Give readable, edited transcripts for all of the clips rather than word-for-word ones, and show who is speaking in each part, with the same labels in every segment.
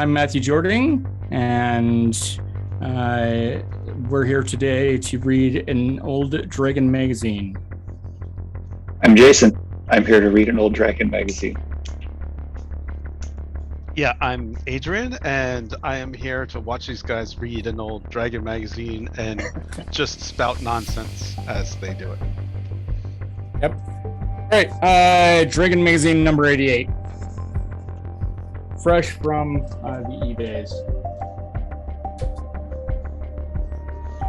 Speaker 1: I'm Matthew Jordan, and we're here today to read an old Dragon magazine.
Speaker 2: I'm Jason. I'm here to read an old Dragon magazine.
Speaker 3: Yeah, I'm Adrian, and I am here to watch these guys read an old Dragon magazine and just spout nonsense as they do it.
Speaker 1: Yep. All right, Dragon magazine number 88. Fresh from the eBays.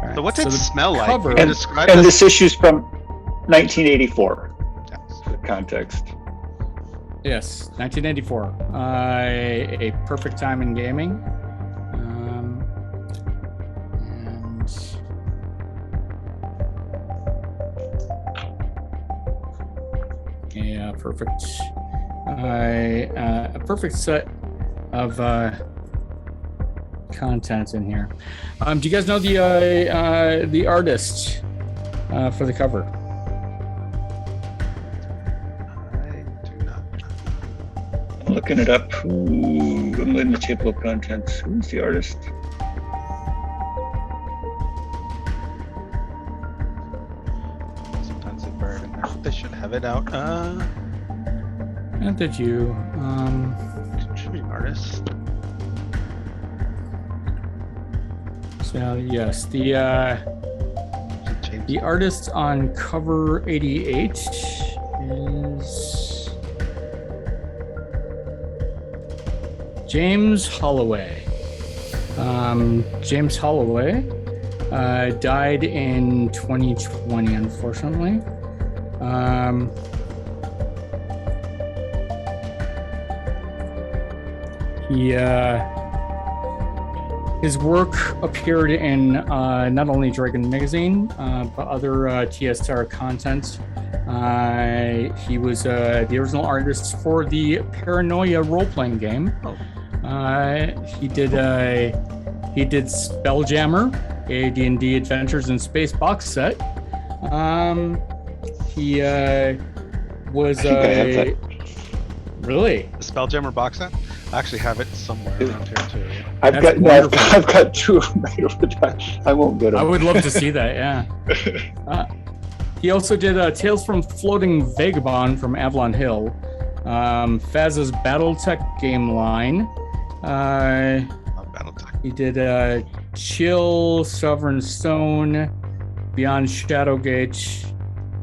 Speaker 1: Right,
Speaker 3: So what's it smell like?
Speaker 1: cover-
Speaker 3: Can you
Speaker 2: And,
Speaker 3: describe
Speaker 2: and
Speaker 3: this?
Speaker 2: this issue's from 1984,
Speaker 3: Yes.
Speaker 2: for context.
Speaker 1: Yes, 1984. A perfect time in gaming. And a perfect set of content in here. Do you guys know the artist for the cover?
Speaker 3: I do not.
Speaker 2: I'm looking it up. Ooh, I'm in the table of contents. Who's the artist?
Speaker 3: Sometimes they burn in there. They should have it out.
Speaker 1: Not that you.
Speaker 3: Contributing artist.
Speaker 1: So yes, the
Speaker 3: James.
Speaker 1: the artist on cover 88 is James Holloway. James Holloway died in 2020, unfortunately. His work appeared in not only Dragon magazine, but other TSR content. He was the original artist for the Paranoia role-playing game.
Speaker 3: Oh.
Speaker 1: He did Spelljammer, a D&D Adventures in Space box set. He was
Speaker 2: I think I have that.
Speaker 1: really.
Speaker 3: The Spelljammer box set? I actually have it somewhere around here too. Yeah.
Speaker 2: I've
Speaker 1: That's
Speaker 2: got
Speaker 1: wonderful.
Speaker 2: I've got two of them right over there. I won't get them.
Speaker 1: I would love to see that, yeah. He also did Tales from Floating Vagabond from Avalon Hill, Faz's Battletech game line.
Speaker 3: Battletech.
Speaker 1: He did Chill, Sovereign Stone, Beyond Shadowgate.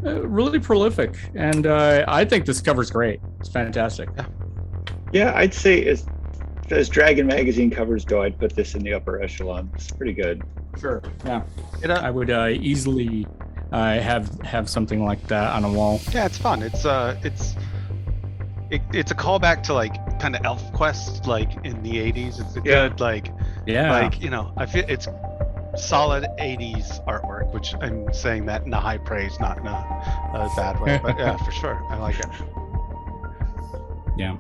Speaker 1: Really prolific, and I think this cover's great. It's fantastic.
Speaker 2: Yeah, I'd say as Dragon magazine covers go, I'd put this in the upper echelon. It's pretty good.
Speaker 1: Sure. Yeah.
Speaker 3: It,
Speaker 1: I would easily have something like that on a wall.
Speaker 3: Yeah, it's fun. It's a callback to like kind of ElfQuest, like in the 80s. It's a
Speaker 2: Yeah.
Speaker 3: good like I feel it's solid 80s artwork, which I'm saying that in a high praise, not in a bad way. But yeah, for sure, I like it.
Speaker 1: Yeah.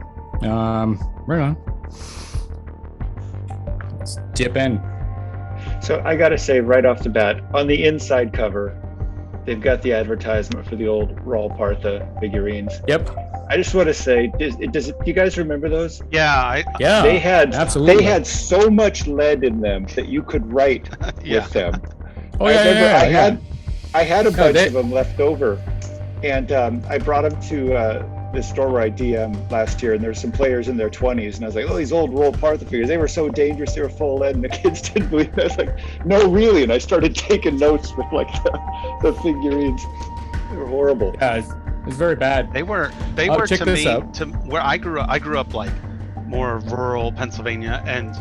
Speaker 1: Right on. Let's dip in.
Speaker 2: So I gotta say right off the bat, on the inside cover, they've got the advertisement for the old Rawl Partha figurines.
Speaker 1: Yep.
Speaker 2: I just want to say, do you guys remember those?
Speaker 3: Yeah,
Speaker 1: Yeah.
Speaker 2: They had
Speaker 1: absolutely.
Speaker 2: They had so much lead in them that you could write
Speaker 3: Yeah.
Speaker 2: with them.
Speaker 1: Oh
Speaker 2: I
Speaker 1: yeah,
Speaker 2: remember
Speaker 1: yeah, yeah,
Speaker 2: I had a bunch
Speaker 1: they-
Speaker 2: of them left over, and I brought them to the store where I DM last year, and there's some players in their 20s, and I was like, oh, these old Roll Partha figures, they were so dangerous, they were full of lead, and the kids didn't believe it. I was like, no, really, and I started taking notes with like the figurines. They were horrible.
Speaker 1: Yeah, it's very bad.
Speaker 3: They were
Speaker 1: check
Speaker 3: to
Speaker 1: this
Speaker 3: me
Speaker 1: out.
Speaker 3: to where I grew up like more rural Pennsylvania, and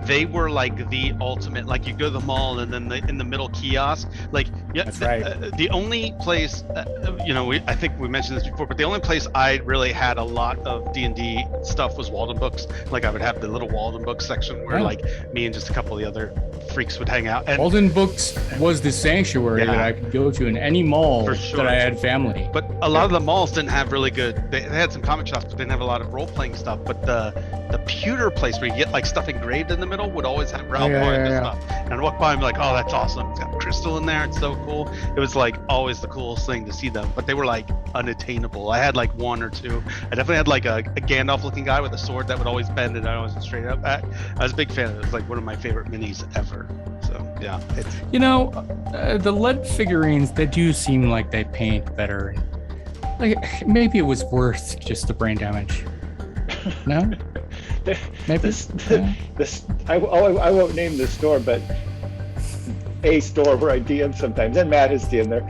Speaker 3: they were like the ultimate, like you go to the mall and then in the middle kiosk, like
Speaker 1: That's right.
Speaker 3: The only place I think we mentioned this before, but the only place I really had a lot of D&D stuff was Walden Books. Like I would have the little Walden Books section where
Speaker 1: Yeah.
Speaker 3: like me and just a couple of the other freaks would hang out. And
Speaker 1: Walden Books was the sanctuary
Speaker 3: Yeah.
Speaker 1: that I could go to in any mall
Speaker 3: For sure.
Speaker 1: that I had family.
Speaker 3: But a lot of the malls didn't have really good. They had some comic shops, but they didn't have a lot of role playing stuff. But the pewter place where you get like stuff engraved in the middle would always have Ralph Lauren stuff. And I'd walk by and be like, oh, that's awesome. It's got crystal in there. It's so cool. It was like always the coolest thing to see them. But they were like unattainable. I had like one or two. I definitely had like a Gandalf looking guy with a sword that would always bend and I always straight up at. I was a big fan of it. It was like one of my favorite minis ever. So yeah.
Speaker 1: You know, the lead figurines, they do seem like they paint better. Like maybe it was worth just the brain damage. No? Maybe.
Speaker 2: I won't name the store, but a store where I DM sometimes, and Matt has DM there.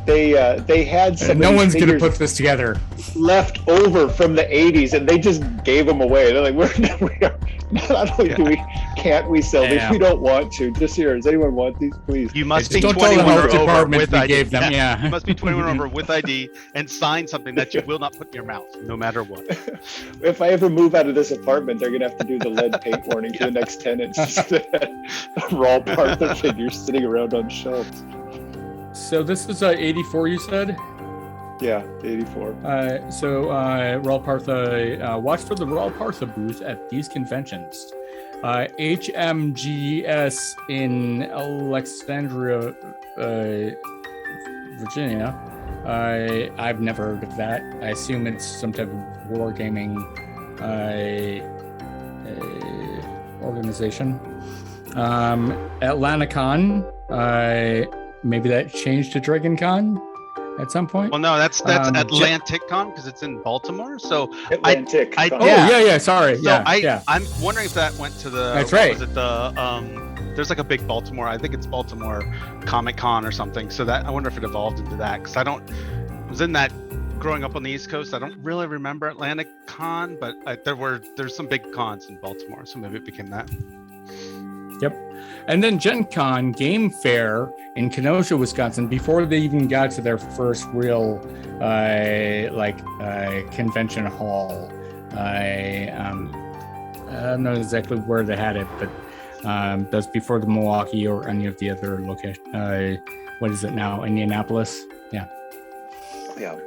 Speaker 2: They had some.
Speaker 1: No one's gonna put this together.
Speaker 2: Left over from the '80s, and they just gave them away. They're like, we are not only can't we sell these, we don't want to. Just here, does anyone want these, please?
Speaker 3: You must be
Speaker 1: don't tell the
Speaker 3: 21
Speaker 1: health
Speaker 3: or over
Speaker 1: department
Speaker 3: with
Speaker 1: we
Speaker 3: ID.
Speaker 1: gave them. Yeah.
Speaker 3: You must be 21 or over with ID and sign something that you will not put in your mouth, no matter what.
Speaker 2: If I ever move out of this apartment, they're gonna have to do the lead paint warning to the next tenants. Just raw Partha figures sitting around on shelves.
Speaker 1: So this is 84, you said?
Speaker 2: Yeah, 84.
Speaker 1: So Raw Partha, watch for the Raw Partha booth at these conventions. HMGS in Alexandria, Virginia. I've never heard of that. I assume it's some type of wargaming organization. Atlanticon, maybe that changed to DragonCon at some point.
Speaker 3: Well, no, that's AtlanticCon because it's in Baltimore. So
Speaker 2: Atlantic.
Speaker 1: Sorry.
Speaker 3: So I'm wondering if that went to the.
Speaker 1: That's right.
Speaker 3: Was it the there's like a big Baltimore. I think it's Baltimore Comic Con or something. So that I wonder if it evolved into that because I was in that growing up on the East Coast. I don't really remember Atlantic Con, but there's some big cons in Baltimore, so maybe it became that.
Speaker 1: Yep. And then Gen Con Game Fair in Kenosha, Wisconsin, before they even got to their first real convention hall. I don't know exactly where they had it, but that's before the Milwaukee or any of the other locations. What is it now? Indianapolis? Yeah.
Speaker 2: Yeah.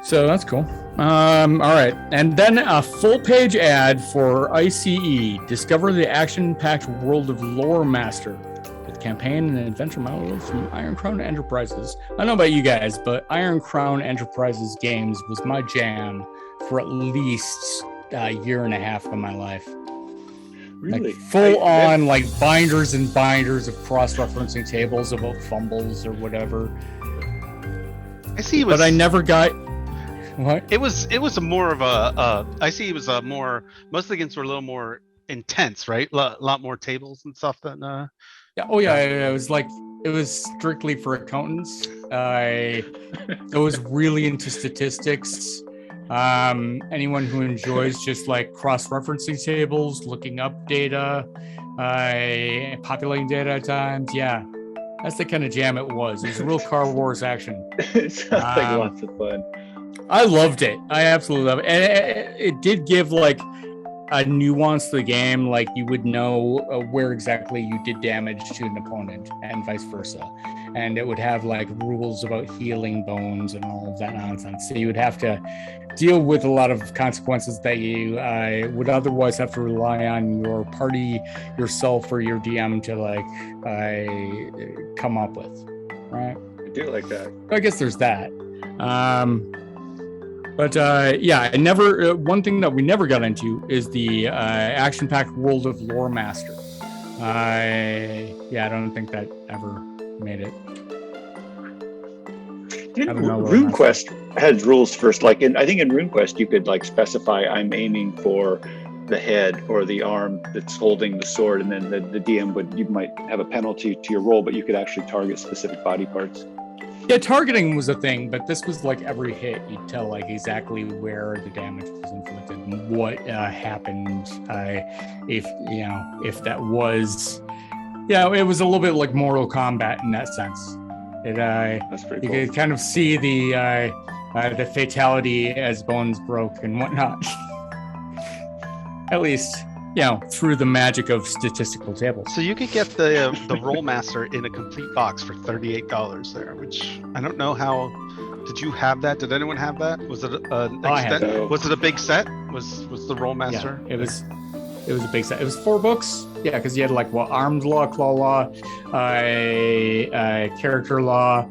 Speaker 1: So that's cool. All right. And then a full page ad for ICE. Discover the action-packed world of Lore Master with campaign and adventure models from Iron Crown Enterprises. I don't know about you guys, but Iron Crown Enterprises games was my jam for at least a year and a half of my life.
Speaker 2: Really?
Speaker 1: Like full on binders and binders of cross-referencing tables about fumbles or whatever.
Speaker 3: I see.
Speaker 1: But I never got. What?
Speaker 3: It was a more of a. I see. It was a more. Most of the games were a little more intense, right? A lot more tables and stuff than.
Speaker 1: Yeah. Oh yeah. It was strictly for accountants. I was really into statistics. Anyone who enjoys just cross-referencing tables, looking up data, populating data at times. Yeah. That's the kind of jam it was. It was real Car Wars action.
Speaker 2: It sounds like lots of fun.
Speaker 1: I loved it. I absolutely loved it. And it did give a nuance to the game. Like you would know where exactly you did damage to an opponent and vice versa. And it would have rules about healing bones and all of that nonsense. So you would have to deal with a lot of consequences that you would otherwise have to rely on your party, yourself, or your DM to come up with, right?
Speaker 2: I do like that.
Speaker 1: I guess there's that. I never. One thing that we never got into is the action-packed world of Lore Master. I don't think that ever made it.
Speaker 2: RuneQuest had rules first. I think in RuneQuest you could specify I'm aiming for the head or the arm that's holding the sword, and then the DM you might have a penalty to your roll, but you could actually target specific body parts.
Speaker 1: Yeah, targeting was a thing, but this was every hit you'd tell exactly where the damage was inflicted and what happened. If that was, it was a little bit like Mortal Kombat in that sense.
Speaker 2: That's pretty cool.
Speaker 1: You could kind of see the fatality as bones broke and whatnot. At least through the magic of statistical tables.
Speaker 3: So you could get the Roll Master in a complete box for $38 there, which I don't know how. Did you have that? Did anyone have that? Was it
Speaker 1: I had
Speaker 2: that.
Speaker 3: Was it a big set? Was the Roll Master?
Speaker 1: Yeah, it was a big set. It was 4 books. Yeah, because you had like armed law, claw law, character law,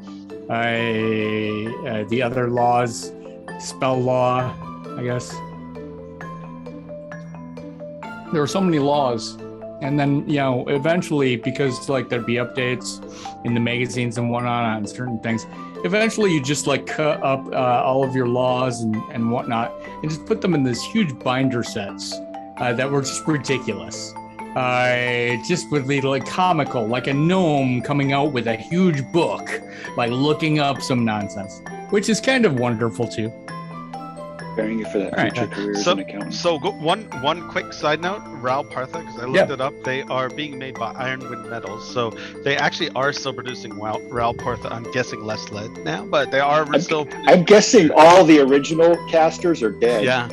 Speaker 1: the other laws, spell law, I guess. There were so many laws. And then, eventually, because like there'd be updates in the magazines and whatnot on certain things, eventually you just like cut up all of your laws and whatnot and just put them in this huge binder sets that were just ridiculous. Just would be like comical, like a gnome coming out with a huge book, like looking up some nonsense, which is kind of wonderful too.
Speaker 2: Preparing you for that future career as an accountant.
Speaker 3: So one quick side note, Ral Partha, because I looked it up, they are being made by Ironwind Metals, so they actually are still producing Ral Partha. I'm guessing less lead now, but they are still.
Speaker 2: I'm guessing all the original casters are dead.
Speaker 3: Yeah.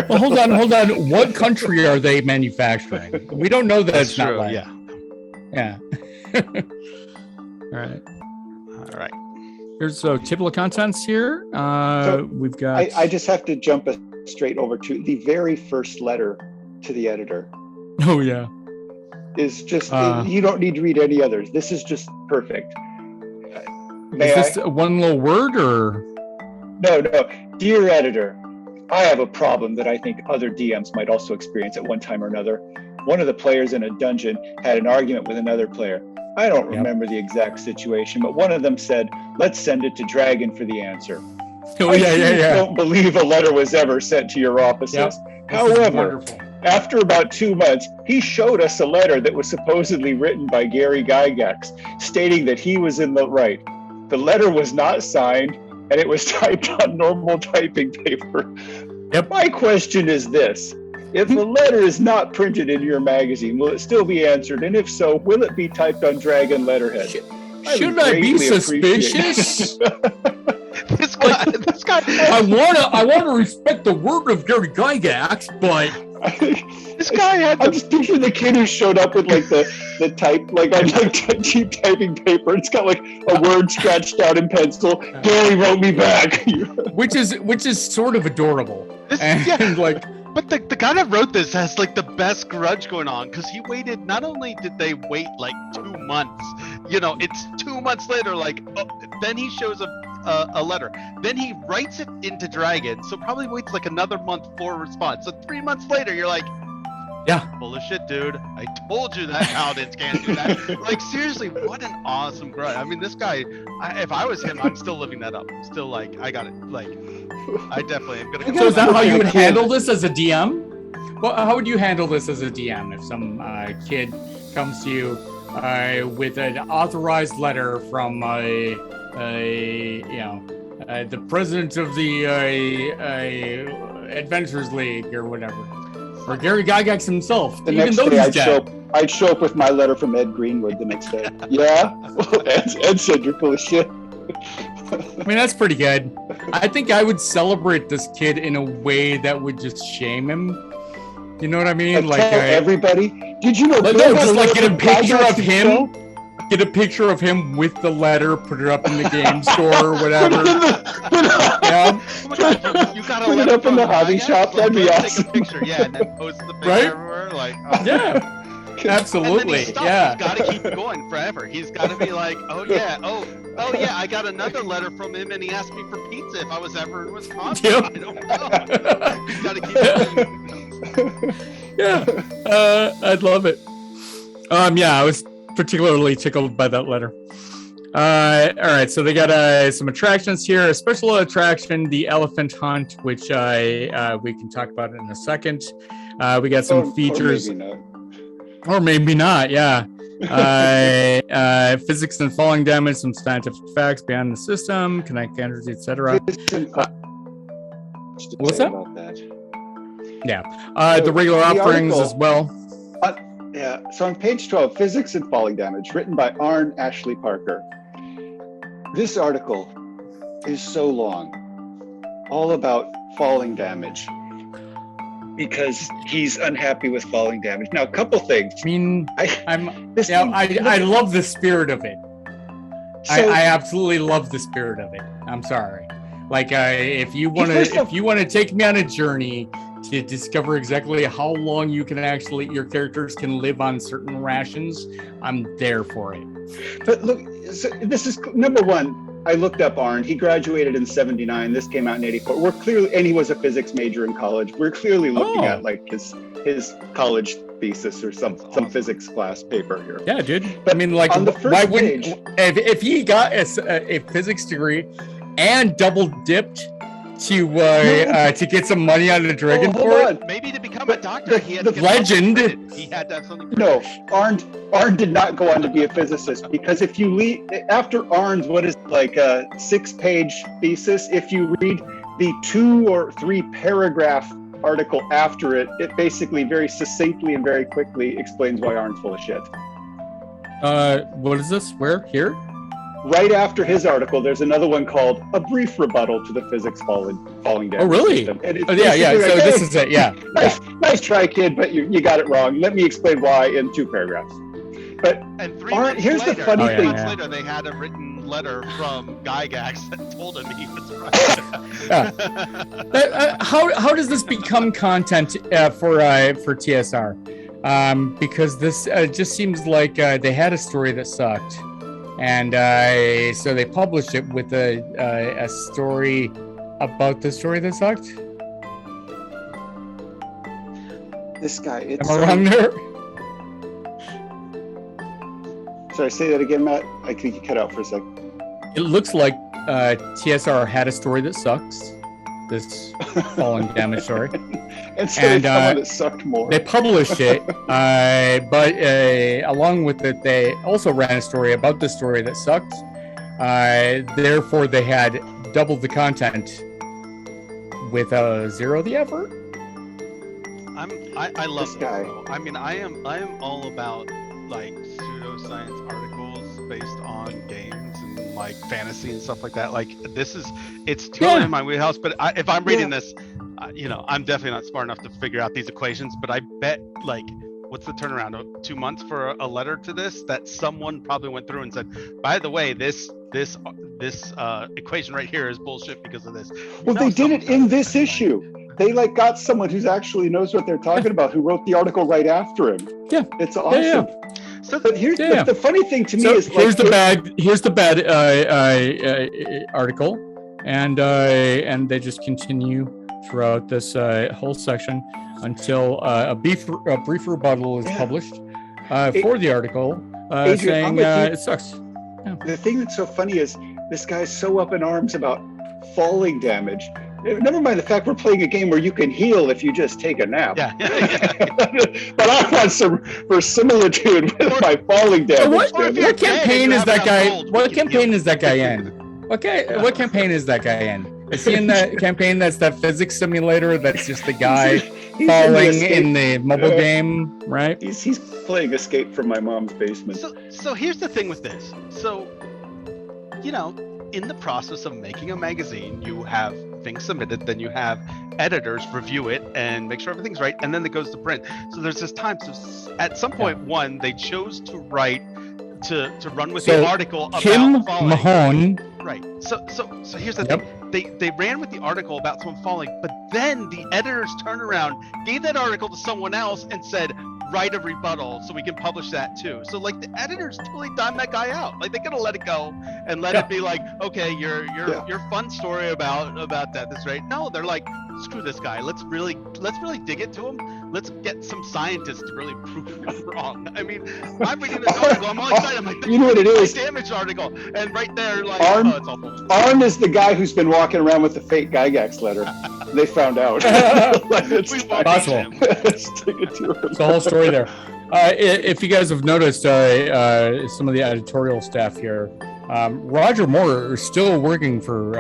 Speaker 1: Well, hold on. What country are they manufacturing? We don't know that. That's it's
Speaker 3: true.
Speaker 1: Not lead. Yeah. All right. Here's a table of contents here. We've got.
Speaker 2: I just have to jump straight over to the very first letter to the editor.
Speaker 1: Oh yeah.
Speaker 2: Is just you don't need to read any others. This is just perfect.
Speaker 1: Is this one little word or?
Speaker 2: No. Dear editor, I have a problem that I think other DMs might also experience at one time or another. One of the players in a dungeon had an argument with another player. I don't remember the exact situation, but one of them said, "Let's send it to Dragon for the answer."
Speaker 1: Oh, yeah.
Speaker 2: I don't believe a letter was ever sent to your offices.
Speaker 1: Yep.
Speaker 2: However, after about 2 months, he showed us a letter that was supposedly written by Gary Gygax, stating that he was in the right. The letter was not signed, and it was typed on normal typing paper.
Speaker 1: Yep.
Speaker 2: My question is this. If the letter is not printed in your magazine, will it still be answered? And if so, will it be typed on Dragon letterhead?
Speaker 1: Should I be suspicious?
Speaker 3: This guy.
Speaker 1: I wanna respect the word of Gary Gygax, but
Speaker 3: this guy had.
Speaker 2: I'm just picturing the kid who showed up with like the type, like on like cheap typing paper. It's got like a word scratched out in pencil. Gary wrote me back.
Speaker 1: which is sort of adorable.
Speaker 3: But the guy that wrote this has like the best grudge going on, because he waited. Not only did they wait like 2 months, it's 2 months later. Then he shows a letter. Then he writes it into Dragon. So probably waits like another month for a response. So 3 months later, you're like,
Speaker 1: yeah,
Speaker 3: full of shit, dude. I told you that paladins can't do that. Like seriously, what an awesome grudge. I mean, this guy. If I was him, I'm still living that up. Still like, I got it. Like. I definitely am gonna.
Speaker 1: So is that how you would handle this as a DM? Well, how would you handle this as a DM if some kid comes to you with an authorized letter from the president of the Adventures League or whatever, or Gary Gygax himself?
Speaker 2: The next day, I'd show up with my letter from Ed Greenwood the next day. Yeah, Ed said you're full of shit.
Speaker 1: I mean, that's pretty good. I think I would celebrate this kid in a way that would just shame him. You know what I mean?
Speaker 2: Like everybody. Did you know?
Speaker 1: Just like get a picture of him. Get a picture of him with the letter. Put it up in the game store or whatever.
Speaker 3: You gotta
Speaker 2: put it up in the hobby shop. That'd be awesome.
Speaker 3: Take a picture, and then post the picture everywhere. Like,
Speaker 1: yeah. Absolutely,
Speaker 3: He's got to keep going forever. He's got to be like, oh yeah, I got another letter from him, and he asked me for pizza if I was ever in Wisconsin.
Speaker 1: Yep.
Speaker 3: I don't know. He's got to keep going.
Speaker 1: Yeah, I'd love it. I was particularly tickled by that letter. All right, so they got some attractions here. A special attraction, the elephant hunt, which we can talk about in a second. We got some features. Or maybe not, yeah. Physics and falling damage, some scientific facts beyond the system, connect energy, etc. What's that?
Speaker 2: About that?
Speaker 1: Yeah. The regular offerings as well.
Speaker 2: So on page 12, Physics and Falling Damage, written by Arn Ashley Parker. This article is so long, all about falling damage. because he's unhappy with falling damage. Now, a couple things.
Speaker 1: I mean,
Speaker 2: This
Speaker 1: yeah,
Speaker 2: thing-
Speaker 1: I love the spirit of it.
Speaker 2: So,
Speaker 1: I absolutely love the spirit of it. I'm sorry. Like, if you want
Speaker 2: First off-
Speaker 1: to take me on a journey to discover exactly how long your characters can live on certain rations, I'm there for it.
Speaker 2: but look, so this is number one. I looked up Arndt. He graduated in '79. This came out in '84. We're clearly, and he was a physics major in college. We're clearly looking at like his college thesis or some physics class paper here.
Speaker 1: Yeah, dude.
Speaker 2: But
Speaker 1: I mean, like,
Speaker 2: on the first
Speaker 1: why wouldn't
Speaker 2: page-
Speaker 1: if he got a physics degree and double dipped to get some money out of the dragon
Speaker 2: Oh, hold
Speaker 1: for
Speaker 2: on.
Speaker 1: it?
Speaker 3: Maybe to become
Speaker 2: But
Speaker 3: a doctor, he had
Speaker 2: the
Speaker 3: to get
Speaker 1: legend-
Speaker 3: something printed. He had to have something
Speaker 2: No,
Speaker 3: printed.
Speaker 2: Arndt did not go on to be a physicist, because if you after Arndt's, what is like a 6-page thesis, if you read the 2 or 3 paragraph article after it, it basically very succinctly and very quickly explains why Arndt's full of shit.
Speaker 1: What is this? Where? Here?
Speaker 2: Right after his article, there's another one called "A Brief Rebuttal to the Physics Falling Down."
Speaker 1: Oh, really?
Speaker 2: System. And it's
Speaker 1: Oh, yeah, yeah.
Speaker 2: basically
Speaker 1: So
Speaker 2: like,
Speaker 1: this
Speaker 2: "Hey,
Speaker 1: is it. Yeah.
Speaker 2: nice try, kid, but you got it wrong. Let me explain why in 2 paragraphs. But
Speaker 3: And 3
Speaker 2: Arndt,
Speaker 3: months
Speaker 2: here's the
Speaker 3: later,
Speaker 2: funny
Speaker 3: 3
Speaker 1: thing.
Speaker 3: months
Speaker 1: Yeah.
Speaker 3: later, they had a written letter from Gygax that told him he was right.
Speaker 1: How does this become content for TSR? Because this just seems like they had a story that sucked, and so they published it with a story about the story that sucked.
Speaker 2: this guy,
Speaker 1: Am I wrong there?
Speaker 2: Sorry, say that again, Matt. I think you cut out for a second.
Speaker 1: It looks like TSR had a story that sucks. This falling damage story.
Speaker 2: And so
Speaker 1: And,
Speaker 2: they found one that sucked more.
Speaker 1: They published it, but along with it, they also ran a story about the story that sucked. Therefore, they had doubled the content with zero the effort.
Speaker 3: I love
Speaker 2: This guy.
Speaker 3: though. I mean, I am all about like pseudoscience articles based on games and like fantasy and stuff like that. Like it's totally in my wheelhouse. But if I'm reading this, I'm definitely not smart enough to figure out these equations. But I bet like, what's the turnaround? 2 months for a letter to this that someone probably went through and said, by the way, this equation right here is bullshit because of this.
Speaker 2: Well, they did it in this issue. They like got someone who's actually knows what they're talking about, who wrote the article right after him.
Speaker 1: Yeah.
Speaker 2: It's awesome.
Speaker 3: So
Speaker 2: But here's the funny thing to me
Speaker 1: So
Speaker 2: is
Speaker 1: here's the bad article, and they just continue throughout this whole section until a brief rebuttal is published for the article,
Speaker 2: Adrian,
Speaker 1: saying
Speaker 2: I'm with you.
Speaker 1: it sucks.
Speaker 2: The thing that's so funny is this guy's so up in arms about falling damage. Never mind the fact we're playing a game where you can heal if you just take a nap.
Speaker 3: Yeah.
Speaker 2: But I want some verisimilitude with my falling damage.
Speaker 3: or if
Speaker 2: man.
Speaker 3: you're
Speaker 1: What campaign
Speaker 3: dead,
Speaker 1: is
Speaker 3: you
Speaker 1: that
Speaker 3: have
Speaker 1: guy?
Speaker 3: enough gold,
Speaker 1: What
Speaker 3: we can
Speaker 1: campaign
Speaker 3: heal.
Speaker 1: is that guy in? What campaign is that guy in? Is he in that campaign that's that physics simulator that's just the guy
Speaker 2: He's
Speaker 1: falling
Speaker 2: Escape.
Speaker 1: in the mobile game, right?
Speaker 2: He's playing Escape from My Mom's Basement.
Speaker 3: So here's the thing with this. So, in the process of making a magazine, you have things submitted, then you have editors review it and make sure everything's right, and then it goes to print. So there's this time. So at some point, one, they chose to write to run with the article about
Speaker 1: Kim
Speaker 3: falling.
Speaker 1: Mahone.
Speaker 3: Right. So here's the thing. They ran with the article about someone falling, but then the editors turned around, gave that article to someone else, and said, write a rebuttal so we can publish that too. So like the editors totally dimed that guy out. Like they could have let it go and let it be like, okay, your fun story about that. That's right. No, they're like, screw this guy. Let's really dig into him. Let's get some scientists to really prove him wrong. I mean, I'm reading this article. I'm all excited. I'm like,
Speaker 2: You know what it is?
Speaker 3: Damage article, and right there, like,
Speaker 2: Arm-
Speaker 3: it's awful.
Speaker 2: Arn is the guy who's been walking around with the fake Gygax letter. They found out.
Speaker 3: We won't
Speaker 1: Possible.
Speaker 3: reach him.
Speaker 2: Stick it to him.
Speaker 1: It's the whole story there. If you guys have noticed, some of the editorial staff here, Roger Moore is still working for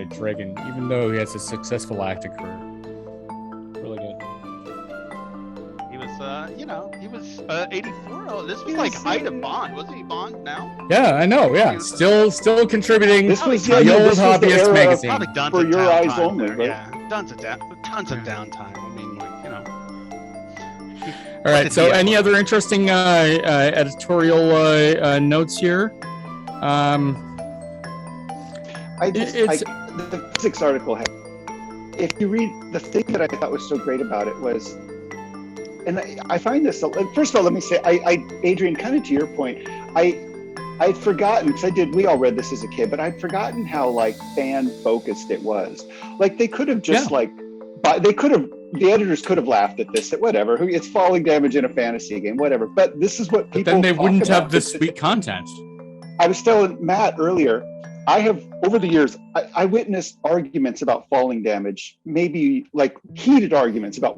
Speaker 1: Dragon, even though he has a successful acting career. Really good.
Speaker 3: He was, he was 84. Oh, this was like height of Bond. Wasn't he Bond now?
Speaker 1: Yeah, I know. Yeah, still contributing
Speaker 2: This was
Speaker 1: the old
Speaker 2: this was the
Speaker 1: hobbyist
Speaker 2: era of
Speaker 1: magazine.
Speaker 3: Probably tons
Speaker 2: For
Speaker 3: of
Speaker 2: your
Speaker 3: downtime
Speaker 2: eyes only,
Speaker 3: there,
Speaker 2: right?
Speaker 3: Yeah, tons of downtime. I
Speaker 1: All right. So, any other interesting editorial notes here?
Speaker 2: The physics article had. If you read, the thing that I thought was so great about it was, and I find this. First of all, let me say, Adrian, kind of to your point, I'd forgotten, because we all read this as a kid, but I'd forgotten how like fan focused it was. Like they could have just the editors could have laughed at this, that whatever, it's falling damage in a fantasy game, whatever. But this is what people.
Speaker 1: But then they wouldn't have this sweet content.
Speaker 2: I was telling Matt earlier, I have, over the years, I witnessed arguments about falling damage, maybe like heated arguments about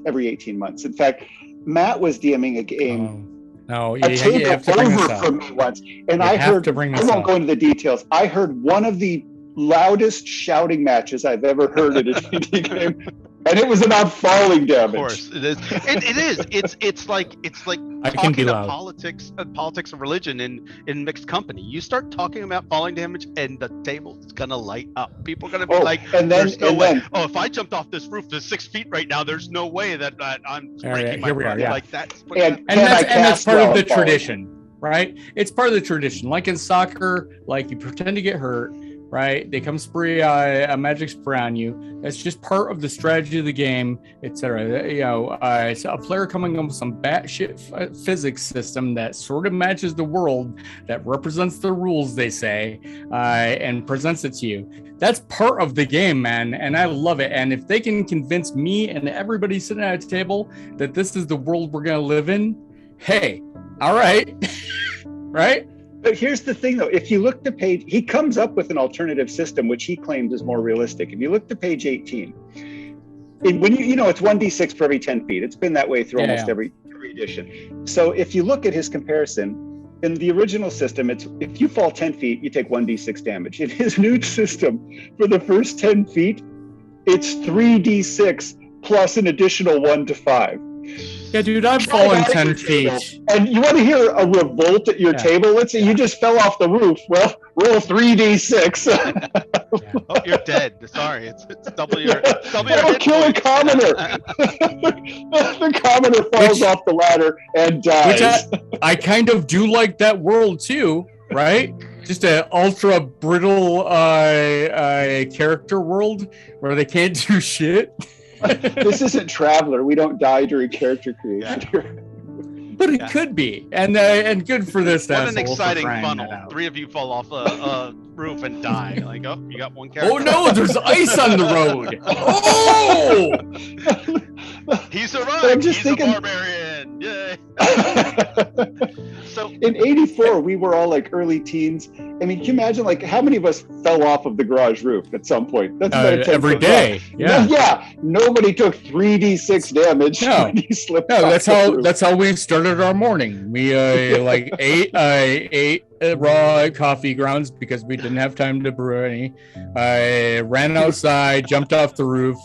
Speaker 2: every 18 months. In fact, Matt was DMing a game.
Speaker 1: No,
Speaker 2: you have to bring this up. From me once, and I won't go into the details. I heard one of the loudest shouting matches I've ever heard at a D&D game, and it was about falling damage.
Speaker 3: Of course, it is. It is. It's like talking about politics and religion in mixed company. You start talking about falling damage, and the table is gonna light up. People are gonna be "There's no way. Oh, if I jumped off this roof that's 6 feet right now, there's no way that I'm breaking my arm." Like that's
Speaker 1: that's part of the tradition, right? It's part of the tradition. Like in soccer, like you pretend to get hurt. Right? They come spray a magic spray on you. That's just part of the strategy of the game, etc. So a player coming up with some batshit physics system that sort of matches the world, that represents the rules, they say, and presents it to you. That's part of the game, man, and I love it. And if they can convince me and everybody sitting at a table that this is the world we're gonna live in, hey, all right, right?
Speaker 2: But here's the thing, though. If you look to page, he comes up with an alternative system, which he claims is more realistic. If you look to page 18, when it's 1d6 per every 10 feet. It's been that way through almost every edition. So if you look at his comparison, in the original system, it's if you fall 10 feet, you take 1d6 damage. In his new system, for the first 10 feet, it's 3d6 plus an additional 1 to 5.
Speaker 1: Yeah, dude, I've fallen 10 feet.
Speaker 2: And you want to hear a revolt at your table? Let's say you just fell off the roof. Well, roll 3d6.
Speaker 3: Oh, you're dead. Sorry, it's double your.
Speaker 2: Kill a commoner. The commoner falls off the ladder and dies.
Speaker 1: Which I kind of do like that world too, right? Just an ultra brittle character world where they can't do shit.
Speaker 2: This isn't Traveler. We don't die during character creation.
Speaker 1: But it could be, and good for this.
Speaker 3: What an exciting funnel! 3 of you fall off a roof and die. Like, oh, you got one character.
Speaker 1: Oh no, there's ice on the road. Oh,
Speaker 3: he survived. He's a barbarian. Yay! So
Speaker 2: in '84, we were all like early teens. I mean, can you imagine like how many of us fell off of the garage roof at some point? That's
Speaker 1: every day.
Speaker 2: Yeah. Nobody took 3d6 damage.
Speaker 1: No, that's how we started our morning. We ate raw coffee grounds because we didn't have time to brew any. I ran outside, jumped off the roof,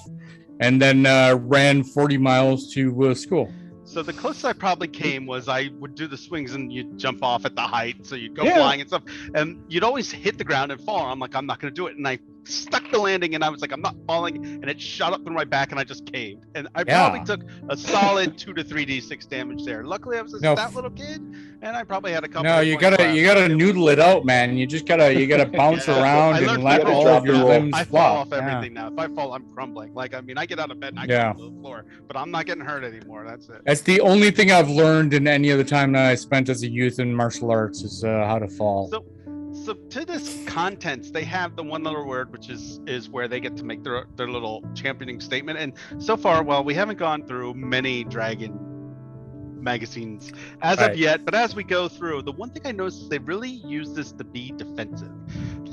Speaker 1: and then ran 40 miles to school.
Speaker 3: So the closest I probably came was I would do the swings and you'd jump off at the height. So you'd go flying and stuff. And you'd always hit the ground and fall. I'm like, I'm not going to do it. And I stuck the landing and I was like, I'm not falling. And it shot up through my back and I just caved. And I probably took a solid 2 to 3d6 damage there. Luckily, I was a stout little kid and I probably had a couple.
Speaker 1: No, you gotta noodle it out, man. You gotta bounce around and let all of your limbs
Speaker 3: I
Speaker 1: flop.
Speaker 3: fall off everything now. If I fall, I'm crumbling. Like, I mean, I get out of bed and I go to the floor, but I'm not getting hurt anymore. That's it.
Speaker 1: That's the only thing I've learned in any of the time that I spent as a youth in martial arts is how to fall.
Speaker 3: So to this contents, they have the one little word, which is where they get to make their little championing statement. And so far, well, we haven't gone through many Dragon magazines as of yet, but as we go through, the one thing I noticed is they really use this to be defensive.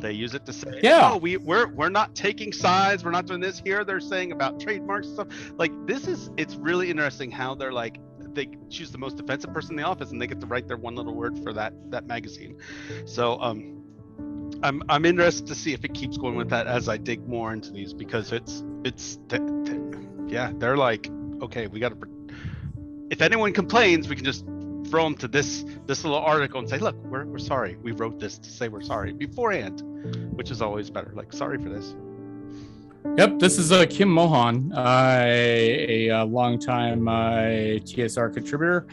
Speaker 3: They use it to say, oh, we're not taking sides, we're not doing this. Here they're saying about trademarks and stuff. Like it's really interesting how they're like, they choose the most defensive person in the office and they get to write their one little word for that magazine. So I'm interested to see if it keeps going with that as I dig more into these, because they're like, okay, we got to, if anyone complains, we can just throw them to this little article and say, look, we're sorry, we wrote this to say we're sorry beforehand, which is always better. Like, sorry for this.
Speaker 1: Yep, this is Kim Mohan, a longtime TSR contributor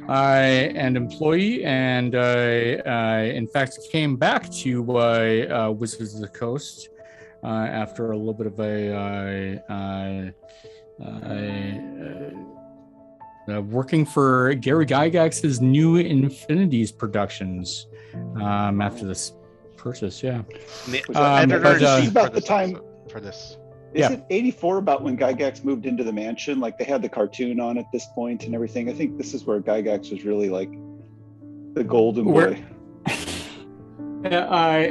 Speaker 1: and employee, and in fact came back to Wizards of the Coast after a little bit of working for Gary Gygax's new Infinities Productions after this purchase. Yeah,
Speaker 2: this is about the time
Speaker 3: for this.
Speaker 2: Is it 84 about when Gygax moved into the mansion? Like they had the cartoon on at this point and everything. I think this is where Gygax was really like the golden boy.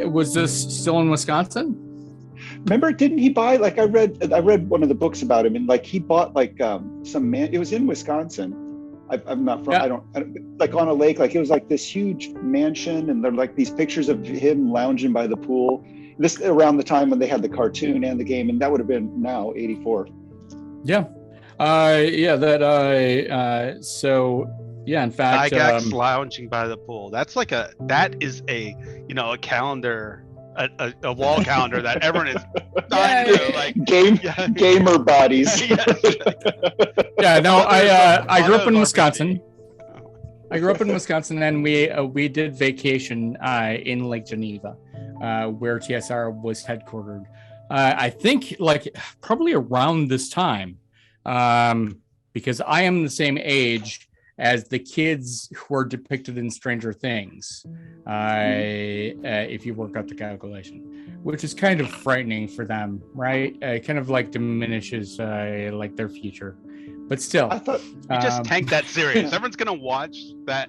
Speaker 1: Was this still in Wisconsin?
Speaker 2: Remember, didn't he buy, like I read one of the books about him, and like he bought like some man, it was in Wisconsin. I'm not from, I don't like on a lake, like it was like this huge mansion, and there are like these pictures of him lounging by the pool. This around the time when they had the cartoon and the game, and that would have been now 84.
Speaker 1: Yeah. In fact,
Speaker 3: Gygax lounging by the pool. That is a calendar, a wall calendar that everyone is dying to like
Speaker 2: gamer bodies.
Speaker 1: I grew up in Wisconsin. And we did vacation in Lake Geneva, where TSR was headquartered. I think like probably around this time, because I am the same age as the kids who are depicted in Stranger Things, if you work out the calculation, which is kind of frightening for them, right? It kind of like diminishes like their future. But still,
Speaker 2: I thought
Speaker 3: you just tanked that series. Everyone's gonna watch that.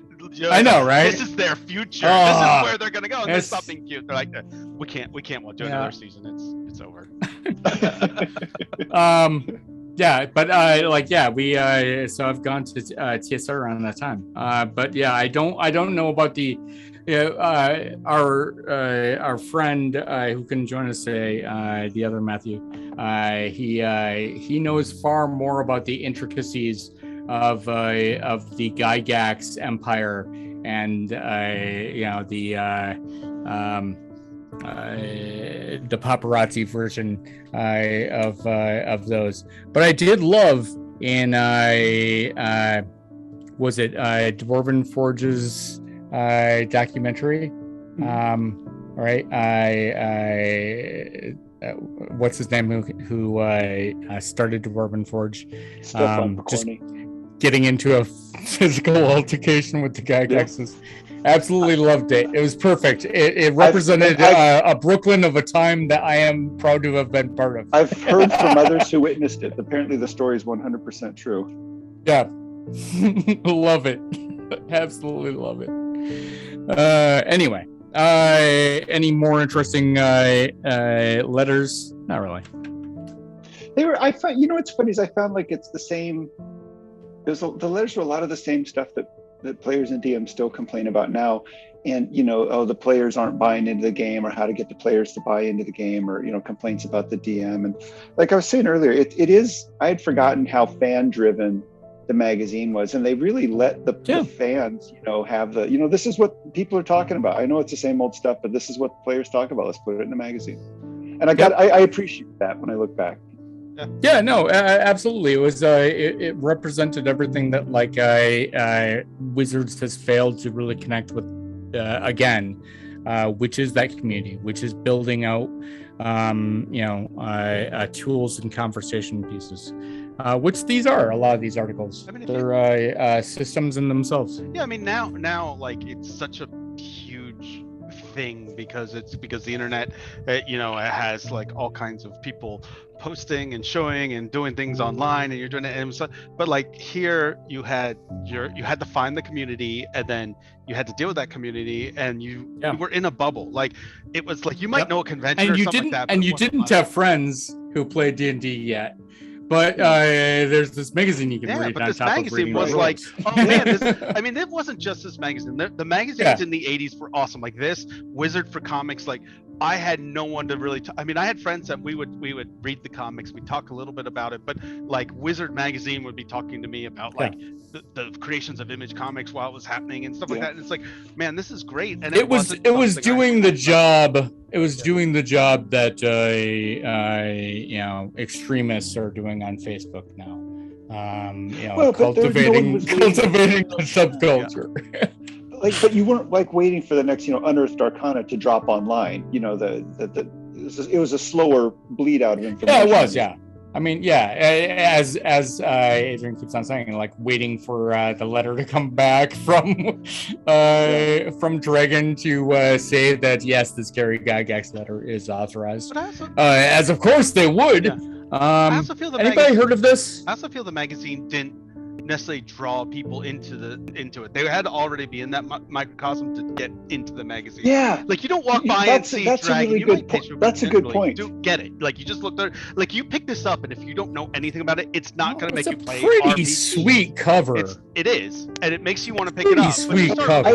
Speaker 1: I know, right?
Speaker 3: This is their future. This is where they're gonna go. And there's something cute. They're like, we can't do another season. It's over. So I've gone to TSR around that time. I don't know about the our friend who can join us today, the other Matthew. He knows far more about the intricacies of the Gygax empire and the paparazzi version of those. But I did love in was it Dwarven Forge's documentary? Right. What's his name? Who started Dwarven Forge? Just getting into a physical altercation with the Gygaxes. Absolutely loved it. It was perfect. It represented a Brooklyn of a time that I am proud to have been part of.
Speaker 2: I've heard from others who witnessed it. Apparently the story is 100% true.
Speaker 1: Yeah. Love it. Absolutely love it. Anyway, any more interesting letters? Not really.
Speaker 2: I found, what's funny is I found like it's the same. The letters were a lot of the same stuff that players and DMs still complain about now. And, the players aren't buying into the game, or how to get the players to buy into the game, or, complaints about the DM. And like I was saying earlier, it is, I had forgotten how fan driven the magazine was. And they really let the fans, have the, this is what people are talking about. I know it's the same old stuff, but this is what players talk about. Let's put it in the magazine. And I appreciate that when I look back.
Speaker 1: Yeah, no, absolutely. It was it represented everything that like Wizards has failed to really connect with again, which is that community, which is building out tools and conversation pieces, which these are. A lot of these articles, they're systems in themselves.
Speaker 3: Yeah, I mean now like it's such a huge thing because the internet, it has like all kinds of people posting and showing and doing things online, and you're doing it, and so, but like here you had to find the community, and then you had to deal with that community, and you were in a bubble. Like it was like you might know a convention
Speaker 1: and
Speaker 3: or
Speaker 1: you
Speaker 3: something
Speaker 1: didn't,
Speaker 3: like that,
Speaker 1: and you didn't have friends who played D&D yet. But there's this magazine you can read.
Speaker 3: But
Speaker 1: on
Speaker 3: this
Speaker 1: top of
Speaker 3: magazine was
Speaker 1: the
Speaker 3: like, oh man, it wasn't just this magazine. The magazines in the 80s were awesome. Like this, Wizard for Comics, like I had no one to really I had friends that we would read the comics, we talk a little bit about it, but like Wizard magazine would be talking to me about like the creations of Image Comics while it was happening and stuff like that. And it's like, man, this is great. And it was
Speaker 1: doing the job it was doing the job that extremists are doing on Facebook now.
Speaker 2: Well, but no one was
Speaker 1: cultivating the subculture.
Speaker 2: But you weren't like waiting for the next, unearthed arcana to drop online. It was a slower bleed out of information.
Speaker 1: Yeah, it was. Yeah. I mean, yeah, as Adrian keeps on saying, like waiting for the letter to come back from Dragon to say that yes, this Gary Gygax letter is authorized, as of course they would.
Speaker 3: Yeah. I also feel
Speaker 1: anybody heard of this?
Speaker 3: I also feel the magazine didn't necessarily draw people into it. They had to already be in that microcosm to get into the magazine.
Speaker 2: Yeah,
Speaker 3: like you don't walk by and see Dragon.
Speaker 2: That's a good point.
Speaker 3: You get it. Like you just look there. Like you pick this up, and if you don't know anything about it, it's not going to make you play.
Speaker 1: It's a pretty sweet cover.
Speaker 3: It is, and it makes you want to pick it up.
Speaker 1: Sweet cover.
Speaker 2: I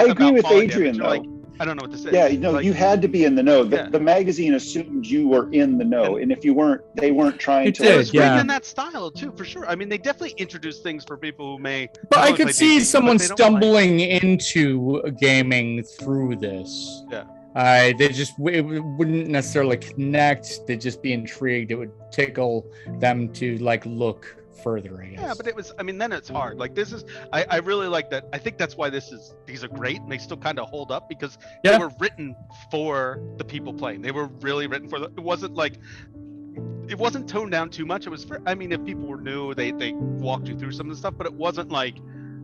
Speaker 2: agree with Adrian though.
Speaker 3: I don't know what this is.
Speaker 2: Yeah, you had to be in the know. The magazine assumed you were in the know, and if you weren't, they weren't trying to.
Speaker 3: It was written in that style too, for sure. I mean, they definitely introduced things for people who may.
Speaker 1: But I could see someone stumbling into gaming through this.
Speaker 3: Yeah.
Speaker 1: It wouldn't necessarily connect. They'd just be intrigued. It would tickle them to look further, I guess.
Speaker 3: Yeah, but it was, I mean, then it's hard. Like this is, I really like that. I think that's why these are great, and they still kind of hold up because they were written for the people playing. They were really written for it wasn't toned down too much. It was for, I mean, if people were new, they walked you through some of the stuff, but it wasn't like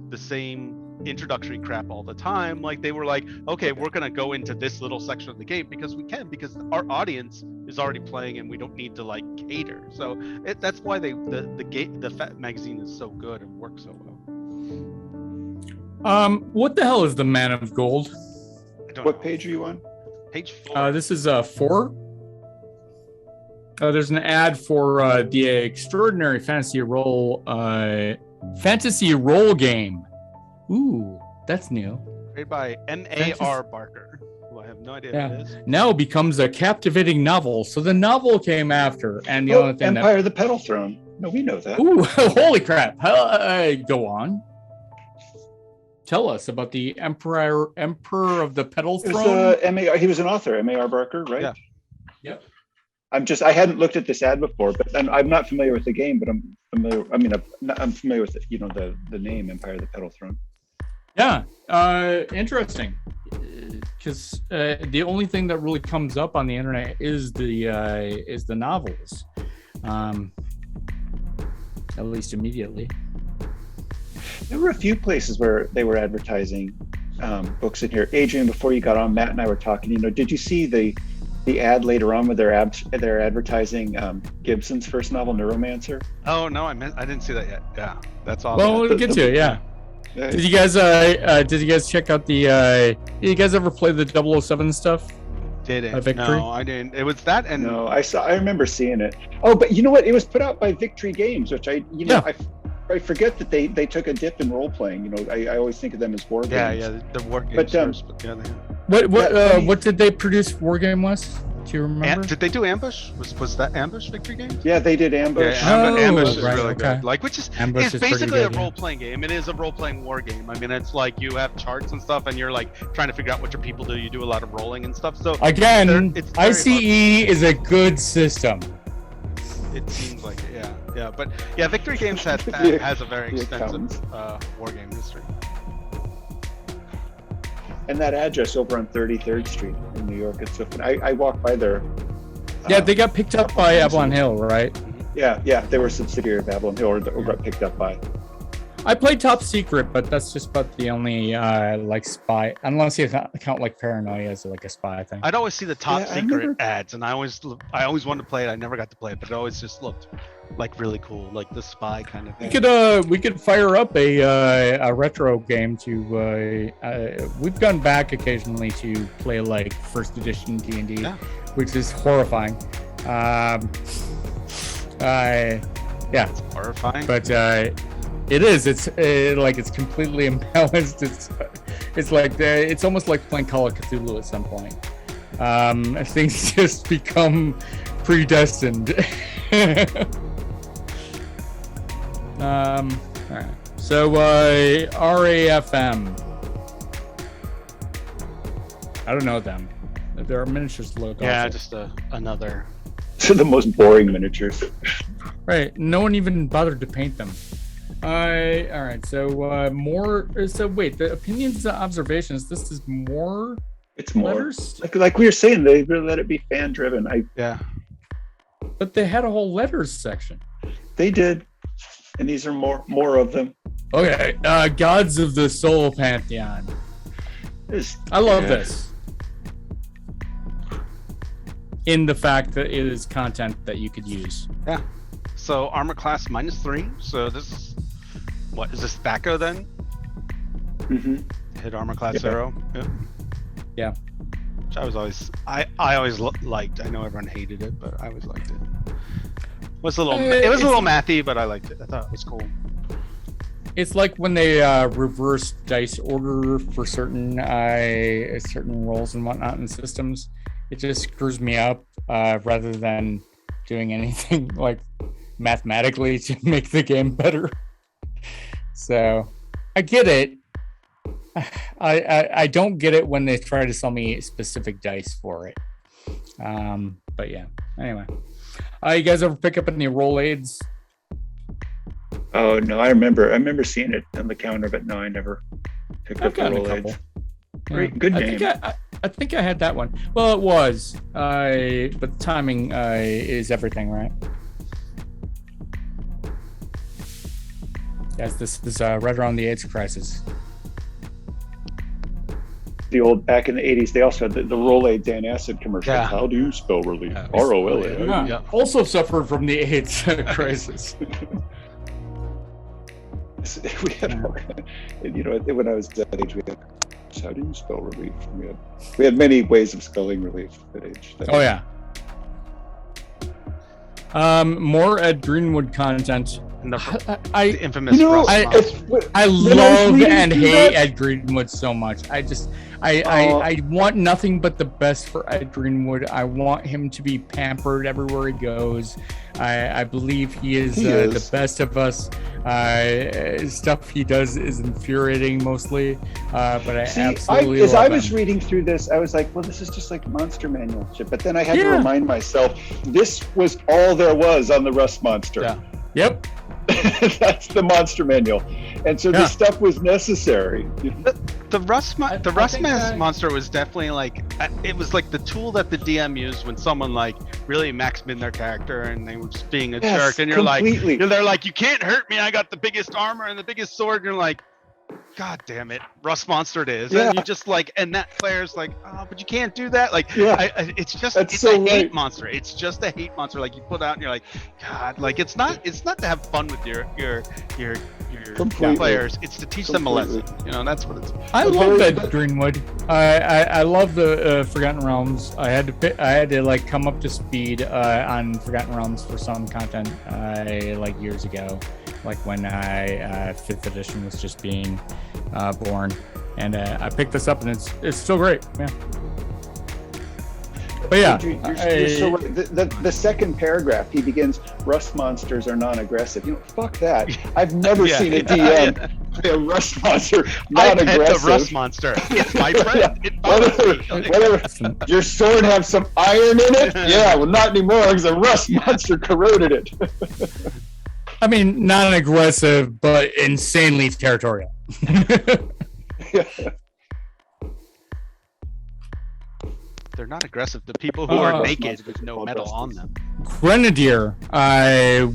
Speaker 3: the same introductory crap all the time. Like they were like, okay, we're gonna go into this little section of the game because we can, because our audience is already playing and we don't need to cater. So that's why the magazine is so good and works so well.
Speaker 1: What the hell is the Man of Gold?
Speaker 2: What page are you on?
Speaker 3: Page 4.
Speaker 1: This is 4. There's an ad for the extraordinary fantasy role game. Ooh, that's new.
Speaker 3: Created by M.A.R. Barker, who I have no idea who it is.
Speaker 1: Now becomes a captivating novel. So the novel came after, and the only thing
Speaker 2: Empire of the Petal Throne. No, we know that.
Speaker 1: Ooh, holy crap! Go on. Tell us about the Emperor of the Petal Throne.
Speaker 2: He was an author, M.A.R. Barker, right?
Speaker 1: Yeah. Yep.
Speaker 2: I hadn't looked at this ad before, but I'm not familiar with the game, but I'm familiar. I mean, I'm familiar with the name Empire of the Petal Throne.
Speaker 1: Yeah, interesting. Because the only thing that really comes up on the internet is the novels, at least immediately.
Speaker 2: There were a few places where they were advertising books in here. Adrian, before you got on, Matt and I were talking. Did you see the ad later on where they're advertising Gibson's first novel, Neuromancer?
Speaker 3: Oh no, I didn't see that yet. Yeah, that's awesome.
Speaker 1: Well, we'll get to it. Yeah. Did you guys check out did you guys ever play the 007 stuff? Victory?
Speaker 3: No, I didn't. It was that, and
Speaker 2: no, I remember seeing it. Oh, but you know what? It was put out by Victory Games, which I forget that they took a dip in role playing. I always think of them as war games.
Speaker 3: Yeah, the war games.
Speaker 1: What did they produce war game was? Do you remember?
Speaker 3: Did they do Ambush? Was that Ambush Victory Games?
Speaker 2: Yeah, they did Ambush.
Speaker 3: Yeah, Ambush is really good. Which is
Speaker 1: Ambush
Speaker 3: it's basically a role-playing game. It is a role-playing war game. I mean, it's like you have charts and stuff, and you're trying to figure out what your people do. You do a lot of rolling and stuff. So
Speaker 1: again, ICE is a good system.
Speaker 3: It seems like it, yeah. But yeah, Victory Games has a very extensive war game history.
Speaker 2: And that address over on 33rd Street in New York, it's so fun. I walked by there.
Speaker 1: Yeah, they got picked up by Avalon Hill, right?
Speaker 2: Yeah, they were a subsidiary of Avalon Hill, or got picked up by.
Speaker 1: I played Top Secret, but that's just about the only spy, unless you count Paranoia as a spy thing.
Speaker 3: I'd always see the Top Secret ads, and I always wanted to play it. I never got to play it, but it always just looked really cool, like the spy kind of thing.
Speaker 1: We could fire up a retro game to. We've gone back occasionally to play first edition D&D, which is horrifying.
Speaker 3: It's horrifying,
Speaker 1: but it is. It's completely imbalanced. It's almost like playing Call of Cthulhu at some point. Things just become predestined. All right. So RAFM. I don't know them. There are miniatures to look.
Speaker 3: Yeah,
Speaker 1: also.
Speaker 3: just another.
Speaker 2: So the most boring miniatures.
Speaker 1: Right. No one even bothered to paint them. All right. So more. So wait, the opinions, the observations. This is more.
Speaker 2: It's more
Speaker 1: letters.
Speaker 2: like we were saying. They really let it be fan driven.
Speaker 3: Yeah.
Speaker 1: But they had a whole letters section.
Speaker 2: They did, and these are more of them.
Speaker 1: Okay. Gods of the Soul Pantheon. I love this. In the fact that it is content that you could use.
Speaker 3: Yeah. So armor class -3. So this is what is this Thaco then?
Speaker 2: Mm-hmm.
Speaker 3: Hit armor class
Speaker 2: Yeah.
Speaker 3: 0.
Speaker 1: Yeah.
Speaker 3: Which I was always I always liked. I know everyone hated it, but I always liked it. It was a little mathy, but I liked it. I thought it was cool.
Speaker 1: It's like when they reverse dice order for certain roles and whatnot in systems. It just screws me up rather than doing anything like mathematically to make the game better. So I get it. I don't get it when they try to sell me specific dice for it. But yeah. Anyway, you guys ever pick up any roll aids?
Speaker 2: Oh no, I remember seeing it on the counter, but no, I never picked up the
Speaker 1: gotten a
Speaker 2: roll
Speaker 1: couple.
Speaker 2: aids. Great, good game.
Speaker 1: I think I had that one. Well, it was. But timing is everything, right? Yes, this is right around the AIDS crisis.
Speaker 2: The old back in the 80s, they also had the Rolade Dan Acid commercials.
Speaker 3: Yeah.
Speaker 2: How do you spell relief?
Speaker 3: Yeah.
Speaker 2: ROLA.
Speaker 1: Yeah. Also suffered from the AIDS crisis.
Speaker 2: We had, when I was that age, we had. How do you spell relief? We had many ways of spelling relief at age.
Speaker 1: Oh yeah. More Ed Greenwood content.
Speaker 3: And the
Speaker 1: I
Speaker 3: infamous
Speaker 2: know,
Speaker 1: I
Speaker 2: When I was
Speaker 1: love
Speaker 2: reading
Speaker 1: and
Speaker 2: through
Speaker 1: hate
Speaker 2: that-
Speaker 1: Ed Greenwood so much. I want nothing but the best for Ed Greenwood. I want him to be pampered everywhere he goes. I believe he is the best of us. Stuff he does is infuriating mostly, but I absolutely
Speaker 2: as
Speaker 1: love
Speaker 2: I was
Speaker 1: him.
Speaker 2: reading through this, I was like, well, this is just like Monster Manual shit. But then I had to
Speaker 1: Yeah.
Speaker 2: remind myself, this was all there was on the Rust Monster.
Speaker 3: Yeah.
Speaker 1: Yep.
Speaker 2: That's the Monster Manual. And so this stuff was necessary.
Speaker 3: The Rust
Speaker 1: think
Speaker 3: Monster was definitely like it was like the tool that the DM used when someone like really maxed in their character and they were just being a jerk, and they're like, you can't hurt me, I got the biggest armor and the biggest sword, and you're like, God damn it, Rust Monster it is.
Speaker 2: Yeah.
Speaker 3: And you just like, and that player's like, oh, but you can't do that. Like,
Speaker 2: Yeah.
Speaker 3: it's just,
Speaker 2: That's
Speaker 3: it's
Speaker 2: so
Speaker 3: a hate
Speaker 2: right.
Speaker 3: monster. It's just a hate monster. Like you put out and you're like, God, like it's not to have fun with your
Speaker 2: Completely.
Speaker 3: players. It's to teach them a lesson. You know, that's what it's.
Speaker 1: I love Ed Greenwood. I love the Forgotten Realms. I had to like come up to speed on Forgotten Realms for some content like years ago, like when 5th edition was just being born, and I picked this up and it's still great. Yeah. But yeah,
Speaker 2: You're so right. The second paragraph, he begins, Rust monsters are non-aggressive. Fuck that. I've never seen a DM play a Rust monster
Speaker 3: I pet
Speaker 2: non-aggressive.
Speaker 3: the Rust Monster. It's my friend. It bothers me.
Speaker 2: Whatever. Your sword have some iron in it? Yeah, well, not anymore because a Rust monster corroded it.
Speaker 1: I mean, not an aggressive, but insanely territorial.
Speaker 2: Yeah.
Speaker 3: They're not aggressive. The people who are naked with no
Speaker 2: called
Speaker 3: metal
Speaker 2: Rusties.
Speaker 3: on them.
Speaker 1: Grenadier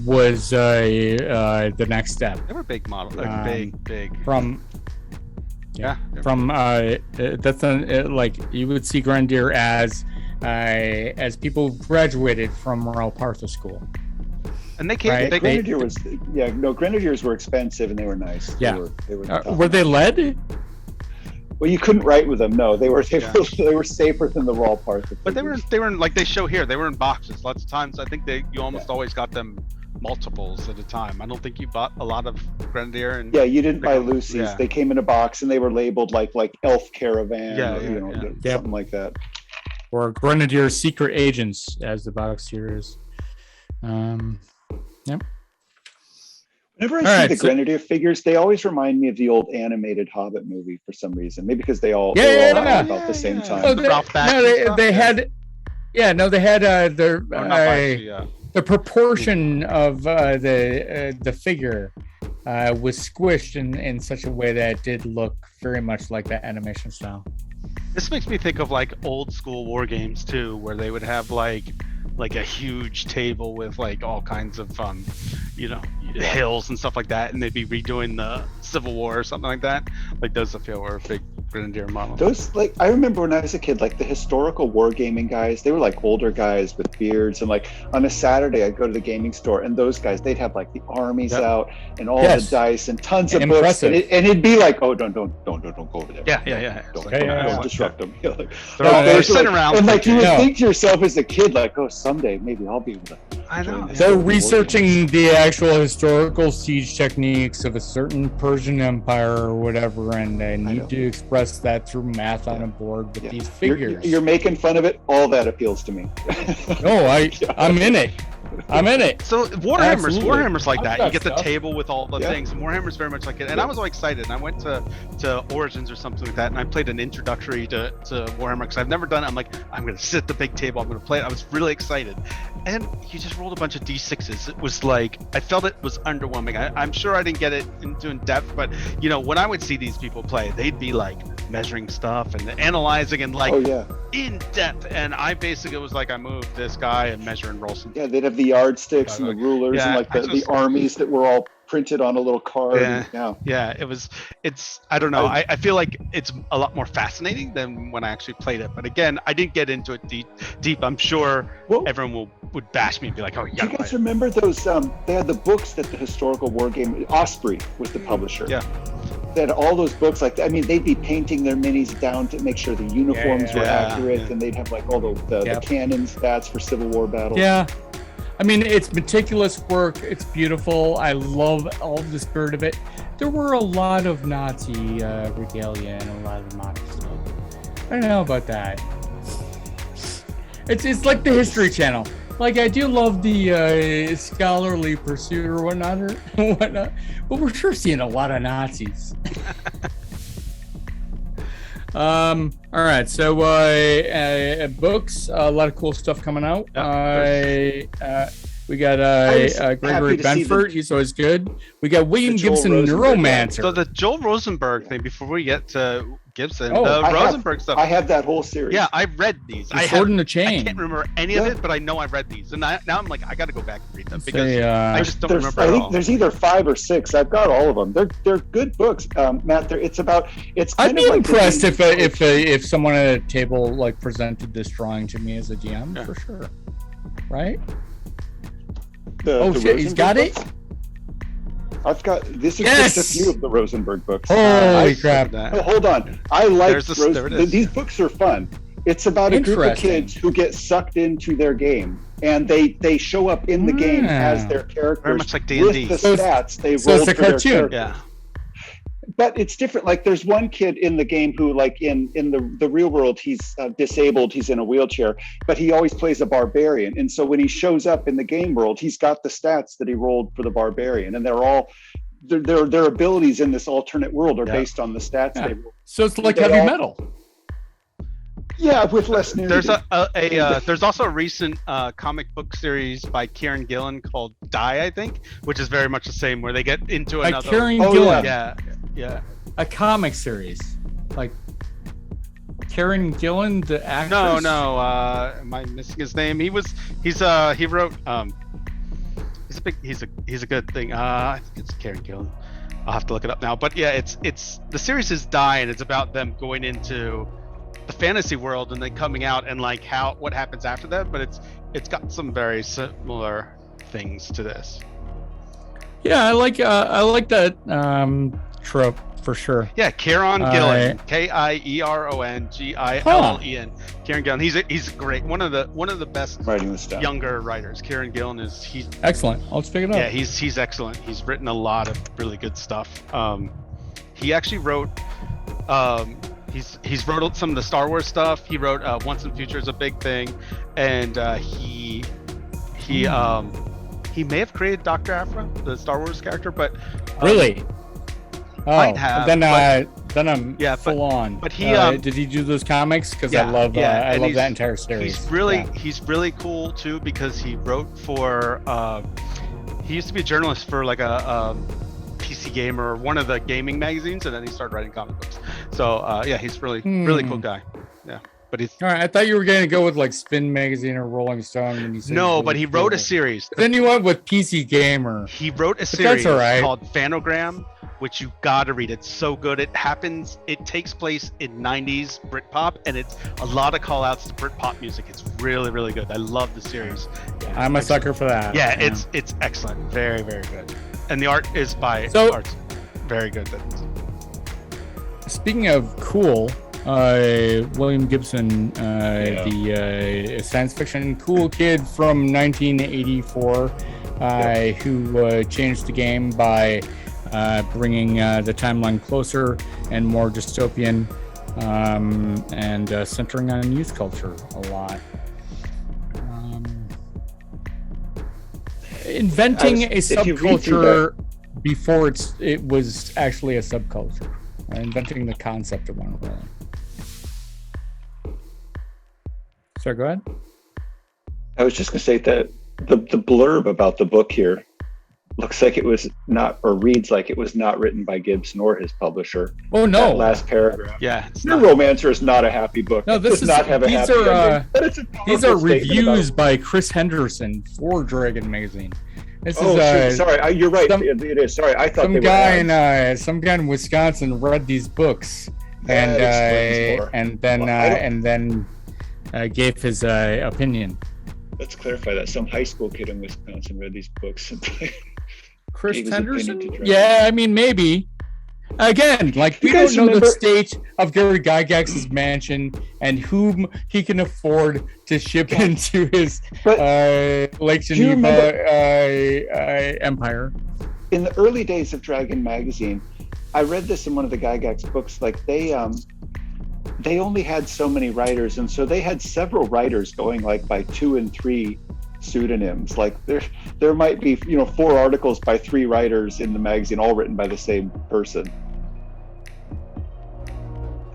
Speaker 1: was the next step.
Speaker 3: They were big models. They're big.
Speaker 1: From
Speaker 3: Yeah.
Speaker 1: that's like you would see Grenadier as people who graduated from Royal Partha School.
Speaker 3: And they came.
Speaker 1: Right.
Speaker 3: They,
Speaker 2: Grenadiers were expensive and they were nice.
Speaker 1: Yeah.
Speaker 2: They were tough.
Speaker 1: Were they led?
Speaker 2: Well, you couldn't write with them. No, they were safer than the raw parts.
Speaker 3: but they were like they show here. They were in boxes. Lots of times, I think you almost always got them multiples at a time. I don't think you bought a lot of Grenadier. And
Speaker 2: Yeah, you didn't buy Lucy's.
Speaker 3: Yeah.
Speaker 2: They came in a box and they were labeled like Elf Caravan or
Speaker 1: Yep.
Speaker 2: something like that.
Speaker 1: Or Grenadier Secret Agents, as the box here is. Yep.
Speaker 2: Whenever I
Speaker 1: All
Speaker 2: see
Speaker 1: right,
Speaker 2: the
Speaker 1: so-
Speaker 2: Grenadier figures, they always remind me of the old animated Hobbit movie for some reason. Maybe because they all
Speaker 1: Yeah,
Speaker 2: they were all
Speaker 1: yeah,
Speaker 2: out
Speaker 1: yeah.
Speaker 2: about the same time.
Speaker 1: Oh,
Speaker 3: The Ralph
Speaker 1: no,
Speaker 3: Bakshi stuff?
Speaker 1: they
Speaker 3: Yeah.
Speaker 1: had, yeah, no, they had their
Speaker 3: Or not Bakshi, yeah.
Speaker 1: the proportion of the figure was squished in such a way that it did look very much like that animation style.
Speaker 3: This makes me think of like old school war games too, where they would have like a huge table with like all kinds of hills and stuff like that, and they'd be redoing the Civil War or something like that. Like those I feel were big Grenadier models.
Speaker 2: Those, like, I remember when I was a kid, like the historical wargaming guys, they were like older guys with beards, and like on a Saturday I'd go to the gaming store, and those guys, they'd have like the armies out and all the dice and tons of books, and it'd be like, oh, don't go over there.
Speaker 3: Yeah.
Speaker 2: Don't disrupt them. Like,
Speaker 3: They're sitting around,
Speaker 2: and like you would think to yourself as a kid, like, oh, someday maybe I'll be able to.
Speaker 3: I know.
Speaker 1: They're researching the actual historical siege techniques of a certain Persian empire or whatever, and they need to express that through math on a board with these figures.
Speaker 2: You're making fun of it. All that appeals to me.
Speaker 1: No, I'm in it.
Speaker 3: So Warhammer's like
Speaker 1: I've
Speaker 3: that.
Speaker 1: got
Speaker 3: You get the
Speaker 1: stuff.
Speaker 3: table with all the things. And Warhammer's very much like it. And I was all excited. And I went to Origins or something like that, and I played an introductory to Warhammer because I've never done it. I'm like, I'm gonna sit at the big table. I'm gonna play it. I was really excited. And you just rolled a bunch of d6s. It was like, I felt it was underwhelming. I'm sure I didn't get it into in depth, but when I would see these people play, they'd be like measuring stuff and analyzing and like in depth. And I basically was like, I moved this guy and measure and roll some.
Speaker 2: Yeah, they'd have the yardsticks and the rulers and like the armies that were all printed on a little card.
Speaker 3: It's I don't know. I feel like it's a lot more fascinating than when I actually played it. But again, I didn't get into it deep. I'm sure everyone would bash me and be like, oh,
Speaker 2: do you guys remember those? They had the books that the historical war game, Osprey was the publisher.
Speaker 3: Yeah.
Speaker 2: They had all those books. Like, I mean, they'd be painting their minis down to make sure the uniforms were accurate, and they'd have like all the cannon stats for Civil War battles.
Speaker 1: Yeah. I mean, it's meticulous work. It's beautiful. I love all the spirit of it. There were a lot of Nazi regalia and a lot of modern stuff. I don't know about that. It's like the History Channel. Like, I do love the scholarly pursuit or whatnot, but we're sure seeing a lot of Nazis. All right, so books, a lot of cool stuff coming out. We got Gregory Benford, he's always good. We got William Gibson, Neuromancer.
Speaker 3: So the Joel Rosenberg thing, before we get to Gibson,
Speaker 2: Rosenberg
Speaker 3: stuff.
Speaker 2: I have that whole series.
Speaker 3: Yeah, I read these.
Speaker 1: Sword in the Chain.
Speaker 3: I can't remember any of it, but I know I've read these, and now I'm like, I got to go back and read them because I just don't remember.
Speaker 2: I think there's either 5 or 6. I've got all of them. They're good books, Matt. I'd
Speaker 1: be impressed if someone at a table like presented this drawing to me as a GM for sure, right? Shit, he's got it.
Speaker 2: I've got this is just a few of the Rosenberg books.
Speaker 1: Holy crap!
Speaker 2: Hold on, I like these books are fun. It's about a group of kids who get sucked into their game, and they show up in the game as their characters,
Speaker 3: very much like D&D.
Speaker 2: With the stats they rolled for their character. But it's different. Like, there's one kid in the game who, like, in the real world, he's disabled. He's in a wheelchair, but he always plays a barbarian. And so when he shows up in the game world, he's got the stats that he rolled for the barbarian, and they're all their abilities in this alternate world are based on the stats they rolled.
Speaker 1: So it's like heavy metal.
Speaker 2: Yeah, with less nudity.
Speaker 3: There's also a recent comic book series by Kieran Gillen called Die, I think, which is very much the same, where they get into another.
Speaker 1: Kieran Gillen.
Speaker 3: Yeah.
Speaker 1: A comic series, like Kieran Gillen, the actress.
Speaker 3: No. Am I missing his name? He wrote. He's a good thing. I think it's Kieran Gillen. I'll have to look it up now. But yeah, it's the series is Die, and it's about them going into the fantasy world and then coming out and like what happens after that. But it's got some very similar things to this. Yeah,
Speaker 1: I like that trope for sure.
Speaker 3: Yeah, Kieran Gillen, Kieron Gillen. Kieran Gillen. He's great. One of the best younger writers. Kieran Gillen he's
Speaker 1: excellent. I'll just pick it up.
Speaker 3: Yeah, he's excellent. He's written a lot of really good stuff. He actually wrote. He's wrote some of the Star Wars stuff. He wrote Once and Future is a big thing, and he he may have created Dr. Aphra, the Star Wars character, but
Speaker 1: Really? Oh,
Speaker 3: might have,
Speaker 1: then I'm
Speaker 3: yeah,
Speaker 1: full on.
Speaker 3: but he,
Speaker 1: did he do those comics? Because
Speaker 3: yeah,
Speaker 1: I love
Speaker 3: yeah,
Speaker 1: I
Speaker 3: and
Speaker 1: love
Speaker 3: he's-
Speaker 1: that entire series.
Speaker 3: he's really cool too, because he wrote for he used to be a journalist for like a PC Gamer, one of the gaming magazines, and then he started writing comic books. So yeah, he's really cool guy. Yeah, but he's
Speaker 1: All right, I thought you were going to go with like Spin Magazine or Rolling Stone. When you said
Speaker 3: no,
Speaker 1: really
Speaker 3: but he wrote a
Speaker 1: cool.
Speaker 3: series.
Speaker 1: Then you went with PC Gamer.
Speaker 3: He wrote a
Speaker 1: that's
Speaker 3: series
Speaker 1: all right.
Speaker 3: called Phanogram, which you gotta read. It's so good. It takes place in 90s Britpop, and it's a lot of call outs to Britpop music. It's really, really good. I love the series. Yeah,
Speaker 1: I'm a sucker for that.
Speaker 3: Yeah, it's excellent. Very, very good. And the art is by art's very good.
Speaker 1: Speaking of cool, William Gibson, the science fiction cool kid from 1984, who changed the game by bringing the timeline closer and more dystopian, and centering on youth culture a lot. Inventing a subculture before it was actually a subculture. Inventing the concept of one, really. Sorry, go ahead.
Speaker 2: I was just going to say that the blurb about the book here looks like it was not, or reads like it was not written by Gibbs nor his publisher.
Speaker 1: Oh no!
Speaker 2: That last paragraph.
Speaker 3: Yeah,
Speaker 2: Your Romancer is not a happy book.
Speaker 1: No, this
Speaker 2: does not have a happy ending. But it's a
Speaker 1: these are
Speaker 2: powerful statement
Speaker 1: reviews
Speaker 2: about-
Speaker 1: by Chris Henderson for Dragon Magazine. This
Speaker 2: Oh,
Speaker 1: is
Speaker 2: shoot, sorry, you're right.
Speaker 1: some-
Speaker 2: It is. Sorry, I thought
Speaker 1: some
Speaker 2: they
Speaker 1: guy
Speaker 2: were ads.
Speaker 1: some guy in Wisconsin read these books
Speaker 2: That explains more.
Speaker 1: and then gave his opinion.
Speaker 2: Let's clarify that. Some high school kid in Wisconsin read these books. And
Speaker 1: Chris
Speaker 2: gave his
Speaker 1: Henderson?
Speaker 2: opinion to Dragon.
Speaker 1: Yeah, I mean maybe. Again, like we
Speaker 2: You
Speaker 1: don't
Speaker 2: guys
Speaker 1: know the
Speaker 2: remember-
Speaker 1: state of Gary Gygax's mansion and whom he can afford to ship into his
Speaker 2: But
Speaker 1: Lake
Speaker 2: do you
Speaker 1: Geneva empire.
Speaker 2: in the early days of Dragon Magazine, I read this in one of the Gygax books. Like they only had so many writers, and so they had several writers going like by 2 and 3 pseudonyms. Like there might be 4 articles by 3 writers in the magazine, all written by the same person.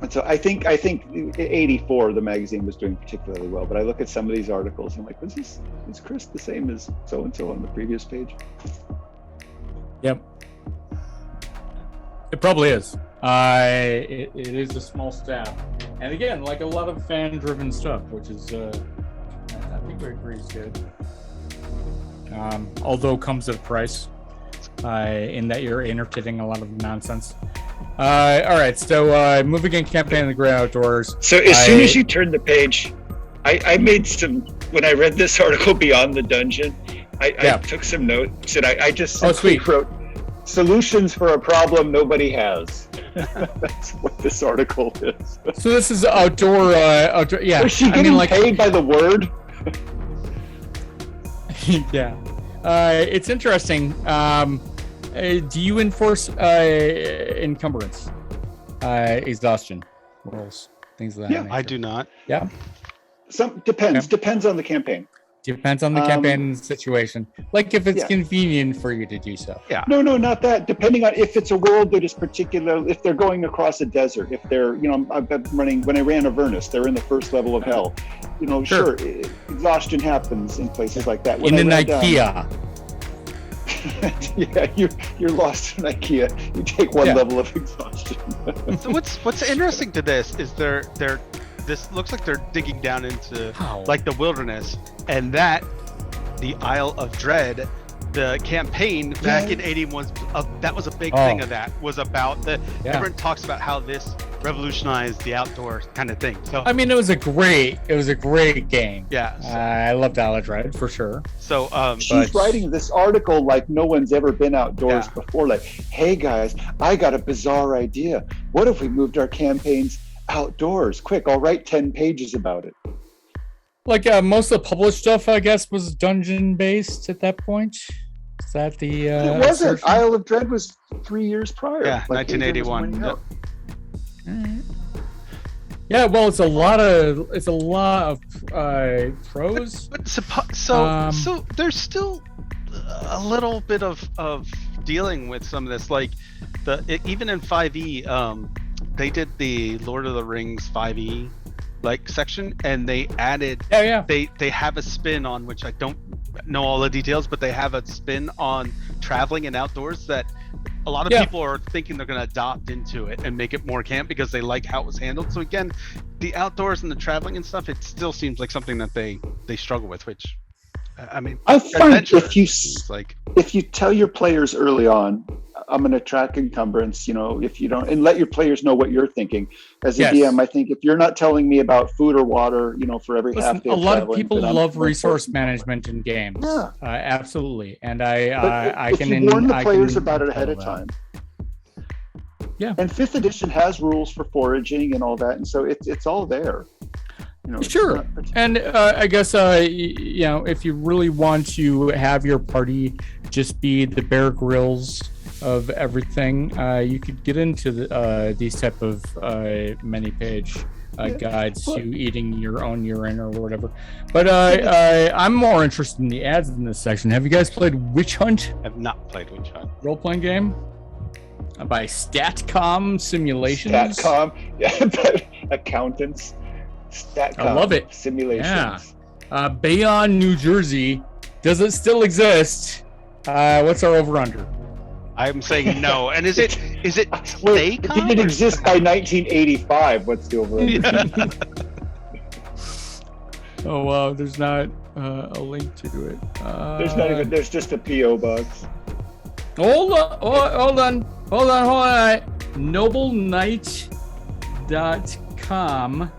Speaker 2: And so I think 84 the magazine was doing particularly well. But I look at some of these articles and I'm like, is Chris the same as so and so on the previous page?
Speaker 1: Yep. It probably is. It is a small staff. And again, like a lot of fan-driven stuff, which is, I think we agree is good. Although comes at a price, in that you're entertaining a lot of nonsense. All right, so moving in campaign in the great outdoors.
Speaker 2: So as soon as you turn the page, I made some, when I read this article Beyond the Dungeon, I took some notes and I just simply wrote, solutions for a problem nobody has. That's what this article is.
Speaker 1: So this is outdoor, yeah.
Speaker 2: Is she getting paid by the word?
Speaker 1: Yeah. It's interesting. Do you enforce encumbrance, exhaustion rules, things of that nature?
Speaker 3: I do not.
Speaker 1: Yeah.
Speaker 2: Depends on the campaign.
Speaker 1: Depends on the campaign situation. Like if it's convenient for you to do so.
Speaker 3: Yeah.
Speaker 2: No, not that. Depending on if it's a world that is particular, if they're going across a desert, if they're, I've been running, when I ran Avernus, they're in the first level of hell. Sure, exhaustion happens in places like that.
Speaker 1: When in IKEA.
Speaker 2: Yeah, you're lost in IKEA. You take one level of exhaustion.
Speaker 3: So what's interesting to this is this looks like they're digging down into like the wilderness, and that the Isle of Dread, the campaign back in 81 that was a big thing of that was about everyone talks about how this revolutionized the outdoor kind of thing. So
Speaker 1: I mean, it was a great game.
Speaker 3: Yeah, so,
Speaker 1: I loved Isle of Dread for sure.
Speaker 3: So
Speaker 2: she's writing this article like no one's ever been outdoors before. Like, hey guys, I got a bizarre idea. What if we moved our campaigns outdoors? Quick, I'll write 10 pages about it.
Speaker 1: Like most of the published stuff, I guess, was dungeon based at that point. Is that the?
Speaker 2: It wasn't. Assertion? Isle of Dread was 3 years prior.
Speaker 3: Yeah, like 1981. Yep.
Speaker 1: Yeah, well, it's a lot of prose.
Speaker 3: But so there's still a little bit of dealing with some of this, like even in 5e, they did the Lord of the Rings 5e like section, and they added they have a spin on, which I don't know all the details, but they have a spin on traveling and outdoors that a lot of people are thinking they're going to adopt into it and make it more camp because they like how it was handled. So again, the outdoors and the traveling and stuff, it still seems like something that they struggle with, which I mean,
Speaker 2: I find
Speaker 3: if
Speaker 2: you tell your players early on, I'm going to track encumbrance, if you don't, and let your players know what you're thinking. As a DM, I think if you're not telling me about food or water, for every half day
Speaker 1: a lot of people love resource management in games.
Speaker 2: Yeah,
Speaker 1: absolutely, and I
Speaker 2: if
Speaker 1: can
Speaker 2: you warn the players about it ahead of time.
Speaker 1: Yeah,
Speaker 2: and 5th edition has rules for foraging and all that, and so it's all there.
Speaker 1: Sure, and I guess if you really want to have your party just be the Bear Grylls of everything, you could get into these type of many-page guides to eating your own urine or whatever. But I'm more interested in the ads in this section. Have you guys played Witch Hunt?
Speaker 3: I've not played Witch Hunt.
Speaker 1: Role-playing game by Statcom Simulations.
Speaker 2: Statcom, but accountants. Statcom,
Speaker 1: I love it.
Speaker 2: Simulations.
Speaker 1: Yeah. Bayonne, New Jersey. Does it still exist? What's our over/under?
Speaker 3: I'm saying no. And is it
Speaker 2: Wait, it didn't exist by 1985. What's the over/under?
Speaker 1: Oh wow, there's not a link to it.
Speaker 2: There's not even. There's just a PO box.
Speaker 1: Hold on. NobleKnight.com.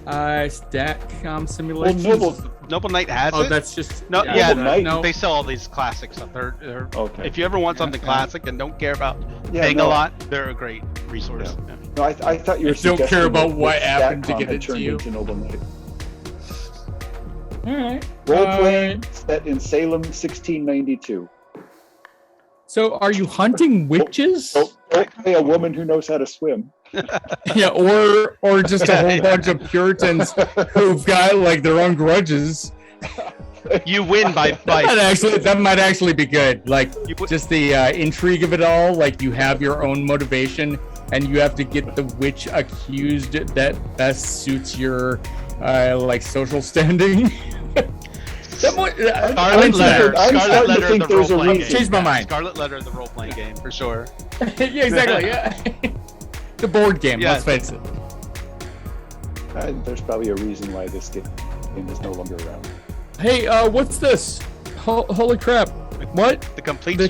Speaker 1: Statcom Simulations.
Speaker 2: Well,
Speaker 3: Noble Knight has it.
Speaker 1: Oh, that's just
Speaker 3: no.
Speaker 2: No.
Speaker 3: They sell all these classic stuff. They're
Speaker 2: okay.
Speaker 3: If you ever want something classic and don't care about paying a lot, they're a great resource.
Speaker 2: Yeah. No, I thought you were.
Speaker 1: Don't care about what happened to
Speaker 2: Statcom
Speaker 1: get
Speaker 2: had
Speaker 1: it to
Speaker 2: turned
Speaker 1: you.
Speaker 2: into Noble Knight.
Speaker 1: All right.
Speaker 2: Role playing set in Salem, 1692.
Speaker 1: So, are you hunting witches?
Speaker 2: Don't play a woman who knows how to swim.
Speaker 1: Yeah, or just a whole bunch of Puritans who've got like their own grudges.
Speaker 3: You win by
Speaker 1: that might actually be good. Like just the intrigue of it all. Like you have your own motivation, and you have to get the witch accused that best suits your like social standing.
Speaker 3: Scarlet Letter, the role-playing game.
Speaker 1: Changed my mind.
Speaker 3: Scarlet Letter, the role-playing game for sure.
Speaker 1: Yeah, exactly. Yeah. The board game, let's face it.
Speaker 2: There's probably a reason why this game is no longer around.
Speaker 1: Hey, what's this? Holy crap. What?
Speaker 3: The Complete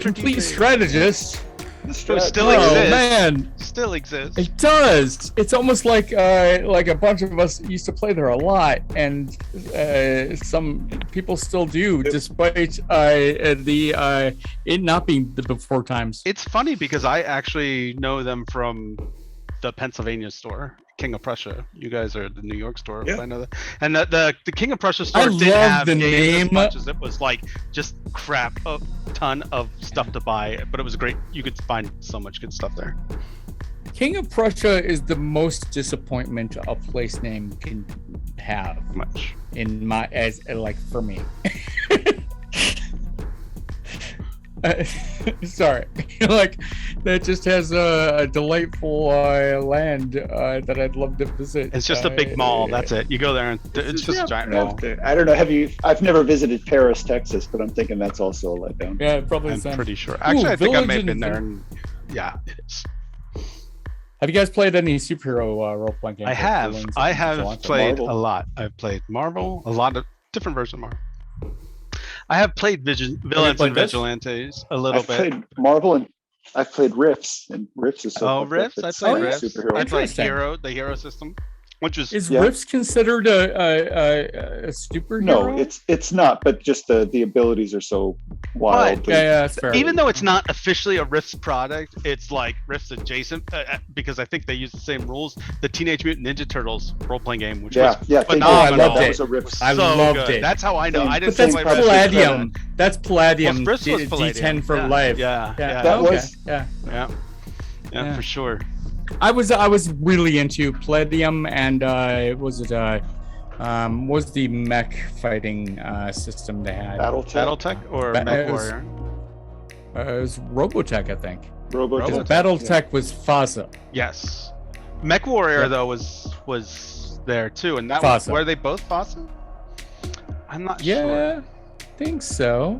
Speaker 1: Strategist.
Speaker 3: Still exists.
Speaker 1: Oh, man.
Speaker 3: Still exists.
Speaker 1: It does. It's almost like a bunch of us used to play there a lot, and some people still do, despite it not being the before times.
Speaker 3: It's funny because I actually know them from the Pennsylvania store, King of Prussia. You guys are the New York store.
Speaker 2: Yeah.
Speaker 3: I know that. And the King of Prussia store didn't have the name as much as it was like just crap, a ton of stuff to buy, but it was great. You could find so much good stuff there.
Speaker 1: King of Prussia is the most disappointment a place name can have.
Speaker 3: Much
Speaker 1: in my for me. Sorry, like that just has a delightful land that I'd love to visit.
Speaker 3: It's just a big mall. That's it. You go there and it's just a giant mall.
Speaker 2: I don't know. I've never visited Paris, Texas, but I'm thinking that's also a letdown.
Speaker 1: Yeah, probably.
Speaker 3: I'm pretty sure. Actually, I think I may have been there. And yeah, it is.
Speaker 1: Have you guys played any superhero role-playing games?
Speaker 3: I have played
Speaker 2: Marvel.
Speaker 3: a lot. I've played Marvel, a lot of different versions of Marvel. I have played Villains and Vigilantes a little bit.
Speaker 2: I've played Marvel and I've played Riffs, and Riffs is so.
Speaker 3: Riffs! I played Riffs.
Speaker 2: Superhero.
Speaker 3: I played the Hero system, which is
Speaker 1: Riffs considered a superhero?
Speaker 2: No, it's not. But just the abilities are so wild.
Speaker 1: Yeah, that's fair.
Speaker 3: Even though it's not officially a Riffs product, it's like Riffs adjacent because I think they use the same rules. The Teenage Mutant Ninja Turtles role-playing game, which was phenomenal.
Speaker 1: I loved it.
Speaker 2: Was a Riffs.
Speaker 1: I loved it.
Speaker 3: That's how I know. I didn't
Speaker 1: but that's
Speaker 3: play
Speaker 1: Palladium. That's Palladium.
Speaker 3: Riffs was Palladium.
Speaker 1: D10 for life.
Speaker 3: Yeah.
Speaker 2: That was.
Speaker 3: Yeah, for sure.
Speaker 1: I was really into Palladium and was it Was the mech fighting system they had?
Speaker 3: BattleTech or Mech Warrior?
Speaker 1: It was Robotech, I think.
Speaker 2: Robotech.
Speaker 1: BattleTech was FASA.
Speaker 3: Yes. Mech Warrior though was there too, and that
Speaker 1: FASA.
Speaker 3: were they both FASA? I'm not sure.
Speaker 1: Yeah, I think so.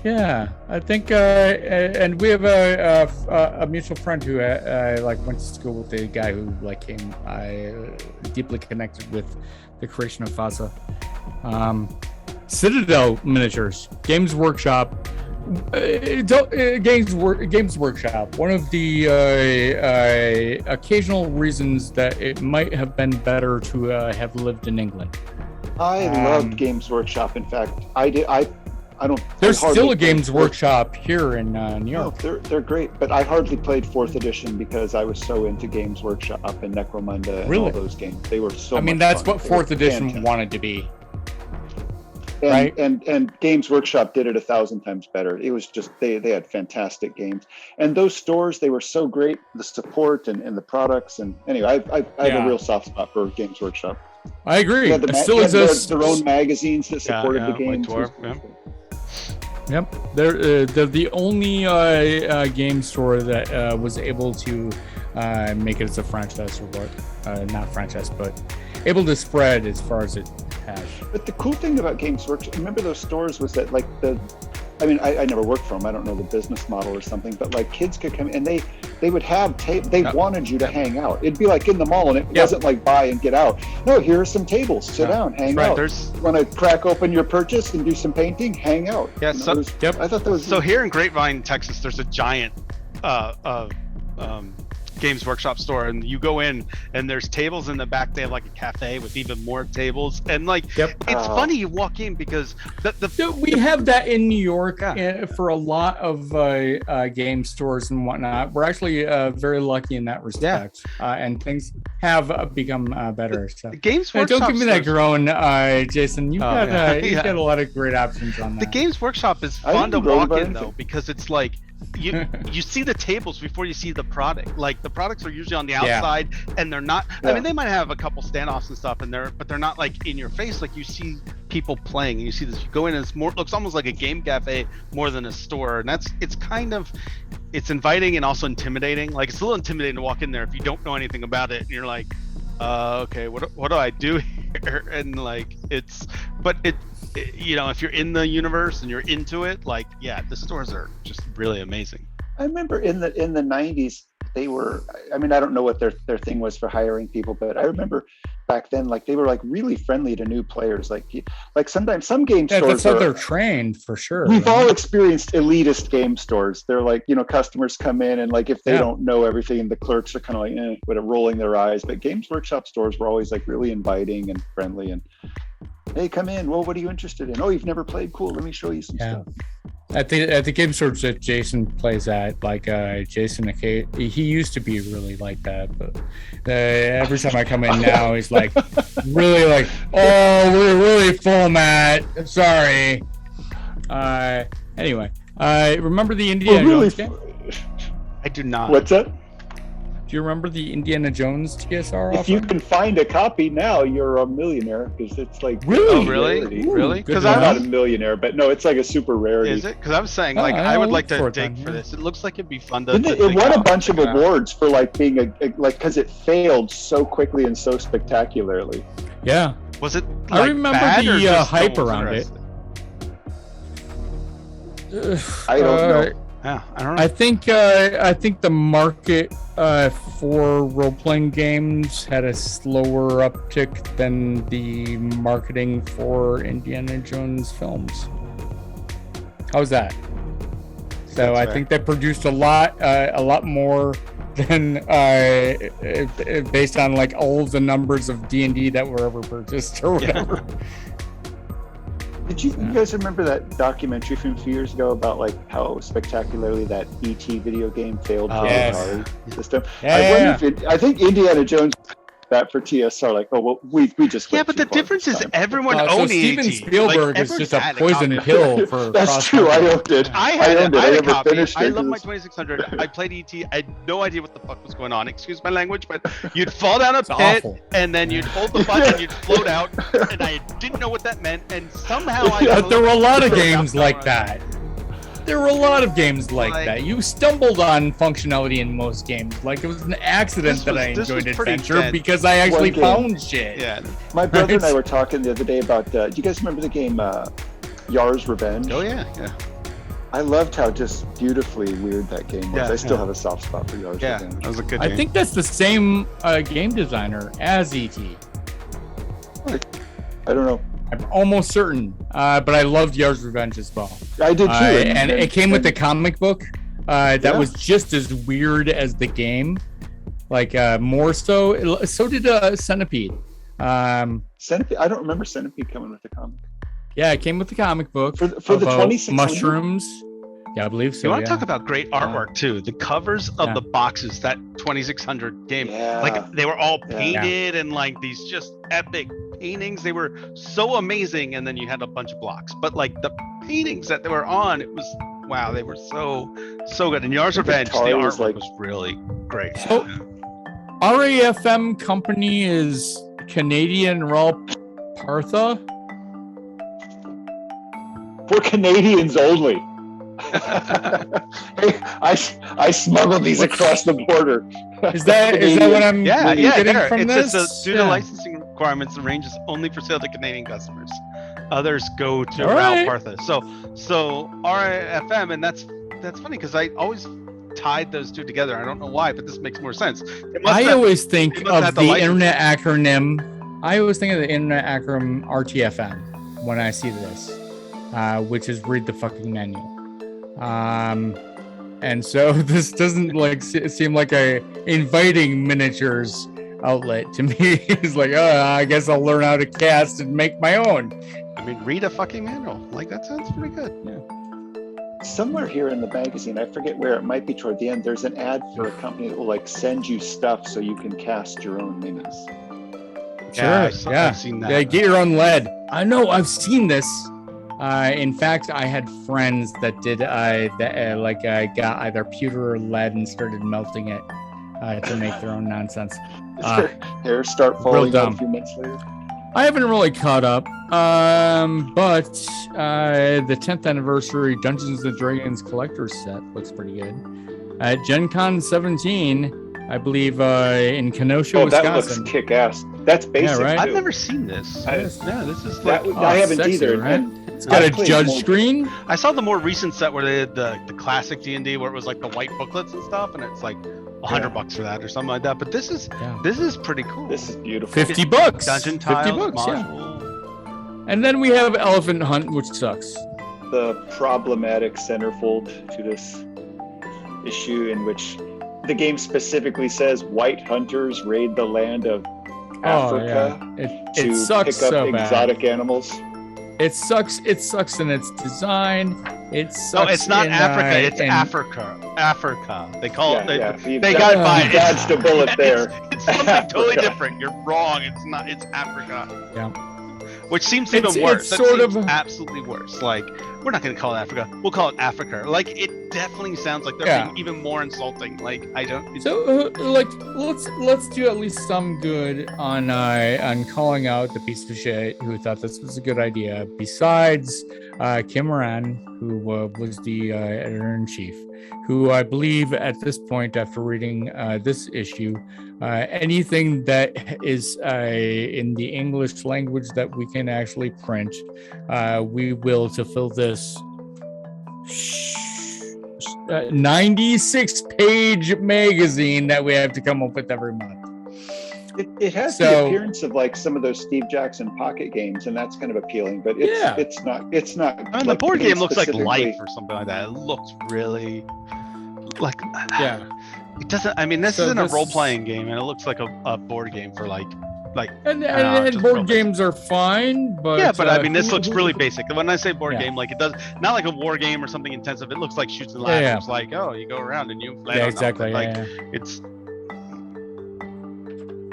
Speaker 1: Yeah, I think, and we have a mutual friend who like went to school with a guy who like came deeply connected with the creation of FASA. Citadel Miniatures, Games Workshop. Games Workshop. One of the occasional reasons that it might have been better to have lived in England.
Speaker 2: I loved Games Workshop. In fact, I don't.
Speaker 1: There's still a Games Workshop here in New York.
Speaker 2: No, they're great, but I hardly played 4th edition because I was so into Games Workshop and Necromunda and all those games. They were so.
Speaker 1: I mean,
Speaker 2: much
Speaker 1: that's
Speaker 2: fun.
Speaker 1: what 4th edition wanted to be.
Speaker 2: And,
Speaker 1: right?
Speaker 2: and Games Workshop did it 1,000 times better. It was just they had fantastic games, and those stores, they were so great. The support and the products, and anyway, I have a real soft spot for Games Workshop.
Speaker 1: I agree.
Speaker 2: It
Speaker 1: still exists.
Speaker 2: Their own magazines that supported the games.
Speaker 1: Yep, they're the only game store that was able to make it as a franchise, or what? Not franchise, but able to spread as far as it has.
Speaker 2: But the cool thing about Games Workshop, remember those stores, was that like I never worked for them. I don't know the business model or something, but like kids could come and they would have they wanted you to hang out. It'd be like in the mall, and it wasn't like buy and get out. No, here are some tables. Sit down, hang out. Want to crack open your purchase and do some painting? Hang out.
Speaker 3: Yeah.
Speaker 2: I thought that was
Speaker 3: so. Here in Grapevine, Texas, there's a giant Games Workshop store, and you go in and there's tables in the back. They have like a cafe with even more tables, and like it's funny you walk in because
Speaker 1: we have that in New York for a lot of game stores and whatnot. We're actually very lucky in that respect, and things have become better. So
Speaker 3: the Games Workshop,
Speaker 1: don't give me that groan, Jason. You've got a lot of great options on that.
Speaker 3: The Games Workshop is fun to walk in though, because it's like you see the tables before you see the product. Like the products are usually on the outside, and they're not. I mean, they might have a couple standoffs and stuff, but they're not like in your face. Like you see people playing, and you see this. You go in, and looks almost like a game cafe more than a store, and it's inviting and also intimidating. Like it's a little intimidating to walk in there if you don't know anything about it, and you're like, okay, what do I do here? And like if you're in the universe and you're into it, like the stores are just really amazing.
Speaker 2: I remember in the 90s they were, I mean, I don't know what their thing was for hiring people, but I remember back then, like they were like really friendly to new players. Like sometimes some game stores,
Speaker 1: that's how they're trained for sure.
Speaker 2: We've all experienced elitist game stores. They're like, customers come in and like if they don't know everything, the clerks are kind of like with rolling their eyes. But Games Workshop stores were always like really inviting and friendly, and hey, come in. Well, what are you interested in? Oh, you've never played? Cool. Let me show you some stuff.
Speaker 1: At the game stores that Jason plays at, like Jason, he used to be really like that, but every time I come in now, he's like really like, oh, we're really full, Matt. Sorry. Anyway, remember the Indiana Jones game?
Speaker 3: I do not.
Speaker 2: What's that?
Speaker 1: Do you remember the Indiana Jones TSR offer?
Speaker 2: If you can find a copy now, you're a millionaire, because it's like
Speaker 3: really?
Speaker 2: Because I'm not a millionaire, but no, it's like a super rarity.
Speaker 3: Is it? Because I was saying I would like to dig for this. It looks like it'd be fun to.
Speaker 2: It won a bunch of awards for like being because it failed so quickly and so spectacularly.
Speaker 1: Yeah.
Speaker 3: Was it?
Speaker 1: I remember the hype around it.
Speaker 2: I don't know.
Speaker 3: Yeah, I don't know.
Speaker 1: I think the market for role-playing games had a slower uptick than the marketing for Indiana Jones films. How's that? So I think they produced a lot more than based on like all of the numbers of D&D that were ever purchased or whatever.
Speaker 2: Did you guys remember that documentary from a few years ago about like how spectacularly that ET video game failed for the Atari system? I think Indiana Jones that for TSR. Like, oh well, we just
Speaker 3: Yeah,
Speaker 2: went
Speaker 3: but
Speaker 2: too
Speaker 3: the
Speaker 2: far
Speaker 3: difference
Speaker 2: this
Speaker 3: is
Speaker 2: time.
Speaker 3: everyone
Speaker 1: So
Speaker 3: owned
Speaker 1: Steven
Speaker 3: AT.
Speaker 1: Spielberg is just a poison pill for
Speaker 2: That's true. I owned it.
Speaker 3: I
Speaker 2: I
Speaker 3: had,
Speaker 2: owned it.
Speaker 3: I had a
Speaker 2: never
Speaker 3: copy.
Speaker 2: finished
Speaker 3: I
Speaker 2: it.
Speaker 3: love my
Speaker 2: 'cause
Speaker 3: 2600. I played ET. I had no idea what the fuck was going on. Excuse my language, but you'd fall down a
Speaker 1: It's
Speaker 3: pit,
Speaker 1: awful.
Speaker 3: and then you'd hold the button, and you'd float out, and I didn't know what that meant, and somehow I.
Speaker 1: But there were a lot of
Speaker 3: figured it out
Speaker 1: games like that. There were a lot of games like that. You stumbled on functionality in most games. Like it was an accident that I
Speaker 3: this
Speaker 1: enjoyed
Speaker 3: was pretty
Speaker 1: adventure
Speaker 3: dense.
Speaker 1: because I actually
Speaker 2: One game.
Speaker 1: found shit.
Speaker 3: Yeah.
Speaker 2: My brother and I
Speaker 1: Right.
Speaker 2: were talking the other day about. Do you guys remember the game Yar's Revenge?
Speaker 3: Oh yeah. Yeah.
Speaker 2: I loved how just beautifully weird that game was.
Speaker 3: Yeah,
Speaker 2: I still
Speaker 1: yeah.
Speaker 2: have a soft spot for Yar's
Speaker 3: Yeah.
Speaker 2: Revenge.
Speaker 3: That was a good
Speaker 1: I
Speaker 3: game.
Speaker 1: think that's the same game designer as ET.
Speaker 2: I don't know.
Speaker 1: I'm almost certain, but I loved Yar's Revenge as well.
Speaker 2: I did too.
Speaker 1: And it came with the comic book that
Speaker 2: Yeah.
Speaker 1: was just as weird as the game, like more so. So did Centipede.
Speaker 2: Centipede. I don't remember Centipede coming with the comic.
Speaker 1: Yeah, it came with the comic book
Speaker 2: For the 2600?
Speaker 1: mushrooms. Yeah, I believe so.
Speaker 3: You want
Speaker 1: yeah.
Speaker 3: to talk about great artwork too? The covers of
Speaker 1: Yeah.
Speaker 3: the boxes, that 2600 game,
Speaker 2: Yeah.
Speaker 3: like they were all
Speaker 2: Yeah.
Speaker 3: painted and like these just epic paintings. They were so amazing, and then you had a bunch of blocks. But like the paintings that they were on, it was wow. They were so good. And Yar's Revenge, the
Speaker 2: Atari
Speaker 3: artwork
Speaker 2: was like-
Speaker 3: was really great.
Speaker 1: So- RAFM company is Canadian Raw Partha.
Speaker 2: For Canadians only. Hey, I smuggled these across the border.
Speaker 1: Is that what I'm
Speaker 3: Yeah,
Speaker 1: getting
Speaker 3: there.
Speaker 1: from
Speaker 3: It
Speaker 1: this?
Speaker 3: says due to
Speaker 1: Yeah.
Speaker 3: licensing requirements, the range is only for sale to Canadian customers. Others go to
Speaker 1: All right.
Speaker 3: Ralph Partha. So RFM, and that's funny because I always tied those two together. I don't know why, but this makes more sense. They must
Speaker 1: I
Speaker 3: have-
Speaker 1: always think
Speaker 3: they must
Speaker 1: of
Speaker 3: have
Speaker 1: the
Speaker 3: license.
Speaker 1: internet acronym. I always think of the internet acronym RTFM when I see this, which is read the fucking menu. And so this doesn't like seem like a inviting miniatures outlet to me. It's like, oh, I guess I'll learn how to cast and make my own.
Speaker 3: I mean, read a fucking manual. Like that sounds pretty good.
Speaker 2: Somewhere here in the magazine, I forget where, it might be toward the end, there's an ad for a company that will like send you stuff so you can cast your own minis.
Speaker 1: Sure, yeah.
Speaker 3: I've seen that.
Speaker 1: Yeah, get your own lead. I know, I've seen this. In fact, I had friends that did got either pewter or lead and started melting it to make their own nonsense.
Speaker 2: Does your hair start falling out
Speaker 1: dumb.
Speaker 2: a few months later?
Speaker 1: I haven't really caught up, but the 10th anniversary Dungeons and Dragons collector's set looks pretty good. At Gen Con 17, I believe in Kenosha,
Speaker 2: Oh, that
Speaker 1: Wisconsin.
Speaker 2: looks kick-ass. That's basic.
Speaker 1: right?
Speaker 3: I've
Speaker 2: too.
Speaker 3: never seen this.
Speaker 1: Yes.
Speaker 3: Yeah, this is
Speaker 2: That,
Speaker 3: like.
Speaker 2: I haven't
Speaker 1: sexy,
Speaker 2: either.
Speaker 1: right?
Speaker 2: And
Speaker 1: It's got
Speaker 2: I
Speaker 1: a
Speaker 2: played
Speaker 1: judge
Speaker 2: more-
Speaker 1: screen.
Speaker 3: I saw the more recent set where they did the classic D&D where it was like the white booklets and stuff, and it's like $100 for that or something like that. But this is pretty cool.
Speaker 2: This is beautiful.
Speaker 1: $50.
Speaker 3: Dungeon
Speaker 1: 50
Speaker 3: tiles,
Speaker 1: bucks, yeah.
Speaker 3: module.
Speaker 1: And then we have Elephant Hunt, which sucks.
Speaker 2: The problematic centerfold to this issue, in which the game specifically says white hunters raid the land of Africa
Speaker 1: Oh, yeah.
Speaker 2: to
Speaker 1: It sucks
Speaker 2: pick up
Speaker 1: so bad.
Speaker 2: exotic animals.
Speaker 1: It sucks. It sucks in its design. It sucks.
Speaker 3: No, it's not
Speaker 1: in,
Speaker 3: Africa. It's
Speaker 1: in-
Speaker 3: Africa. Africa. They call
Speaker 2: Yeah,
Speaker 3: it.
Speaker 2: yeah. You
Speaker 3: They
Speaker 2: got-
Speaker 3: got by
Speaker 2: you
Speaker 3: it.
Speaker 2: dodged a bullet there.
Speaker 3: It's something totally
Speaker 2: Africa.
Speaker 3: different. You're wrong. It's not. It's Africa.
Speaker 1: Yeah.
Speaker 3: Which seems
Speaker 1: It's-
Speaker 3: even worse.
Speaker 1: it's
Speaker 3: That
Speaker 1: sort
Speaker 3: seems
Speaker 1: of-
Speaker 3: absolutely worse. Like we're not going to call it Africa. We'll call it Africa. Like it definitely sounds like they're
Speaker 1: Yeah.
Speaker 3: being even more insulting. Like I don't.
Speaker 1: So, let's do at least some good on calling out the piece of shit who thought this was a good idea. Besides Kim Moran, who was the editor-in-chief, who I believe at this point, after reading this issue, anything that is in the English language that we can actually print, we will to fill this 96-page magazine that we have to come up with every month.
Speaker 2: It has the
Speaker 1: So-
Speaker 2: appearance of like some of those Steve Jackson pocket games, and that's kind of appealing. But it's
Speaker 1: Yeah.
Speaker 2: it's not.
Speaker 3: I mean, the
Speaker 2: like,
Speaker 3: board game looks like
Speaker 2: specifically-
Speaker 3: Life or something like that. It looks really like.
Speaker 1: Yeah.
Speaker 3: It doesn't. I mean, this
Speaker 1: So
Speaker 3: isn't a
Speaker 1: this-
Speaker 3: role-playing game, and it looks like a board game for like.
Speaker 1: And
Speaker 3: just
Speaker 1: board
Speaker 3: real
Speaker 1: games are fine, but
Speaker 3: Yeah, but I mean, this
Speaker 1: who-
Speaker 3: looks really basic. When I say board
Speaker 1: Yeah.
Speaker 3: game, like it does not like a war game or something intensive. It looks like shoots and
Speaker 1: Yeah,
Speaker 3: ladders.
Speaker 1: yeah.
Speaker 3: It's like, oh, you go around and you land
Speaker 1: Yeah,
Speaker 3: on
Speaker 1: exactly.
Speaker 3: Like
Speaker 1: yeah.
Speaker 3: it's.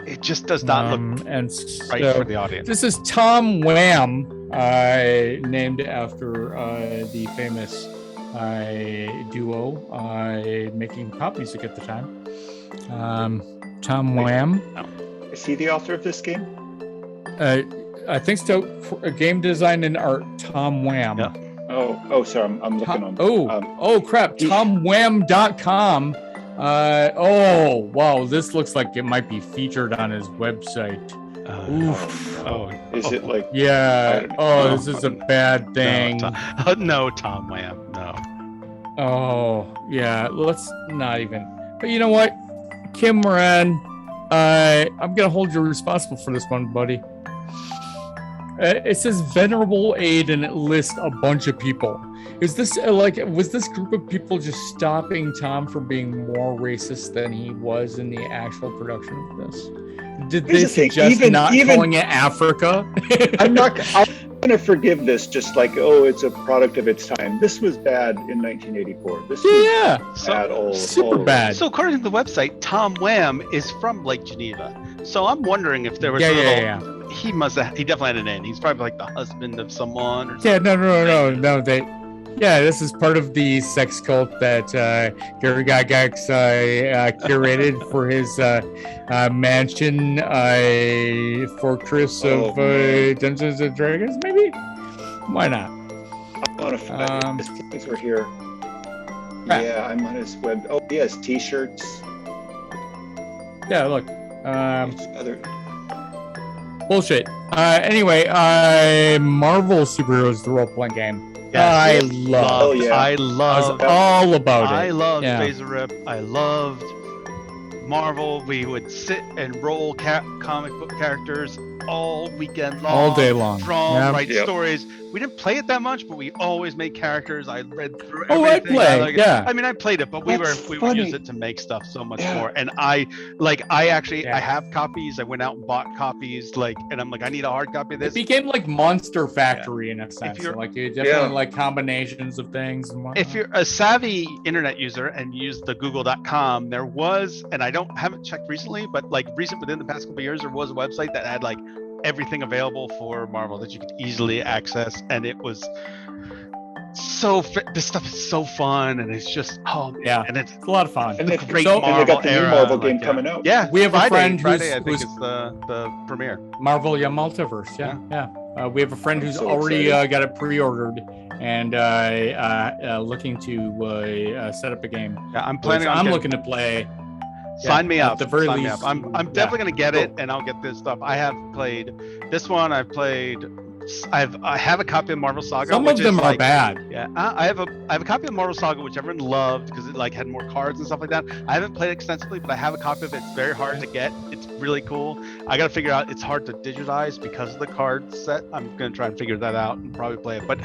Speaker 3: It just does not look
Speaker 1: and
Speaker 3: right
Speaker 1: so
Speaker 3: for the audience.
Speaker 1: this is Tom Wham, named after the famous duo making pop music at the time. Tom Wham.
Speaker 2: Is he the author of this game?
Speaker 1: I think so. Game design and art, Tom Wham.
Speaker 3: Yeah.
Speaker 2: Oh, sorry, I'm looking on.
Speaker 1: Crap, TomWham.com. Oh, wow, this looks like it might be featured on his website.
Speaker 2: Is it like?
Speaker 1: Yeah. Oh, this is a bad thing.
Speaker 3: No, Tom Wham. No.
Speaker 1: Oh, yeah. Let's not even. But you know what, Kim Moran, I'm gonna hold you responsible for this one, buddy. It says venerable aid and it lists a bunch of people. Is this was this group of people just stopping Tom from being more racist than he was in the actual production of this? Did they suggest not calling it Africa?
Speaker 2: I'm gonna forgive this, just like, it's a product of its time. This was bad in 1984. This was bad,
Speaker 1: super bad.
Speaker 3: So according to the website, Tom Wham is from Lake Geneva. So I'm wondering if there was he definitely had an N. He's probably like the husband of someone or something.
Speaker 1: Yeah, no. This is part of the sex cult that Gary Gygax curated for his mansion fortress of Dungeons and Dragons, maybe? Why not?
Speaker 2: I want to his things were here. Yeah, I'm on his web. Oh, he has t-shirts.
Speaker 1: Yeah, look.
Speaker 2: Other
Speaker 1: Bullshit. Anyway, Marvel Superheroes, the role-playing game.
Speaker 3: Yes.
Speaker 1: I love.
Speaker 3: I love.
Speaker 1: All about it.
Speaker 3: I loved Phaser Rip. I loved Marvel. We would sit and roll comic book characters all weekend long.
Speaker 1: All day long.
Speaker 3: Write stories. We didn't play it that much, but we always made characters. I read through everything.
Speaker 1: I'd play.
Speaker 3: I mean, I played it, but we would use it to make stuff so much more. And I have copies. I went out and bought copies. And I'm like, I need a hard copy of this.
Speaker 1: It became like Monster Factory in a sense. You definitely like combinations of things. And whatnot.
Speaker 3: If you're a savvy internet user and use the Google.com, there was, and I haven't checked recently, but within the past couple of years, there was a website that had everything available for Marvel that you could easily access, and it was this stuff is so fun, and it's just and it's
Speaker 1: a lot of fun.
Speaker 2: And
Speaker 3: it's great.
Speaker 2: And they got the new Marvel game coming out.
Speaker 3: Yeah,
Speaker 1: we have a friend
Speaker 3: Friday, I think is the premiere.
Speaker 1: Marvel, Multiverse. Yeah. We have a friend who's already got it pre-ordered and looking to set up a game.
Speaker 3: Yeah, I'm looking
Speaker 1: to play.
Speaker 3: Sign me up.
Speaker 1: At the very least,
Speaker 3: I'm definitely gonna get it, and I'll get this stuff. I have played this one. I've played. I have a copy of Marvel Saga.
Speaker 1: Some of them are bad.
Speaker 3: Yeah, I have a copy of Marvel Saga, which everyone loved because it had more cards and stuff like that. I haven't played it extensively, but I have a copy of it. It's very hard to get. It's really cool. I gotta figure out. It's hard to digitize because of the card set. I'm gonna try and figure that out and probably play it. But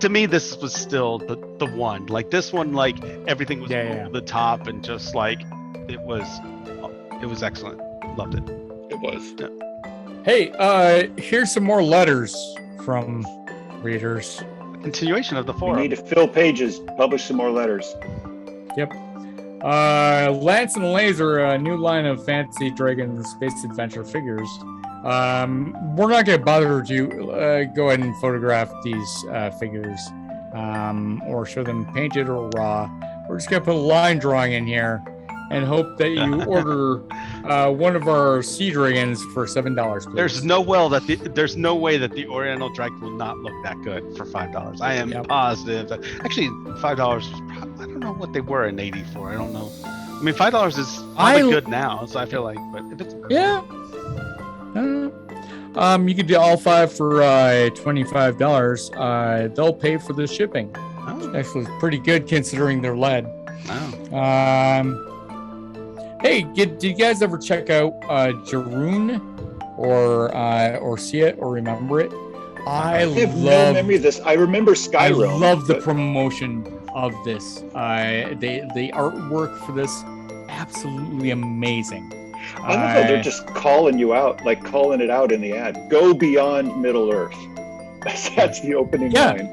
Speaker 3: to me, this was still the one. This one, everything was over the top and just it was excellent. Loved it.
Speaker 2: It was.
Speaker 3: Yeah.
Speaker 1: Hey, here's some more letters from readers.
Speaker 3: Continuation of the forum.
Speaker 2: We need to fill pages, publish some more letters.
Speaker 1: Yep. Lance and Laser, a new line of Fantasy Dragons Space Adventure figures. We're not going to bother to go ahead and photograph these figures or show them painted or raw. We're just going to put a line drawing in here and hope that you order one of our Sea Dragons for $7. Please.
Speaker 3: There's no way that the Oriental Dragon will not look that good for $5. I am positive that actually $5 was probably, I don't know what they were in '84. I don't know. I mean, $5 is probably good now, so I feel like, but if it's
Speaker 1: you could do all 5 for $25. They'll pay for the shipping. Actually, it's pretty good considering they're lead.
Speaker 3: Wow.
Speaker 1: Hey, did you guys ever check out Jaroon or see it or remember it?
Speaker 2: I have no memory of this. I remember Skyrim.
Speaker 1: I love the promotion of this. The artwork for this, absolutely amazing.
Speaker 2: I love how they're just calling you out, calling it out in the ad. Go beyond Middle Earth. That's the opening line.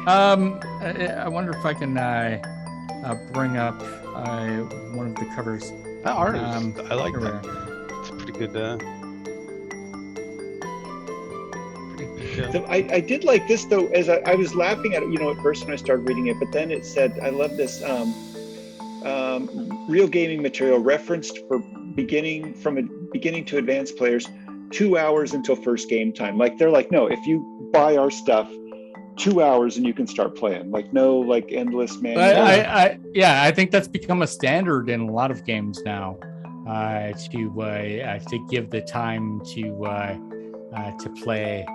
Speaker 1: I wonder if I can bring up one of the covers.
Speaker 3: That art is, I like that. It's a pretty good.
Speaker 2: I did like this though, as I was laughing at it, at first when I started reading it, but then it said, I love this, real gaming material referenced from beginning to advanced players, 2 hours until first game time. Like they're like, no, if you buy our stuff, 2 hours and you can start playing. Like no, like endless manual.
Speaker 1: I think that's become a standard in a lot of games now. To give the time to play.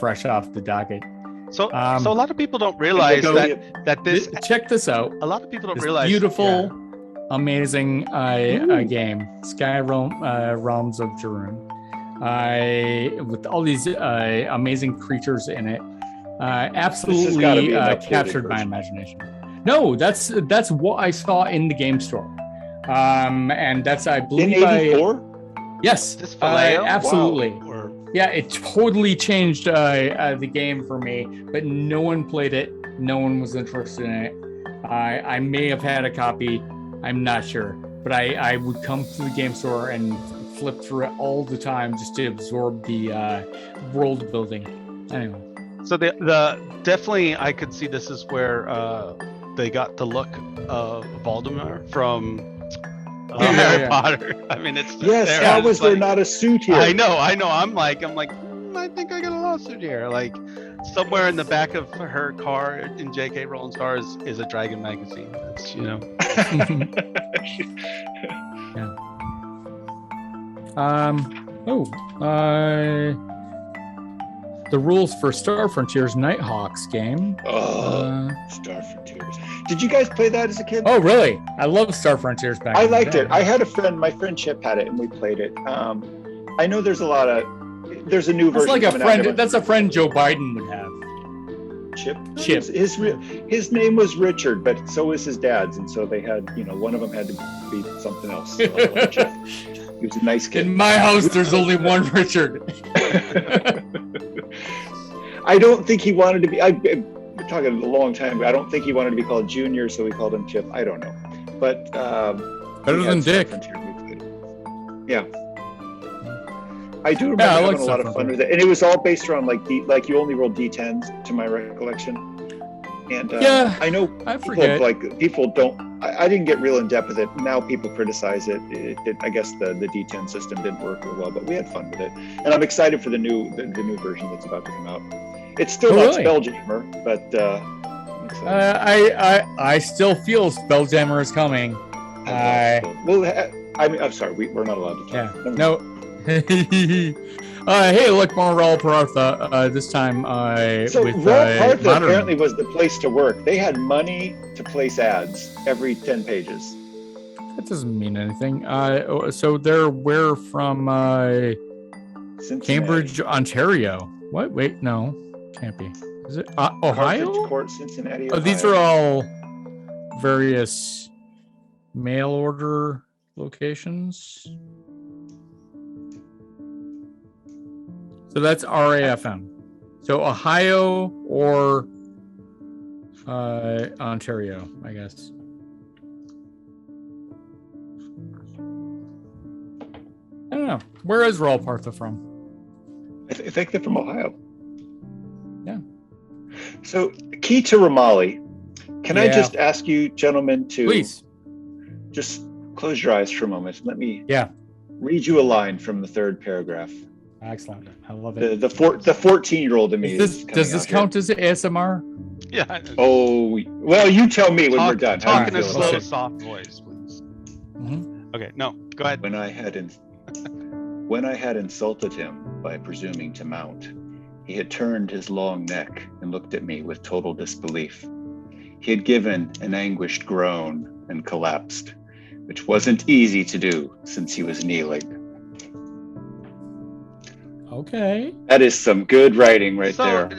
Speaker 1: Fresh off the docket.
Speaker 3: So a lot of people don't realize that this.
Speaker 1: Check this out.
Speaker 3: A lot of people don't
Speaker 1: this
Speaker 3: realize
Speaker 1: beautiful, amazing game, Sky Realms of Jurun, with all these amazing creatures in it. Absolutely captured my imagination. No, that's what I saw in the game store, and that's I believe
Speaker 2: in '84.
Speaker 1: Yes, absolutely.
Speaker 2: Wow.
Speaker 1: Yeah, it totally changed the game for me, but no one played it. No one was interested in it. I may have had a copy. I'm not sure. But I would come to the game store and flip through it all the time just to absorb the world building. Anyway.
Speaker 3: So the definitely I could see this is where they got the look of Voldemort from Harry Potter. I mean, it's
Speaker 2: how was there not a suit here?
Speaker 3: I know. I'm like, I think I got a lawsuit here. Like, somewhere in the back of her car in J.K. Rowling's car is a Dragon magazine. That's
Speaker 1: Yeah. The rules for Star Frontiers Nighthawks game.
Speaker 2: Star Frontiers. Did you guys play that as a kid?
Speaker 1: Oh, really? I love Star Frontiers back
Speaker 2: I liked it. I had a friend, my friend Chip had it, and we played it. I know there's a new version.
Speaker 1: That's like a friend. That's a friend Joe Biden would have.
Speaker 2: Chip.
Speaker 1: Chip.
Speaker 2: His name was Richard, but so was his dad's, and so they had, one of them had to be something else. So Chip. He was a nice kid.
Speaker 1: In my house, there's only one Richard.
Speaker 2: I don't think he wanted to be. We're talking a long time ago. I don't think he wanted to be called Junior, so we called him Chip. I don't know, but
Speaker 1: better than Dick.
Speaker 2: Yeah, I do remember having a lot of fun with it, and it was all based around like you only rolled D10s, to my recollection. And I know people don't. I didn't get real in depth with it. Now people criticize it. I guess the D10 system didn't work real well, but we had fun with it, and I'm excited for the new version that's about to come out. It's still not Spelljammer, but
Speaker 1: I still feel Spelljammer is coming.
Speaker 2: I'm sorry, we're not allowed to talk.
Speaker 1: Yeah. No. Hey, look, more Raw Partha. This time
Speaker 2: so
Speaker 1: with
Speaker 2: Raw Partha
Speaker 1: modern.
Speaker 2: Apparently was the place to work. They had money to place ads every 10 pages.
Speaker 1: That doesn't mean anything. So we're from Cambridge, Ontario. What? Wait, no, can't be. Is it Ohio?
Speaker 2: Carthage Court, Cincinnati, Ohio.
Speaker 1: Oh, these are all various mail order locations. So that's RAFM. So Ohio or Ontario, I guess. I don't know. Where is Raw Partha from?
Speaker 2: I think they're from Ohio.
Speaker 1: Yeah.
Speaker 2: So, key to Ramali. Can I just ask you, gentlemen, to
Speaker 1: please
Speaker 2: just close your eyes for a moment? Let me read you a line from the third paragraph.
Speaker 1: Excellent. I love it.
Speaker 2: The 14-year-old in me.
Speaker 1: Does this count as ASMR?
Speaker 3: Yeah.
Speaker 2: Oh, well, you tell me when we're done.
Speaker 3: Talk in a slow, soft voice, please.
Speaker 1: Mm-hmm.
Speaker 3: Okay, no, go ahead.
Speaker 2: When I had insulted him by presuming to mount, he had turned his long neck and looked at me with total disbelief. He had given an anguished groan and collapsed, which wasn't easy to do since he was kneeling.
Speaker 1: Okay.
Speaker 2: That is some good writing there.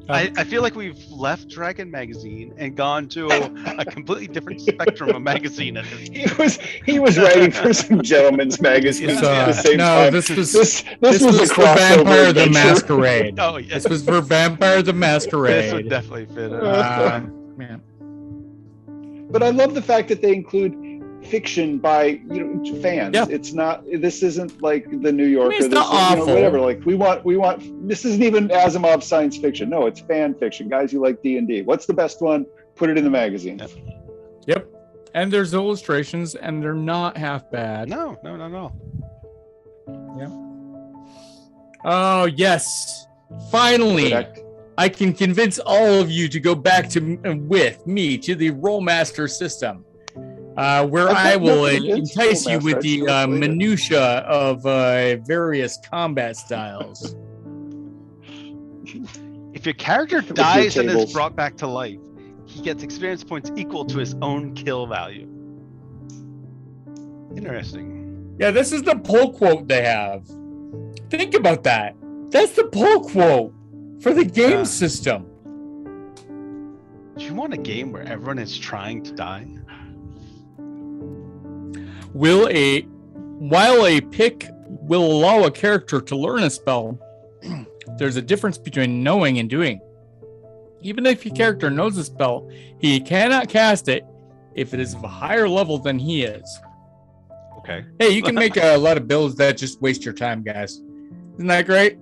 Speaker 3: I feel like we've left Dragon magazine and gone to a completely different spectrum of magazine at this point.
Speaker 2: He was writing for some gentleman's magazine at the same time.
Speaker 1: This was
Speaker 2: for
Speaker 1: Vampire the Masquerade.
Speaker 3: Oh, yes.
Speaker 1: This was for Vampire the Masquerade.
Speaker 3: This would definitely fit.
Speaker 1: Man.
Speaker 2: But I love the fact that they include fiction by fans.
Speaker 1: Yeah.
Speaker 2: It's not. This isn't like the New Yorker.
Speaker 1: it's not awful.
Speaker 2: Whatever. Like we want. This isn't even Asimov science fiction. No, it's fan fiction. Guys who like D&D. What's the best one? Put it in the magazine.
Speaker 1: Yep. And there's illustrations, and they're not half bad.
Speaker 3: No, not at all.
Speaker 1: Yeah. Oh yes! Finally,
Speaker 2: Correct.
Speaker 1: I can convince all of you to go back with me to the Rollmaster system, where I will entice you with the minutia of various combat styles.
Speaker 3: If your character dies and is brought back to life, he gets experience points equal to his own kill value. Interesting.
Speaker 1: Yeah, this is the pull quote they have. Think about that. That's the pull quote for the game system.
Speaker 3: Do you want a game where everyone is trying to die?
Speaker 1: While a pick will allow a character to learn a spell, there's a difference between knowing and doing. Even if your character knows a spell, he cannot cast it if it is of a higher level than he is.
Speaker 3: Okay.
Speaker 1: Hey, you can make a lot of builds that just waste your time, guys. Isn't that great?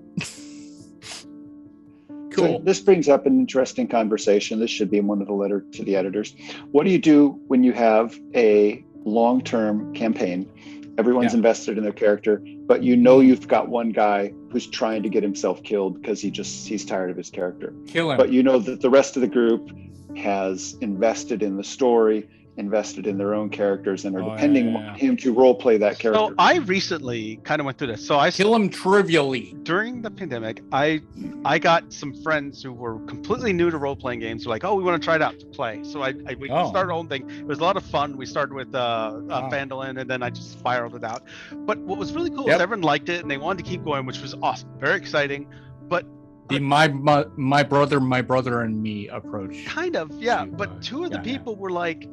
Speaker 1: Cool.
Speaker 2: So this brings up an interesting conversation. This should be in one of the letter to the editors. What do you do when you have a long-term campaign? Everyone's invested in their character, but you've got one guy who's trying to get himself killed because he's tired of his character.
Speaker 1: Kill him.
Speaker 2: But you know that the rest of the group has invested in the story, invested in their own characters, and are depending on him to role play that character.
Speaker 3: So I recently kind of went through this. So I
Speaker 1: kill him trivially.
Speaker 3: During the pandemic, I got some friends who were completely new to role playing games. Who were like, oh, we want to try it out to play. So we started our own thing. It was a lot of fun. We started with Phandalin, and then I just spiraled it out. But what was really cool is everyone liked it and they wanted to keep going, which was awesome, very exciting. But
Speaker 1: the my brother and me approach.
Speaker 3: Kind of, yeah. But two of the people were like,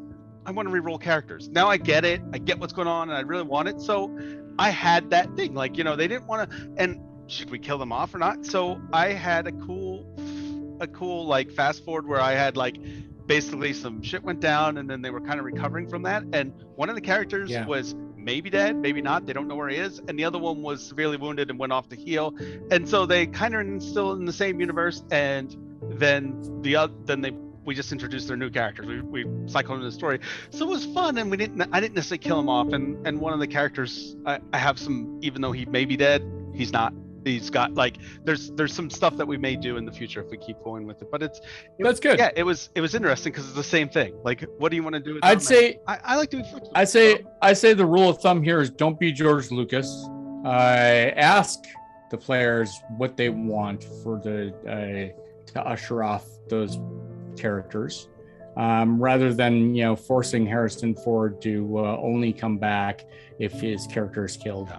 Speaker 3: I want to re-roll characters. Now I get it. I get what's going on, and I really want it. So I had that thing. Like, they didn't want to. And should we kill them off or not? So I had a cool like fast forward where I had like basically some shit went down, and then they were kind of recovering from that. And one of the characters was maybe dead, maybe not. They don't know where he is, and the other one was severely wounded and went off to heal. And so they kind of are still in the same universe. And then we just introduced their new characters. We cycled into the story, so it was fun. And I didn't necessarily kill him off. And one of the characters, I have some, even though he may be dead, he's not. He's got like there's some stuff that we may do in the future if we keep going with it. But that's good. Yeah, it was interesting because it's the same thing. Like, what do you want to do with
Speaker 1: I'd say
Speaker 3: I like to be flexible.
Speaker 1: I say the rule of thumb here is don't be George Lucas. Ask the players what they want for to usher off those characters, rather than forcing Harrison Ford to only come back if his character is killed,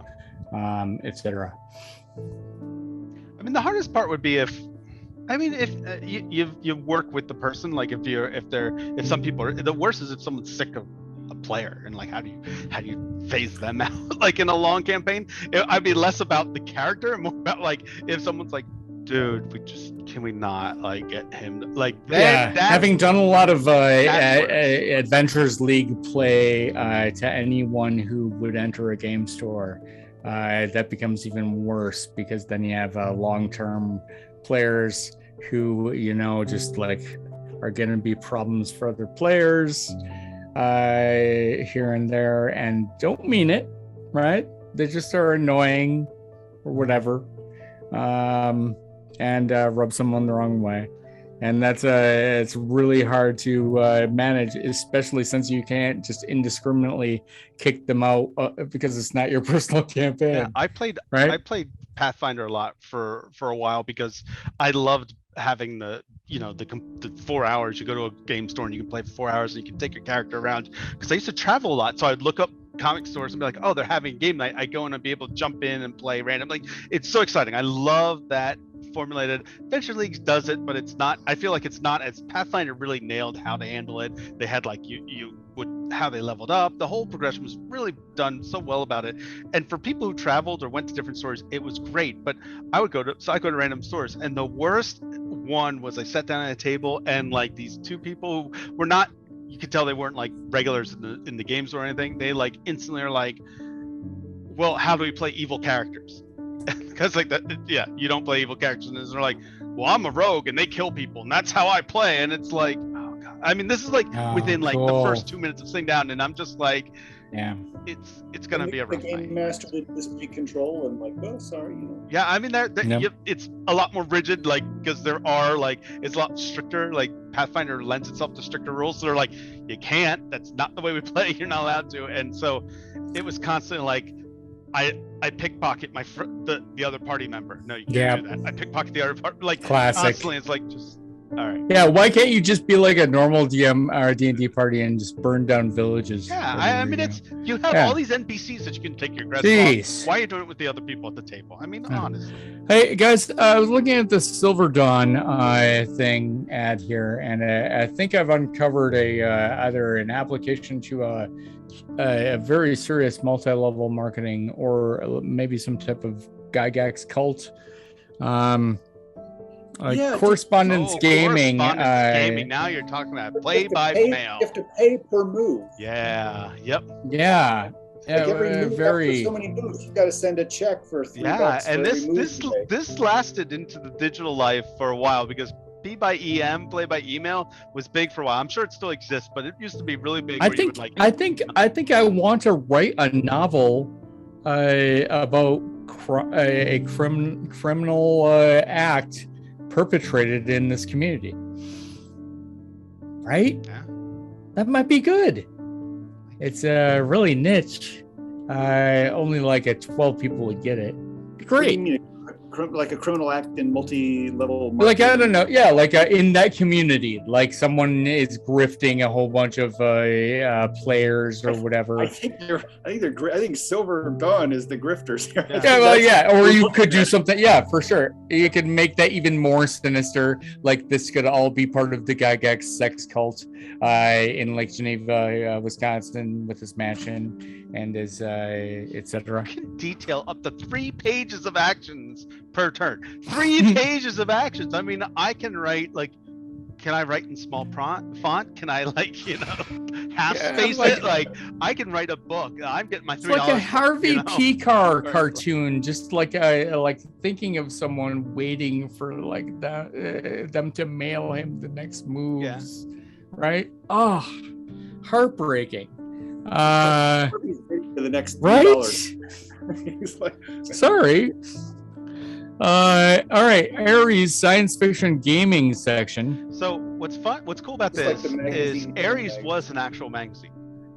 Speaker 1: etc.
Speaker 3: I mean, the hardest part would be if you work with the person, like if some people are, the worst is if someone's sick of a player, and like how do you phase them out like in a long campaign. I'd be less about the character and more about like if someone's like, dude, can we not like get him like that?
Speaker 1: Having done a lot of Adventures League play to anyone who would enter a game store, that becomes even worse because then you have long-term players who just like are going to be problems for other players here and there and don't mean it, right? They just are annoying or whatever. And rub someone the wrong way, and it's really hard to manage, especially since you can't just indiscriminately kick them out because it's not your personal campaign.
Speaker 3: Yeah, I played Pathfinder a lot for a while because I loved having the 4 hours. You go to a game store and you can play for 4 hours and you can take your character around, because I used to travel a lot, so I'd look up comic stores and be like, oh, they're having game night. I go in and be able to jump in and play randomly. It's so exciting. I love that formulated. Adventure League does it, but it's not. I feel like it's not as Pathfinder really nailed how to handle it. They had like how they leveled up. The whole progression was really done so well about it. And for people who traveled or went to different stores, it was great. But I go to random stores, and the worst one was I sat down at a table and like these two people who were not you could tell they weren't like regulars in the games or anything. They like instantly are like, well, how do we play evil characters? Because like that, yeah, you don't play evil characters, and they're like, well, I'm a rogue and they kill people, and that's how I play. And it's like, oh god, I mean, this is like within like the first 2 minutes of sitting down, and I'm just like,
Speaker 1: yeah,
Speaker 3: it's gonna be a rough
Speaker 4: the game
Speaker 3: night.
Speaker 4: master did this big control and like, well, sorry,
Speaker 3: Yeah, I mean, it's a lot more rigid, like because there are like it's a lot stricter. Like Pathfinder lends itself to stricter rules, so they're like, you can't. That's not the way we play. You're not allowed to. And so it was constantly like, I pickpocket the other party member. No, you can't do that. I pickpocket the other part. Like
Speaker 1: classic.
Speaker 3: Constantly, it's like just all right.
Speaker 1: Yeah, why can't you just be like a normal DM or D&D party and just burn down villages?
Speaker 3: Yeah, I mean, it's you have all these NPCs that you can take your grasp on. Why are you doing it with the other people at the table? I mean, honestly.
Speaker 1: Hey guys, I was looking at the Silver Dawn thing ad here, and I think I've uncovered either an application to a very serious multi-level marketing, or maybe some type of Gygax cult. Correspondence gaming.
Speaker 3: Correspondence gaming. Now you're talking about play by mail.
Speaker 4: You have to pay per move.
Speaker 3: Yeah. Yep.
Speaker 1: Yeah.
Speaker 4: Like every move after so many moves, you got to send a check for $3.
Speaker 3: Yeah, and this lasted into the digital life for a while, because P by EM, play by email, was big for a while. I'm sure it still exists, but it used to be really big.
Speaker 1: I think I want to write a novel about a criminal act perpetrated in this community. Right?
Speaker 3: Yeah.
Speaker 1: That might be good. It's really niche. Only like 12 people would get it. Great.
Speaker 4: Like a criminal act in multi-level marketing.
Speaker 1: Like, I don't know. Yeah, like in that community, like someone is grifting a whole bunch of players or whatever.
Speaker 4: I think Silver Dawn is the grifters.
Speaker 1: Yeah, well, yeah. Or you could do something. Yeah, for sure. You could make that even more sinister. Like this could all be part of the Gygax sex cult in Lake Geneva, Wisconsin, with his mansion and his etc.
Speaker 3: You can detail up to 3 pages of actions per turn. 3 pages of actions. I mean, I can write like, can I write in small font? Can I half space it? Like I can write a book. I'm getting my $3.
Speaker 1: It's like a Harvey Pekar cartoon, just like thinking of someone waiting for like that them to mail him the next moves. Yeah. Right? Oh, heartbreaking.
Speaker 4: To the next
Speaker 1: $3.
Speaker 4: He's like,
Speaker 1: sorry. All right, Aries science fiction gaming section.
Speaker 3: So what's cool about this is Aries was an actual magazine.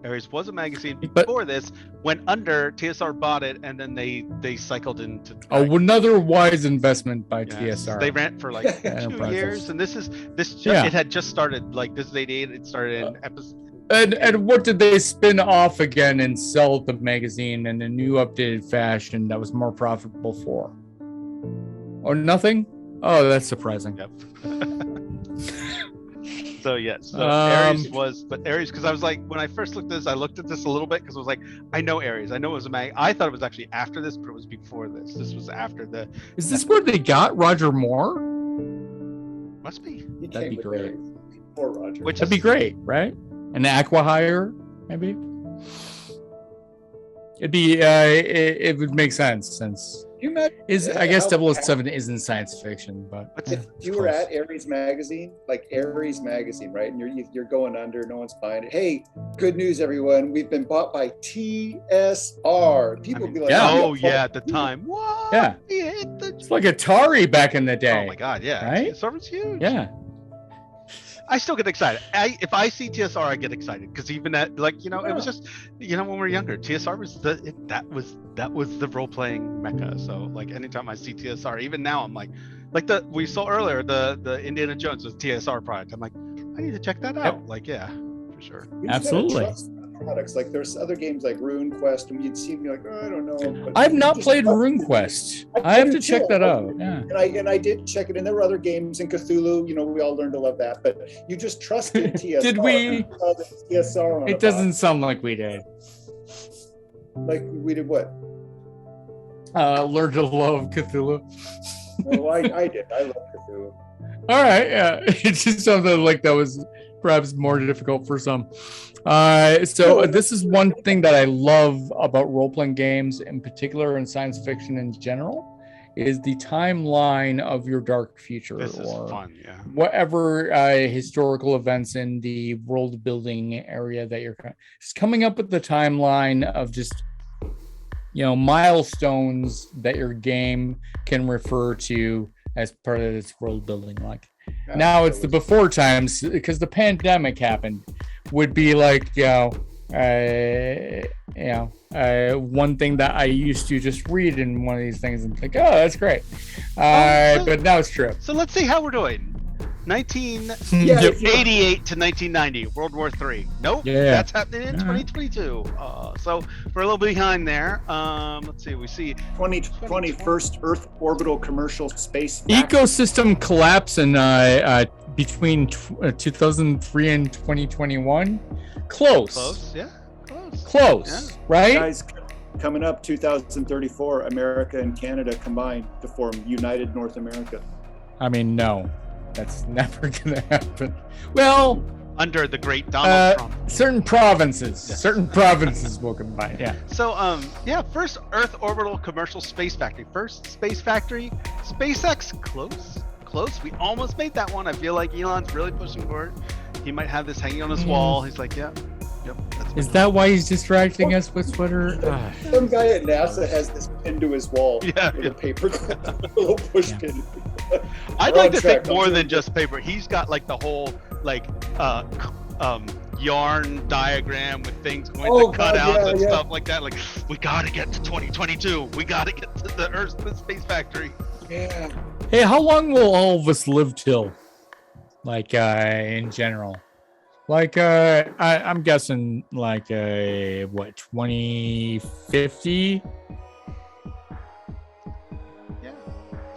Speaker 3: Aries was a magazine before this, went under, TSR bought it, and then they cycled into
Speaker 1: another wise investment by TSR.
Speaker 3: They ran for like 2 years, and it had just started. Like this is 88. It started in episode.
Speaker 1: And what did they spin off again and sell the magazine in a new updated fashion that was more profitable for? Or nothing? Oh, that's surprising.
Speaker 3: Yep. So yes, Aries Aries, because I was like, when I first looked at this, I looked at this a little bit because I was like, I know Aries, I know it was a mag. I thought it was actually after this, but it was before this. This was after the.
Speaker 1: Is this where they got Roger Moore?
Speaker 3: Must be.
Speaker 1: That'd be great.
Speaker 4: Or Roger.
Speaker 1: That'd be great, right? An Aquahire, maybe. It'd be. It would make sense since. I guess 007 isn't science fiction, but
Speaker 4: if you were at Aries magazine, like Aries magazine, right? And you're going under, no one's buying it. Hey, good news, everyone! We've been bought by TSR. People would be like,
Speaker 3: at the time, what?
Speaker 1: Yeah, it's like Atari back in the day.
Speaker 3: Oh my god, yeah,
Speaker 1: right?
Speaker 3: TSR was huge.
Speaker 1: Yeah.
Speaker 3: I still get excited. If I see TSR, I get excited because even that, it was just, when we were younger, TSR was that was the role playing mecca. So like anytime I see TSR, even now I'm like we saw earlier the Indiana Jones was TSR product. I'm like, I need to check that out. Like, yeah, for sure.
Speaker 1: Absolutely.
Speaker 4: Products like there's other games like Rune Quest, and you'd see me like, I don't know. But
Speaker 1: I've not played Rune Quest. I have to check that out. Yeah.
Speaker 4: And I did check it, and there were other games in Cthulhu. We all learned to love that, but you just trusted TSR.
Speaker 1: Did we?
Speaker 4: TSR.
Speaker 1: It doesn't sound like we did.
Speaker 4: Like we did what?
Speaker 1: Learn to love Cthulhu.
Speaker 4: Well, I did. I love Cthulhu.
Speaker 1: All right, yeah, it's just something like that was perhaps more difficult for some. So this is one thing that I love about role-playing games, in particular, and science fiction in general, is the timeline of your dark future
Speaker 3: This is
Speaker 1: or
Speaker 3: fun, yeah.
Speaker 1: whatever historical events in the world-building area that you're just coming up with the timeline of just milestones that your game can refer to as part of its world building. Like now it's the before times because the pandemic happened would be like one thing that I used to just read in one of these things and think, oh, that's great. But now it's true.
Speaker 3: So let's see how we're doing. 1988 to 1990, World War III. Nope, that's happening in 2022. So we're a little behind there. Let's see, we see
Speaker 4: 21st Earth orbital commercial space
Speaker 1: ecosystem collapse in between 2003 and 2021. Close,
Speaker 3: yeah.
Speaker 1: Close,
Speaker 3: yeah.
Speaker 1: Right?
Speaker 4: Guys, coming up 2034, America and Canada combined to form United North America.
Speaker 1: I mean, no, that's never gonna happen. Well,
Speaker 3: under the great Donald Trump.
Speaker 1: Certain provinces will combine. Yeah.
Speaker 3: So, first Earth orbital commercial space factory. First space factory, SpaceX, close. We almost made that one. I feel like Elon's really pushing for it. He might have this hanging on his wall. He's like, yep.
Speaker 1: Is that why he's distracting us with Twitter?
Speaker 4: Some guy at NASA has this pinned to his wall with a paper clip, a little push pin.
Speaker 3: I'd like to think more than just paper. He's got like the whole yarn diagram with things going to cutouts and stuff like that. Like, we gotta get to 2022. We gotta get to the Earth space factory.
Speaker 4: Yeah.
Speaker 1: Hey, how long will all of us live till? Like in general. Like I'm guessing like 2050?
Speaker 3: Yeah,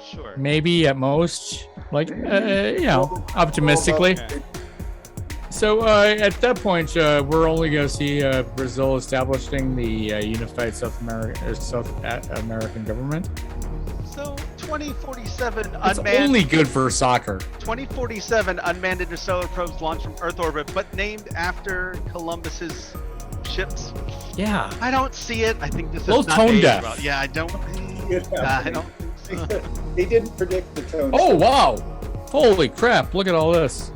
Speaker 3: sure.
Speaker 1: Maybe at most. Like optimistically.
Speaker 3: Okay.
Speaker 1: So at that point, we're only going to see Brazil establishing the unified South American government.
Speaker 3: So 2047
Speaker 1: It's
Speaker 3: unmanned.
Speaker 1: only good for soccer.
Speaker 3: 2047 unmanned interstellar probes launched from Earth orbit, but named after Columbus's ships.
Speaker 1: Yeah.
Speaker 3: I don't see it. I think this
Speaker 1: Low
Speaker 3: is not
Speaker 1: tone
Speaker 3: aged
Speaker 1: deaf.
Speaker 3: well. Yeah, I don't. I don't.
Speaker 4: They didn't predict the tone.
Speaker 1: Oh wow! Holy crap! Look at all this.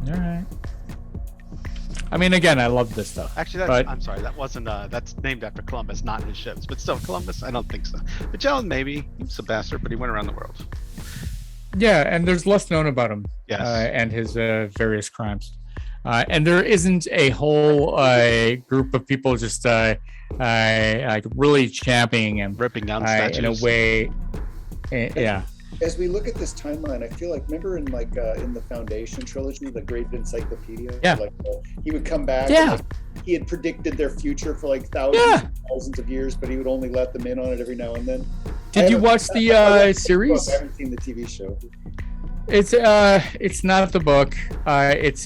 Speaker 1: All right. I mean, again, I love this stuff.
Speaker 3: Actually, I'm sorry. That wasn't. That's named after Columbus, not his ships. But still, Columbus. I don't think so. Magellan, maybe. He was a bastard, but he went around the world.
Speaker 1: Yeah, and there's less known about him.
Speaker 3: Yes.
Speaker 1: And his various crimes. And there isn't a whole group of people just like really championing him,
Speaker 3: ripping down statues
Speaker 1: in a way. Yeah.
Speaker 4: As we look at this timeline, I feel like, remember in the Foundation trilogy, the Great Encyclopedia?
Speaker 1: Yeah.
Speaker 4: He would come back.
Speaker 1: Yeah.
Speaker 4: And, he had predicted their future for thousands of years, but he would only let them in on it every now and then.
Speaker 1: Did you watch the series?
Speaker 4: I haven't seen the TV show.
Speaker 1: It's not the book. It's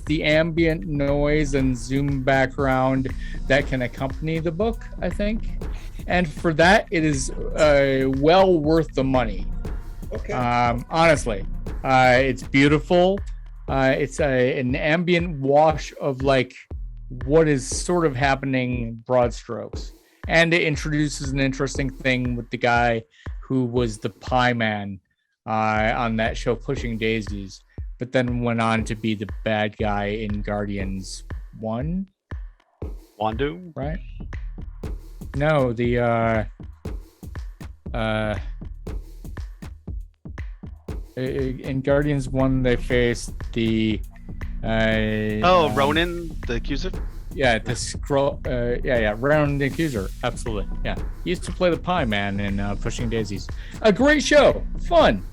Speaker 1: the ambient noise and Zoom background that can accompany the book, I think. And for that, it is well worth the money.
Speaker 4: Okay.
Speaker 1: Honestly, it's beautiful. It's an ambient wash of like what is sort of happening, broad strokes, and it introduces an interesting thing with the guy who was the pie man on that show, Pushing Daisies, but then went on to be the bad guy in Guardians 1.
Speaker 3: Wandu,
Speaker 1: right? No, the in Guardians 1 they faced the
Speaker 3: Ronan the Accuser.
Speaker 1: Yeah, the scroll. Ronan the Accuser. Absolutely. Yeah, he used to play the Pie Man in Pushing Daisies. A great show, fun.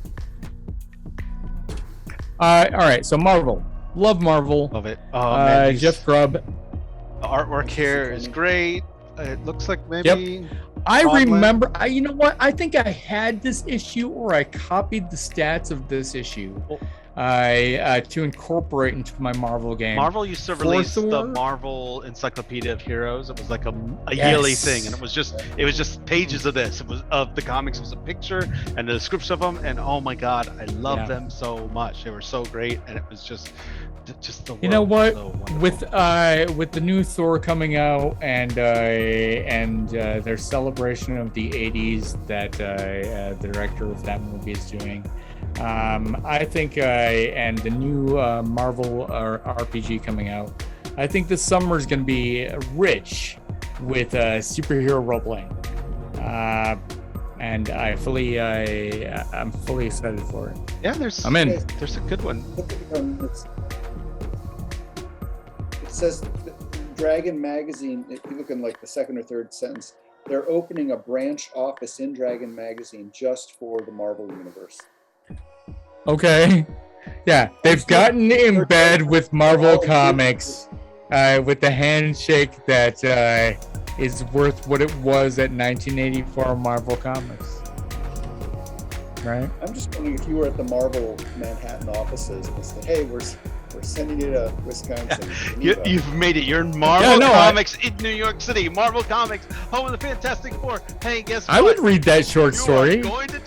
Speaker 1: All right, so Marvel. Love Marvel.
Speaker 3: Love it. Oh man,
Speaker 1: Jeff Grubb.
Speaker 3: The artwork here is great. It looks like maybe.
Speaker 1: Yep. I remember. You know what? I think I had this issue, or I copied the stats of this issue. to incorporate into my Marvel game.
Speaker 3: Marvel used to
Speaker 1: For
Speaker 3: release the
Speaker 1: Thor?
Speaker 3: Marvel Encyclopedia of Heroes. It was like a
Speaker 1: Yes.
Speaker 3: yearly thing, and it was just pages of this. It was of the comics. It was a picture and the description of them, and oh my god, I love
Speaker 1: Yeah.
Speaker 3: them so much. They were so great, and it was just the
Speaker 1: You know
Speaker 3: world was
Speaker 1: what?
Speaker 3: so wonderful.
Speaker 1: With the new Thor coming out and their celebration of the '80s that the director of that movie is doing, I think and the new Marvel RPG coming out, I think this summer is going to be rich with superhero role playing, and I'm fully excited for it.
Speaker 3: Yeah,
Speaker 1: I'm in.
Speaker 3: There's a good one.
Speaker 4: It says Dragon Magazine, if you look in like the second or third sentence, they're opening a branch office in Dragon Magazine just for the Marvel universe.
Speaker 1: Okay. Yeah, they've gotten in bed with Marvel Comics with the handshake that is worth what it was at 1984 Marvel Comics. Right?
Speaker 4: I'm just wondering if you were at the Marvel Manhattan offices and said, hey, we're sending you to Wisconsin.
Speaker 3: You've made it. You're in Marvel Comics in New York City. Marvel Comics, home of the Fantastic Four. Hey, guess what?
Speaker 1: I would read that short story.
Speaker 3: You are going to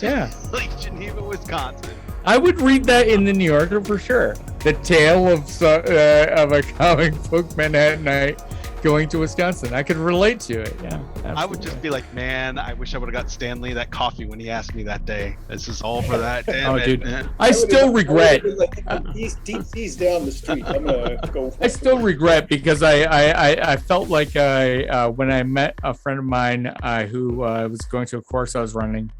Speaker 3: Geneva, Wisconsin.
Speaker 1: I would read that in the New Yorker for sure. The tale of a comic book Manhattanite going to Wisconsin. I could relate to it. Yeah, absolutely.
Speaker 3: I would just be like, man, I wish I would have got Stanley that coffee when he asked me that day. This is all for that. Damn it.
Speaker 1: Dude, I still regret.
Speaker 4: He's down the street. I'm gonna go.
Speaker 1: I still regret because I felt like when I met a friend of mine who was going to a course I was running,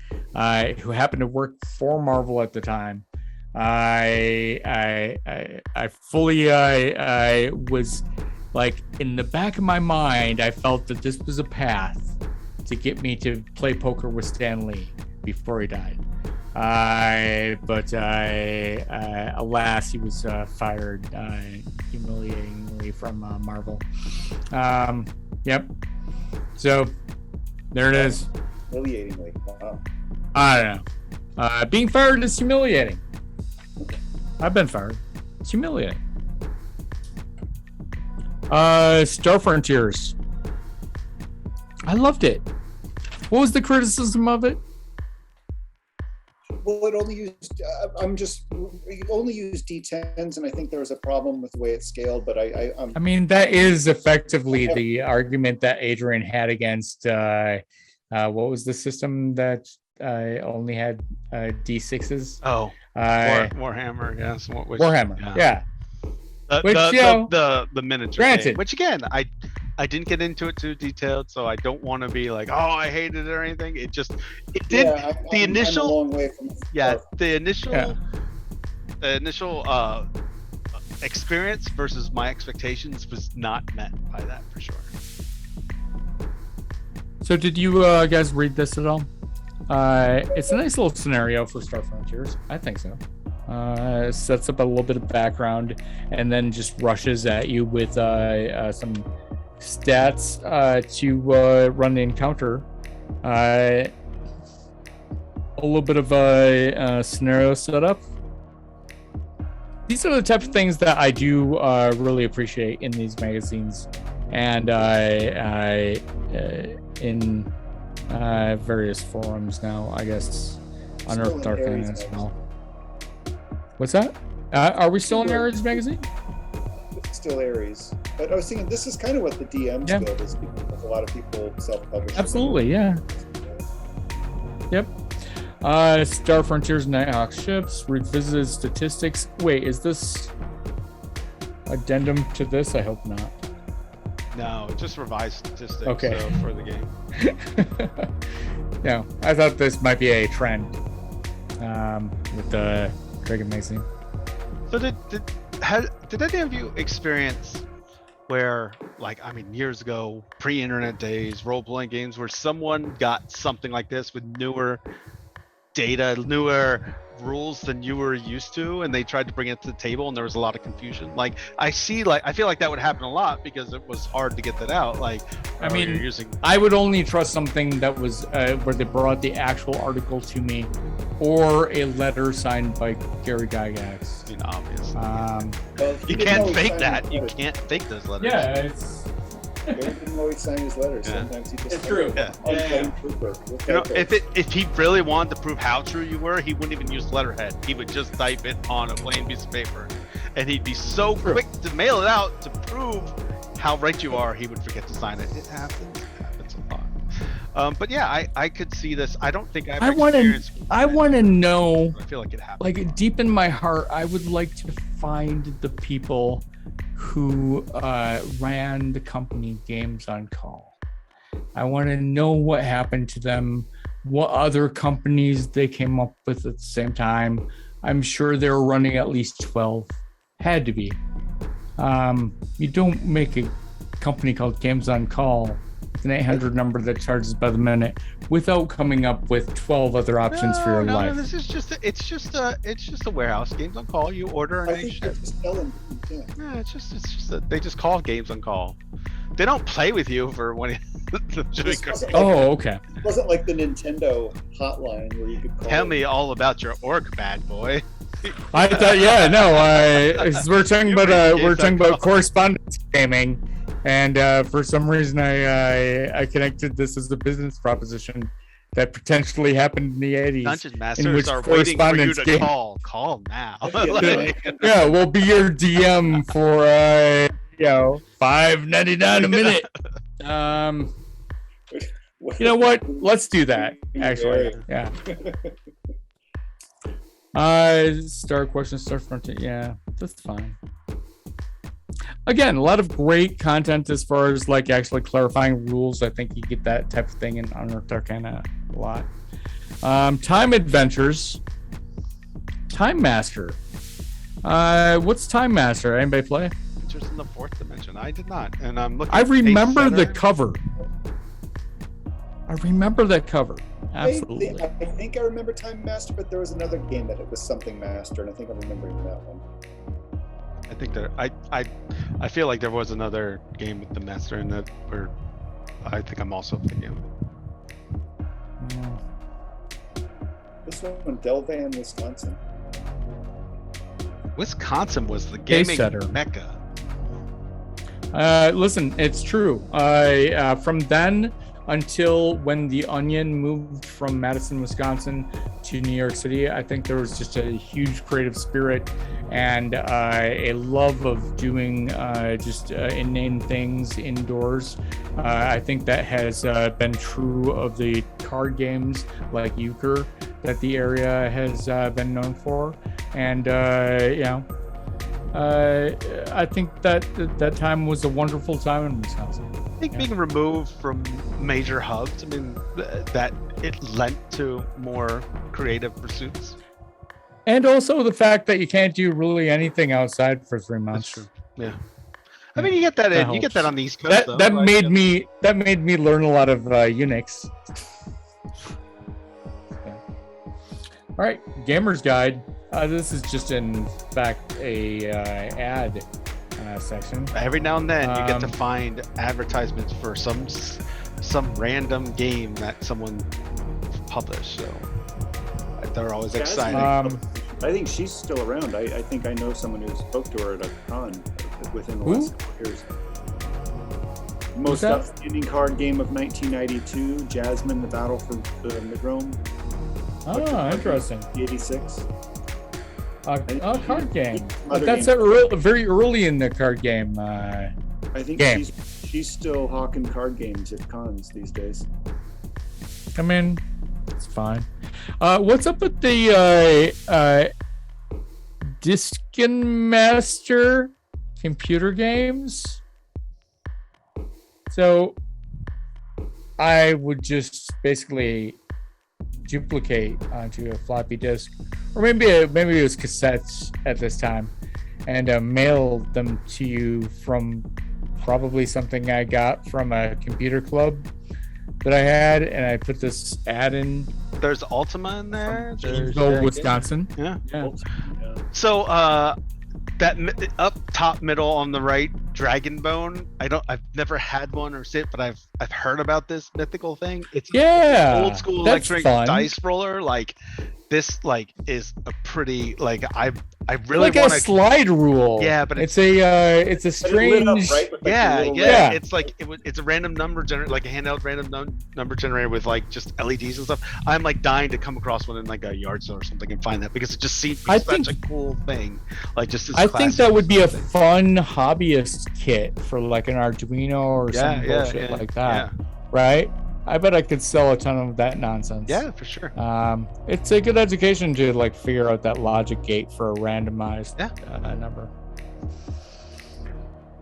Speaker 1: who happened to work for Marvel at the time. I fully was like, in the back of my mind, I felt that this was a path to get me to play poker with Stan Lee before he died. But alas, he was fired humiliatingly from Marvel. Yep. So there it is.
Speaker 4: Humiliatingly. Wow.
Speaker 1: I don't know. Being fired is humiliating. I've been fired. It's humiliating. Star Frontiers. I loved it. What was the criticism of it?
Speaker 4: Well, it only used. We only used D10s, and I think there was a problem with the way it scaled. But
Speaker 1: I mean, that is effectively the argument that Adrian had against. What was the system that only had D6s?
Speaker 3: Oh, Warhammer. Yes,
Speaker 1: Warhammer. Yeah.
Speaker 3: The miniature
Speaker 1: granted
Speaker 3: game, which again I didn't get into it too detailed, so I don't want to be like, oh, I hated it or anything. It did.
Speaker 4: Yeah,
Speaker 3: the initial
Speaker 4: I'm a long way from
Speaker 3: the initial experience versus my expectations was not met by that for sure.
Speaker 1: So did you guys read this at all? It's a nice little scenario for Star Frontiers. I think so. Sets up a little bit of background and then just rushes at you with some stats to run the encounter. A little bit of a scenario setup. These are the type of things that I do really appreciate in these magazines, and in various forums now, I guess, Unearthed Arcane as well. What's that? Are we still in Ares magazine?
Speaker 4: It's still Ares. But I was thinking this is kind of what the DM's Guild is, because a lot of people self-publish.
Speaker 1: Absolutely, yeah. Yep. Star Frontiers Nighthawk ships, revisited statistics. Wait, is this addendum to this? I hope not.
Speaker 3: No, just revised statistics for the game.
Speaker 1: No, I thought this might be a trend with the Dragon Magazine.
Speaker 3: So did any of you experience where, like, I mean, years ago, pre-internet days, role-playing games, where someone got something like this with newer data, newer rules than you were used to, and they tried to bring it to the table, and there was a lot of confusion. Like I feel like that would happen a lot because it was hard to get that out. Like,
Speaker 1: I mean,
Speaker 3: you're using.
Speaker 1: I would only trust something that was where they brought the actual article to me, or a letter signed by Gary Gygax.
Speaker 3: I mean, obviously.
Speaker 4: Well,
Speaker 3: You can't fake that. You can't fake those letters.
Speaker 1: Yeah, it's.
Speaker 4: Gary didn't always sign his letters.
Speaker 3: Yeah.
Speaker 4: Sometimes he just.
Speaker 1: It's true.
Speaker 3: Yeah.
Speaker 4: Unsigned trooper.
Speaker 3: You know, if he really wanted to prove how true you were, he wouldn't even use letterhead. He would just type it on a plain piece of paper, and he'd be so quick to mail it out to prove how right you are. He would forget to sign it. It happens. It happens a lot. But yeah, I could see this. I don't think I've
Speaker 1: I want to know.
Speaker 3: I feel like it happens.
Speaker 1: Like deep in my heart, I would like to find the people who ran the company Games on Call. I want to know what happened to them, what other companies they came up with at the same time. I'm sure they were running at least 12. Had to be. You don't make a company called Games on Call with an 800 number that charges by the minute without coming up with 12 other options for your life.
Speaker 3: No, this is just a warehouse. Games on Call. You order and
Speaker 4: I
Speaker 3: they
Speaker 4: think
Speaker 3: ship.
Speaker 4: they're just selling. Yeah.
Speaker 3: Yeah, it's just they just call Games on Call. They don't play with you for when
Speaker 4: This wasn't like,
Speaker 1: Oh, okay.
Speaker 4: it wasn't like the Nintendo hotline where you could call.
Speaker 3: Tell me all about your orc, bad boy.
Speaker 1: I thought, yeah, no. We're talking about correspondence gaming, and for some reason, I connected this as a business proposition that potentially happened in the 80s.
Speaker 3: Dungeon
Speaker 1: which
Speaker 3: Masters are waiting for you
Speaker 1: correspondence
Speaker 3: to
Speaker 1: game-
Speaker 3: call. Call now.
Speaker 1: Yeah, we'll be your DM for $5.99 a minute. You know what? Let's do that. Actually, yeah. Star question, star fronted. Yeah, that's fine. Again, a lot of great content as far as like actually clarifying rules. I think you get that type of thing in Unearthed Arcana a lot. Time Adventures. Time Master. What's Time Master? Anybody play?
Speaker 3: Adventures in the Fourth Dimension. I did not, and I'm looking.
Speaker 1: I
Speaker 3: at
Speaker 1: remember
Speaker 3: Pace
Speaker 1: the
Speaker 3: Setter.
Speaker 1: cover. I remember that cover. Absolutely.
Speaker 4: I think I remember Time Master, but there was another game that it was something Master, and I think I'm remembering that one.
Speaker 3: I think there. I feel like there was another game with the master in that where I think I'm also thinking.
Speaker 4: This one, Delvan, Wisconsin.
Speaker 3: Wisconsin was the
Speaker 1: Pace
Speaker 3: gaming
Speaker 1: Setter.
Speaker 3: mecca.
Speaker 1: Listen, it's true. From then until when the Onion moved from Madison, Wisconsin to New York City, I think there was just a huge creative spirit and a love of doing inane things indoors. I think that has been true of the card games like Euchre that the area has been known for. And, I think that time was a wonderful time in Wisconsin.
Speaker 3: I think being removed from major hubs, I mean, that it lent to more creative pursuits.
Speaker 1: And also the fact that you can't do really anything outside for 3 months.
Speaker 3: That's true. Yeah. I mean, you get that
Speaker 1: That
Speaker 3: in. You get
Speaker 1: helps.
Speaker 3: that on the East Coast. though,
Speaker 1: That
Speaker 3: like,
Speaker 1: made me learn a lot of Unix. All right, Gamer's Guide. This is just in fact a ad section.
Speaker 3: Every now and then, you get to
Speaker 1: Um,
Speaker 3: find advertisements for some random game that someone published. So they're always exciting.
Speaker 4: I think she's still around. I think I know someone who spoke to her at a con within the
Speaker 1: Who?
Speaker 4: last couple years. Most
Speaker 1: that?
Speaker 4: outstanding card game of 1992, Jasmine, the Battle for Midrome,
Speaker 1: Oh, interesting.
Speaker 4: 86.
Speaker 1: Card game.
Speaker 4: Other
Speaker 1: That's
Speaker 4: games.
Speaker 1: very early in the card game.
Speaker 4: I think
Speaker 1: game.
Speaker 4: she's still hawking card games at cons these days.
Speaker 1: I mean, it's fine. What's up with the Diskin Master computer games? So I would just basically duplicate onto a floppy disk, or maybe it was cassettes at this time, and mail them to you from probably something I got from a computer club that I had, and I put this ad in
Speaker 3: There's Ultima in there. There's
Speaker 1: Gainesville, Wisconsin.
Speaker 3: yeah.
Speaker 1: Yeah.
Speaker 3: So that up top middle on the right, Dragon Bone. I've never had one or sit, but I've heard about this mythical thing. It's old school
Speaker 1: that's
Speaker 3: electric
Speaker 1: fun.
Speaker 3: dice roller. Like this, like is a pretty like I really
Speaker 1: like
Speaker 3: want
Speaker 1: a
Speaker 3: to.
Speaker 1: slide rule.
Speaker 3: Yeah, but
Speaker 1: it's a strange.
Speaker 3: Yeah. It's like it's a random number generator, like a handheld random number generator with like just LEDs and stuff. I'm like dying to come across one in like a yard sale or something and find that because it just seems such a cool thing. Like just this
Speaker 1: I think
Speaker 3: classic
Speaker 1: that would be a
Speaker 3: thing.
Speaker 1: fun hobbyist kit for like an Arduino or some bullshit like that, right? I bet I could sell a ton of that nonsense.
Speaker 3: Yeah, for sure.
Speaker 1: It's a good education to like figure out that logic gate for a randomized number.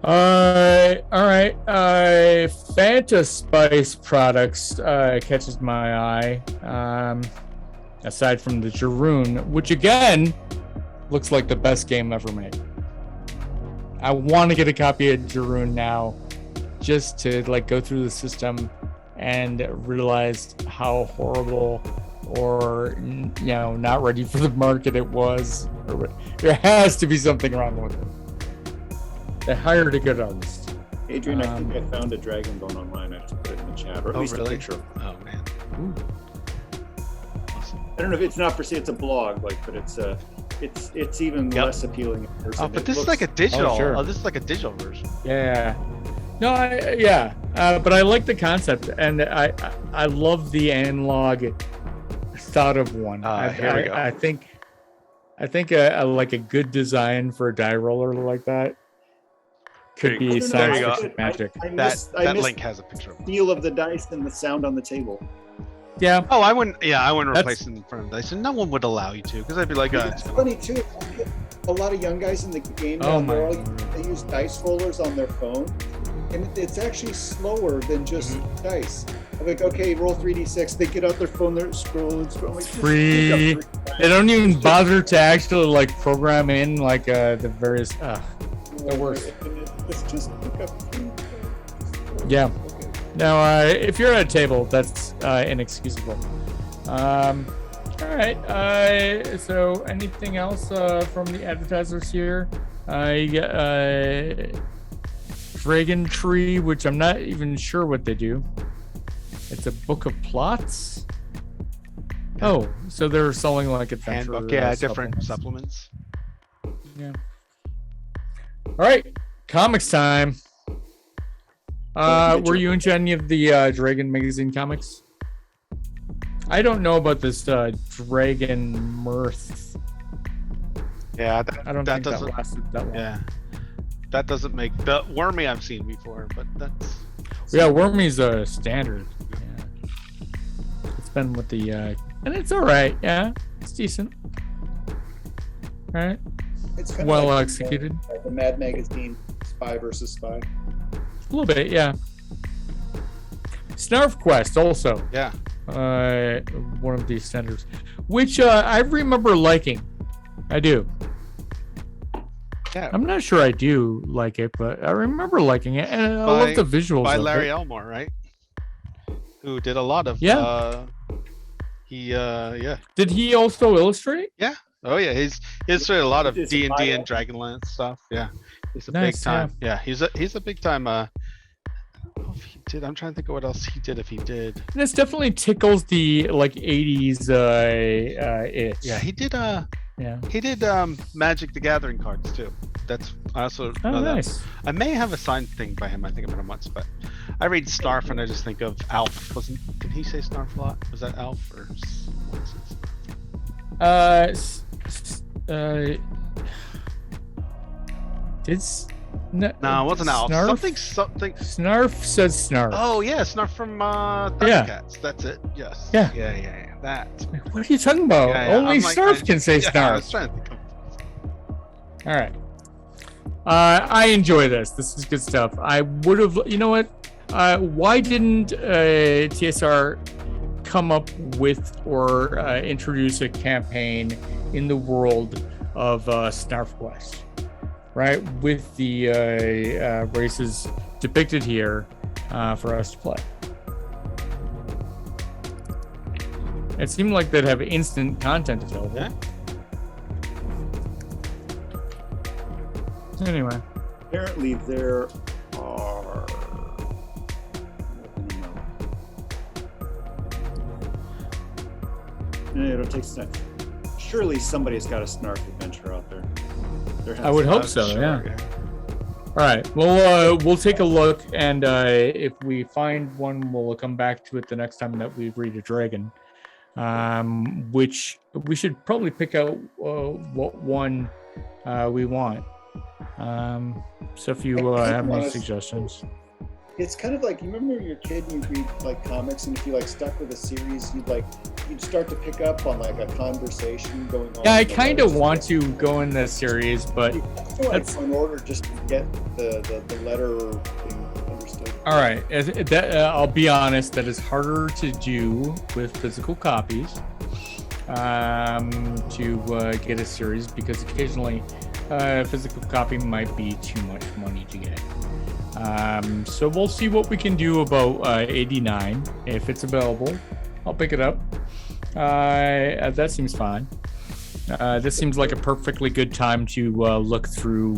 Speaker 1: All right. Fanta Spice products catches my eye. Aside from the Jaroon, which again looks like the best game ever made. I want to get a copy of Jaroon now, just to like go through the system and realize how horrible or not ready for the market it was. There has to be something wrong with it. They hired a good artist.
Speaker 5: Adrian, I think I found a Dragon Bone online. I have to put it in the chat, or at least
Speaker 3: really?
Speaker 5: a picture of it.
Speaker 3: Oh man.
Speaker 1: Ooh.
Speaker 3: Awesome.
Speaker 5: I don't know if it's not for sale. It's a blog, like, but it's even less appealing in person.
Speaker 3: Oh, but
Speaker 5: It
Speaker 3: this is
Speaker 5: looks-
Speaker 3: like a digital.
Speaker 1: sure.
Speaker 3: Oh, this is like a digital version.
Speaker 1: Yeah. No, but I like the concept, and I love the analog thought of one.
Speaker 3: Here we go.
Speaker 1: I think like a good design for a die roller like that could
Speaker 3: There you
Speaker 1: be
Speaker 3: go.
Speaker 1: science
Speaker 3: There you go.
Speaker 1: fiction magic.
Speaker 5: I
Speaker 3: That
Speaker 5: missed
Speaker 3: link has a picture of
Speaker 5: the
Speaker 3: it.
Speaker 5: feel of the dice and the sound on the table.
Speaker 1: Yeah.
Speaker 3: Oh, I wouldn't
Speaker 1: That's-
Speaker 3: replace it in front of dice, and no one would allow you to, because I'd be like,
Speaker 4: It's funny too. A lot of young guys in the game
Speaker 1: Oh
Speaker 4: now,
Speaker 1: my
Speaker 4: they
Speaker 1: Lord.
Speaker 4: use dice rollers on their phone, and it's actually slower than just dice. I'm like, okay, roll 3d6. They get out their phone, they're scrolling. Like, just
Speaker 1: Free.
Speaker 4: pick up
Speaker 1: They don't even bother to actually like program in like the various.
Speaker 4: the
Speaker 1: worst.
Speaker 4: It's just pick up.
Speaker 1: Yeah.
Speaker 4: Okay.
Speaker 1: Now, if you're at a table, that's inexcusable. All right. So, anything else from the advertisers here? You got Dragon Tree, which I'm not even sure what they do. It's a book of plots. Oh, so they're selling like adventure.
Speaker 3: handbook, different supplements.
Speaker 1: Yeah. All right, comics time. Were you into any of the Dragon magazine comics? I don't know about this Dragon Mirth.
Speaker 3: Yeah,
Speaker 1: I don't
Speaker 3: that
Speaker 1: think that
Speaker 3: doesn't.
Speaker 1: lasted that long.
Speaker 3: Yeah, that doesn't make the Wormy I've seen before, but that's.
Speaker 1: Yeah, Wormy's a standard. Yeah. It's been with the and it's all right. Yeah, it's decent. All right,
Speaker 4: It's kind
Speaker 1: well
Speaker 4: of like
Speaker 1: executed.
Speaker 4: the Mad Magazine Spy versus Spy.
Speaker 1: A little bit, yeah. Snarf Quest also.
Speaker 3: Yeah.
Speaker 1: One of these standards, which I remember liking. I do.
Speaker 3: Yeah.
Speaker 1: I'm not sure I do like it, but I remember liking it, and I love the visuals.
Speaker 3: By
Speaker 1: of
Speaker 3: Larry
Speaker 1: it.
Speaker 3: Elmore, right? Who did a lot of.
Speaker 1: Yeah.
Speaker 3: Yeah.
Speaker 1: Did he also illustrate?
Speaker 3: Oh yeah, he's illustrated a lot of
Speaker 5: He did
Speaker 3: D&D
Speaker 5: some
Speaker 3: and Dragonlance stuff. Yeah. He's a
Speaker 1: Nice,
Speaker 3: big time. Yeah, he's a big time I don't know if he did. I'm trying to think of what else he did if he did.
Speaker 1: And this definitely tickles the like 80s itch.
Speaker 3: Yeah, he did
Speaker 1: Yeah.
Speaker 3: he did Magic the Gathering cards too. That's I also
Speaker 1: Oh,
Speaker 3: know that.
Speaker 1: nice.
Speaker 3: I may have a signed thing by him. I think I met him once, but I read Snarf and I just think of Alf. Did he say Snarf a lot? Was that Alf or what is it?
Speaker 1: No,
Speaker 3: No, it wasn't Alf.
Speaker 1: Snarf?
Speaker 3: Something.
Speaker 1: Snarf says Snarf.
Speaker 3: Oh yeah, Snarf from
Speaker 1: Yeah.
Speaker 3: Thundercats. That's it. Yes.
Speaker 1: Yeah.
Speaker 3: Yeah. That.
Speaker 1: What are you talking about?
Speaker 3: Yeah,
Speaker 1: Only
Speaker 3: I'm like,
Speaker 1: Snarf can say
Speaker 3: yeah, I
Speaker 1: Snarf.
Speaker 3: was trying to think of.
Speaker 1: All right. I enjoy this. This is good stuff. I would have, you know what? Why didn't TSR come up with or introduce a campaign in the world of Snarf Quest, right? With the races depicted here for us to play. It seemed like they'd have instant content available.
Speaker 3: Yeah.
Speaker 1: Anyway.
Speaker 5: Apparently there are. It'll take time. Surely somebody's got a Snark adventure out there.
Speaker 1: I would hope so.
Speaker 3: Sure,
Speaker 1: Yeah. All right. Well, we'll take a look, and if we find one, we'll come back to it the next time that we read a dragon. Which we should probably pick out what one we want. So if you have any suggestions.
Speaker 4: It's kind of like, you remember when you were a kid and you read like comics, and if you like stuck with a series, you'd start to pick up on like a conversation going on.
Speaker 1: Yeah, I kind of want to go in this series, but
Speaker 4: that's in order just to get the letter thing understood.
Speaker 1: All right, I'll be honest, that is harder to do with physical copies to get a series, because occasionally a physical copy might be too much money to get. So we'll see what we can do about 89. If it's available, I'll pick it up. That seems fine. This seems like a perfectly good time to look through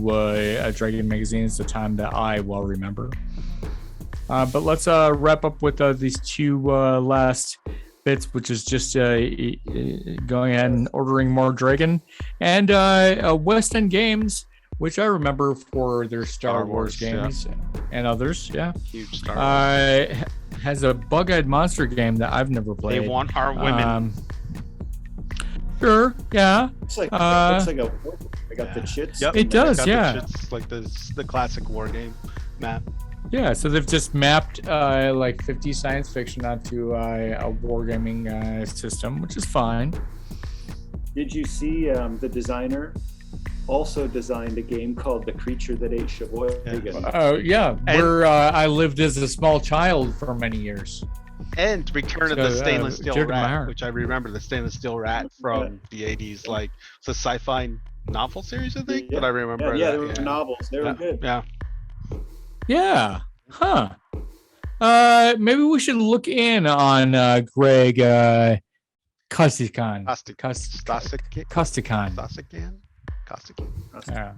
Speaker 1: Dragon magazine. It's a time that I well remember. But let's wrap up with these two last bits, which is just going ahead and ordering more Dragon and West End Games, which I remember for their Star Wars games and others. Yeah,
Speaker 3: huge Star Wars.
Speaker 1: Has a bug-eyed monster game that I've never played.
Speaker 3: They want our women.
Speaker 1: Sure. Yeah.
Speaker 5: It's like I got the chits.
Speaker 3: Yep,
Speaker 1: it does. Yeah.
Speaker 3: It's like the classic war game map.
Speaker 1: Yeah. So they've just mapped like 50 science fiction onto a wargaming system, which is fine.
Speaker 5: Did you see the designer also designed a game called The Creature That Ate Sheboygan?
Speaker 1: Yeah, where I lived as a small child for many years.
Speaker 3: And Return of the Stainless Steel
Speaker 1: dear to my
Speaker 3: Rat,
Speaker 1: heart.
Speaker 3: which I remember, the Stainless Steel Rat from the 80s. Like, it's a sci-fi novel series, I think, but I remember
Speaker 5: Yeah,
Speaker 3: that.
Speaker 5: they were novels. They were good.
Speaker 3: Yeah.
Speaker 1: Yeah. Huh. Maybe we should look in on Greg Costican. Costican. Yeah.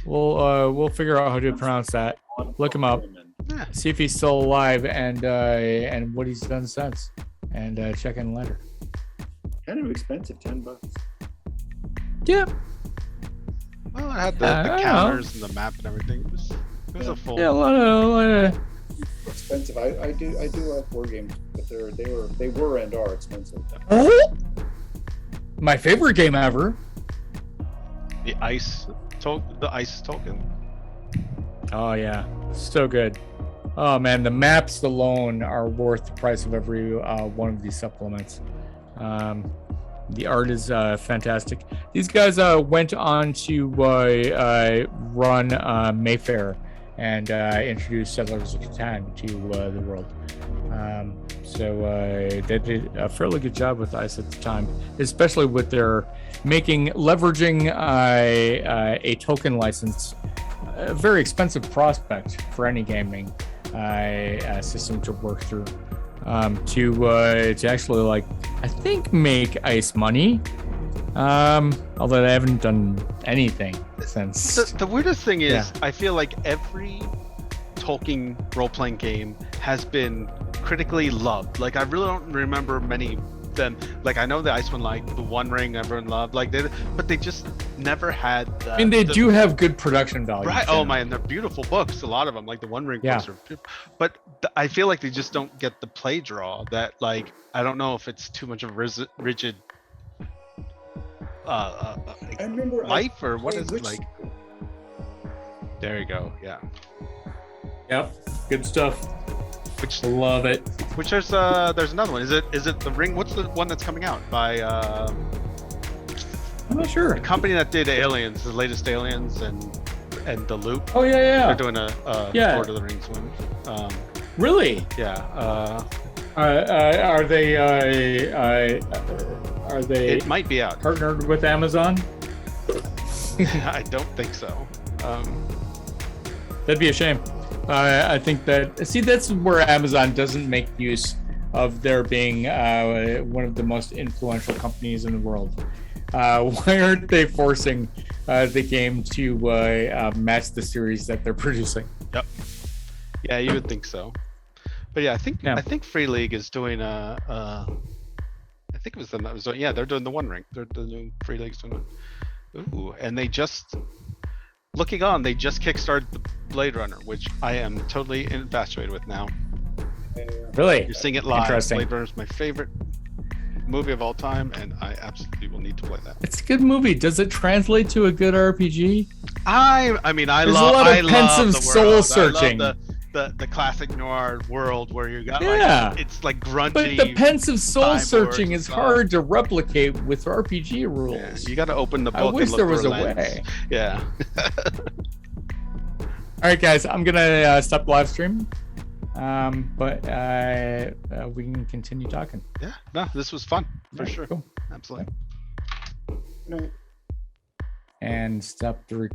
Speaker 1: We'll figure out how to pronounce that. Look him up.
Speaker 3: Yeah.
Speaker 1: See if he's still alive and what he's done since, and check in later.
Speaker 5: Kind of expensive, $10.
Speaker 1: Yeah.
Speaker 3: Well, it had the counters and the map and everything. It was a full.
Speaker 1: Yeah, a lot of
Speaker 4: Expensive. I do like war games, but they were and are expensive.
Speaker 1: Oh, my favorite game ever.
Speaker 3: The ice token.
Speaker 1: Oh yeah, so good. Oh man, the maps alone are worth the price of every one of these supplements. The art is fantastic. These guys went on to run Mayfair and introduce Settlers of Catan to the world. So they did a fairly good job with ICE at the time, especially with their leveraging a token license, a very expensive prospect for any gaming system to work through. To actually, like, I think make ICE money, although they haven't done anything since.
Speaker 3: The weirdest thing is, I feel like every Tolkien role-playing game has been critically loved. Like, I really don't remember many of them. Like, I know the Ice One, like the One Ring, everyone loved. Like, but they just never had.
Speaker 1: I mean, they do have good production value.
Speaker 3: Right? Oh my, and they're beautiful books. A lot of them, like the One Ring books, are beautiful. But I feel like they just don't get the play draw. That, like, I don't know if it's too much of a rigid.
Speaker 4: I remember
Speaker 3: life or what is it like? There you go. Yeah.
Speaker 1: Yep. Good stuff. Which love it.
Speaker 3: Which there's another one. Is it the Ring? What's the one that's coming out by?
Speaker 1: I'm not sure.
Speaker 3: The company that did Aliens, the latest Aliens and The Loop.
Speaker 1: Oh yeah.
Speaker 3: They're doing a Lord of the Rings one.
Speaker 1: Really?
Speaker 3: Yeah.
Speaker 1: Are they? Are they?
Speaker 3: It might be out.
Speaker 1: Partnered with Amazon?
Speaker 3: I don't think so.
Speaker 1: That'd be a shame. I think that's where Amazon doesn't make use of there being one of the most influential companies in the world. Why aren't they forcing the game to match the series that they're producing?
Speaker 3: Yep. Yeah, you would think so. But yeah, I think Free League is doing I think it was them that was doing. Yeah, they're doing the One Ring. They're the new Free League's doing it. Ooh, and they just kickstarted the Blade Runner, which I am totally infatuated with now.
Speaker 1: Really?
Speaker 3: You're seeing it live.
Speaker 1: Interesting.
Speaker 3: Blade Runner is my favorite movie of all time, and I absolutely will need to play that.
Speaker 1: It's a good movie. Does it translate to a good RPG?
Speaker 3: I mean, I
Speaker 1: There's
Speaker 3: love.
Speaker 1: a lot of
Speaker 3: I
Speaker 1: pensive
Speaker 3: love the
Speaker 1: soul
Speaker 3: world.
Speaker 1: searching.
Speaker 3: I love the classic noir world where you got
Speaker 1: Yeah.
Speaker 3: it's like grungy.
Speaker 1: But the pensive soul
Speaker 3: cyborgs
Speaker 1: searching
Speaker 3: and
Speaker 1: is
Speaker 3: stuff.
Speaker 1: hard to replicate with RPG
Speaker 3: Yeah,
Speaker 1: rules.
Speaker 3: you got to open the book.
Speaker 1: I wish
Speaker 3: and look
Speaker 1: there was
Speaker 3: through
Speaker 1: a
Speaker 3: lens.
Speaker 1: way.
Speaker 3: Yeah.
Speaker 1: All right, guys, I'm gonna stop the live stream, but we can continue talking.
Speaker 3: Yeah. No, this was fun for
Speaker 1: Yeah,
Speaker 3: sure.
Speaker 1: cool.
Speaker 3: Absolutely.
Speaker 4: No.
Speaker 1: And stop the